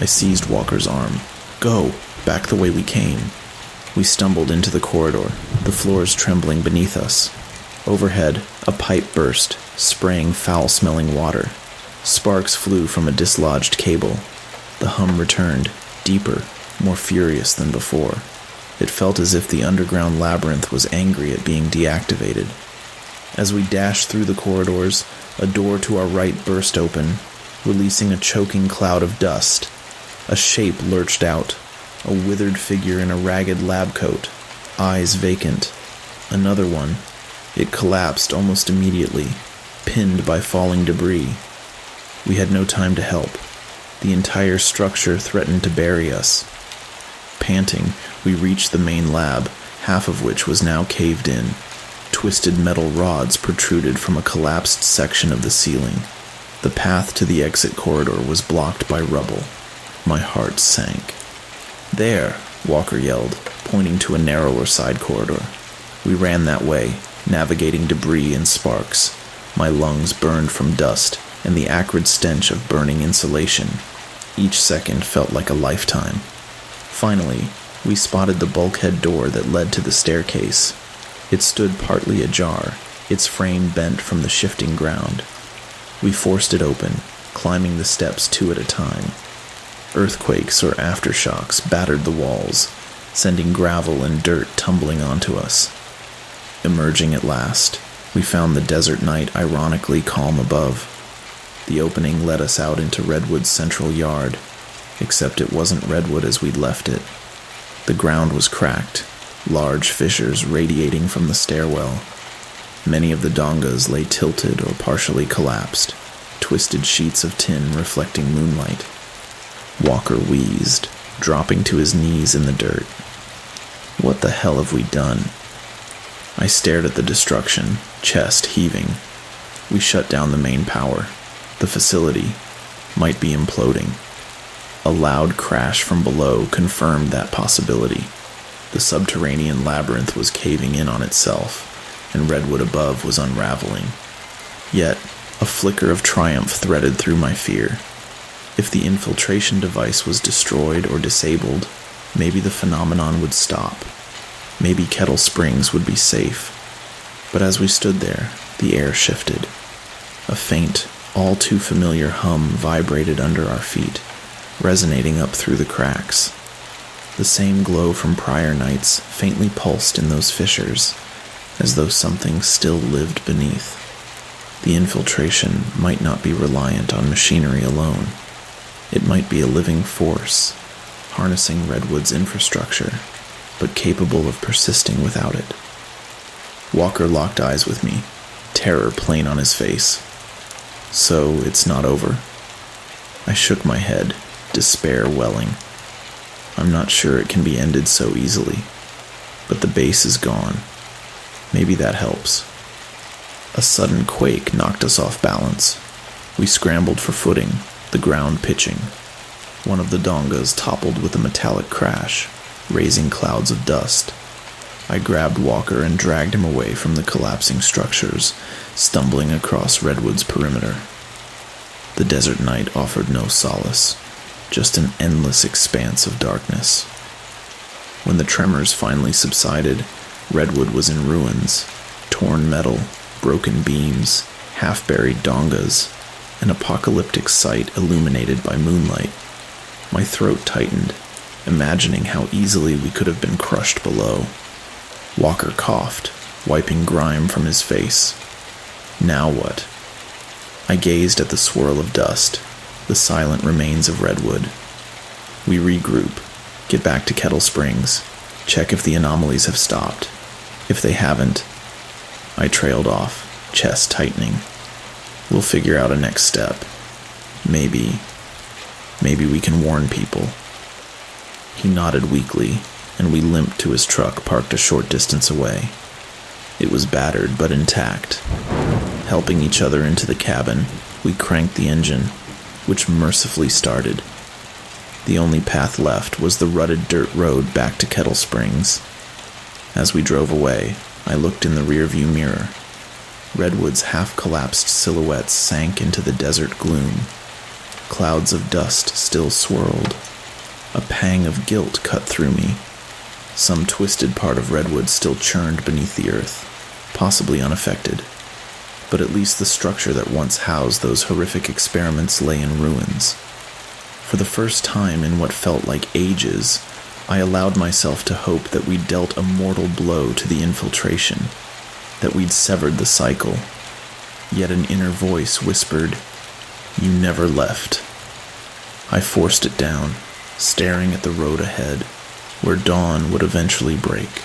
I seized Walker's arm. Go, back the way we came. We stumbled into the corridor, the floors trembling beneath us. Overhead, a pipe burst, spraying foul-smelling water. Sparks flew from a dislodged cable. The hum returned, deeper, more furious than before. It felt as if the underground labyrinth was angry at being deactivated. As we dashed through the corridors, a door to our right burst open, releasing a choking cloud of dust. A shape lurched out, a withered figure in a ragged lab coat, eyes vacant. Another one. It collapsed almost immediately, pinned by falling debris. We had no time to help. The entire structure threatened to bury us. Panting, we reached the main lab, half of which was now caved in. Twisted metal rods protruded from a collapsed section of the ceiling. The path to the exit corridor was blocked by rubble. My heart sank. There, Walker yelled, pointing to a narrower side corridor. We ran that way, navigating debris and sparks. My lungs burned from dust and the acrid stench of burning insulation. Each second felt like a lifetime. Finally, we spotted the bulkhead door that led to the staircase. It stood partly ajar, its frame bent from the shifting ground. We forced it open, climbing the steps two at a time. Earthquakes or aftershocks battered the walls, sending gravel and dirt tumbling onto us. Emerging at last, we found the desert night ironically calm above. The opening led us out into Redwood's central yard, except it wasn't Redwood as we'd left it. The ground was cracked, large fissures radiating from the stairwell. Many of the dongas lay tilted or partially collapsed, twisted sheets of tin reflecting moonlight. Walker wheezed, dropping to his knees in the dirt. What the hell have we done? I stared at the destruction, chest heaving. We shut down the main power. The facility might be imploding. A loud crash from below confirmed that possibility. The subterranean labyrinth was caving in on itself, and redwood above was unraveling. Yet, a flicker of triumph threaded through my fear. If the infiltration device was destroyed or disabled, maybe the phenomenon would stop. Maybe Kettle Springs would be safe. But as we stood there, the air shifted. A faint, all too familiar hum vibrated under our feet, resonating up through the cracks. The same glow from prior nights faintly pulsed in those fissures, as though something still lived beneath. The infiltration might not be reliant on machinery alone. It might be a living force, harnessing Redwood's infrastructure, but capable of persisting without it. Walker locked eyes with me, terror plain on his face. So it's not over? I shook my head, despair welling. I'm not sure it can be ended so easily, but the base is gone. Maybe that helps. A sudden quake knocked us off balance. We scrambled for footing, the ground pitching. One of the dongas toppled with a metallic crash, raising clouds of dust. I grabbed Walker and dragged him away from the collapsing structures, stumbling across Redwood's perimeter. The desert night offered no solace, just an endless expanse of darkness. When the tremors finally subsided, Redwood was in ruins, torn metal, broken beams, half-buried dongas, an apocalyptic sight illuminated by moonlight. My throat tightened, imagining how easily we could have been crushed below. Walker coughed, wiping grime from his face. Now what? I gazed at the swirl of dust, the silent remains of Redwood. We regroup, get back to Kettle Springs, check if the anomalies have stopped. If they haven't, I trailed off, chest tightening. We'll figure out a next step. Maybe we can warn people. He nodded weakly, and we limped to his truck parked a short distance away. It was battered but intact. Helping each other into the cabin, we cranked the engine, which mercifully started. The only path left was the rutted dirt road back to Kettle Springs. As we drove away, I looked in the rearview mirror. Redwood's half-collapsed silhouettes sank into the desert gloom. Clouds of dust still swirled. A pang of guilt cut through me. Some twisted part of Redwood still churned beneath the earth, possibly unaffected. But at least the structure that once housed those horrific experiments lay in ruins. For the first time in what felt like ages, I allowed myself to hope that we'd dealt a mortal blow to the infiltration, that we'd severed the cycle. Yet an inner voice whispered, "You never left." I forced it down, staring at the road ahead, where dawn would eventually break.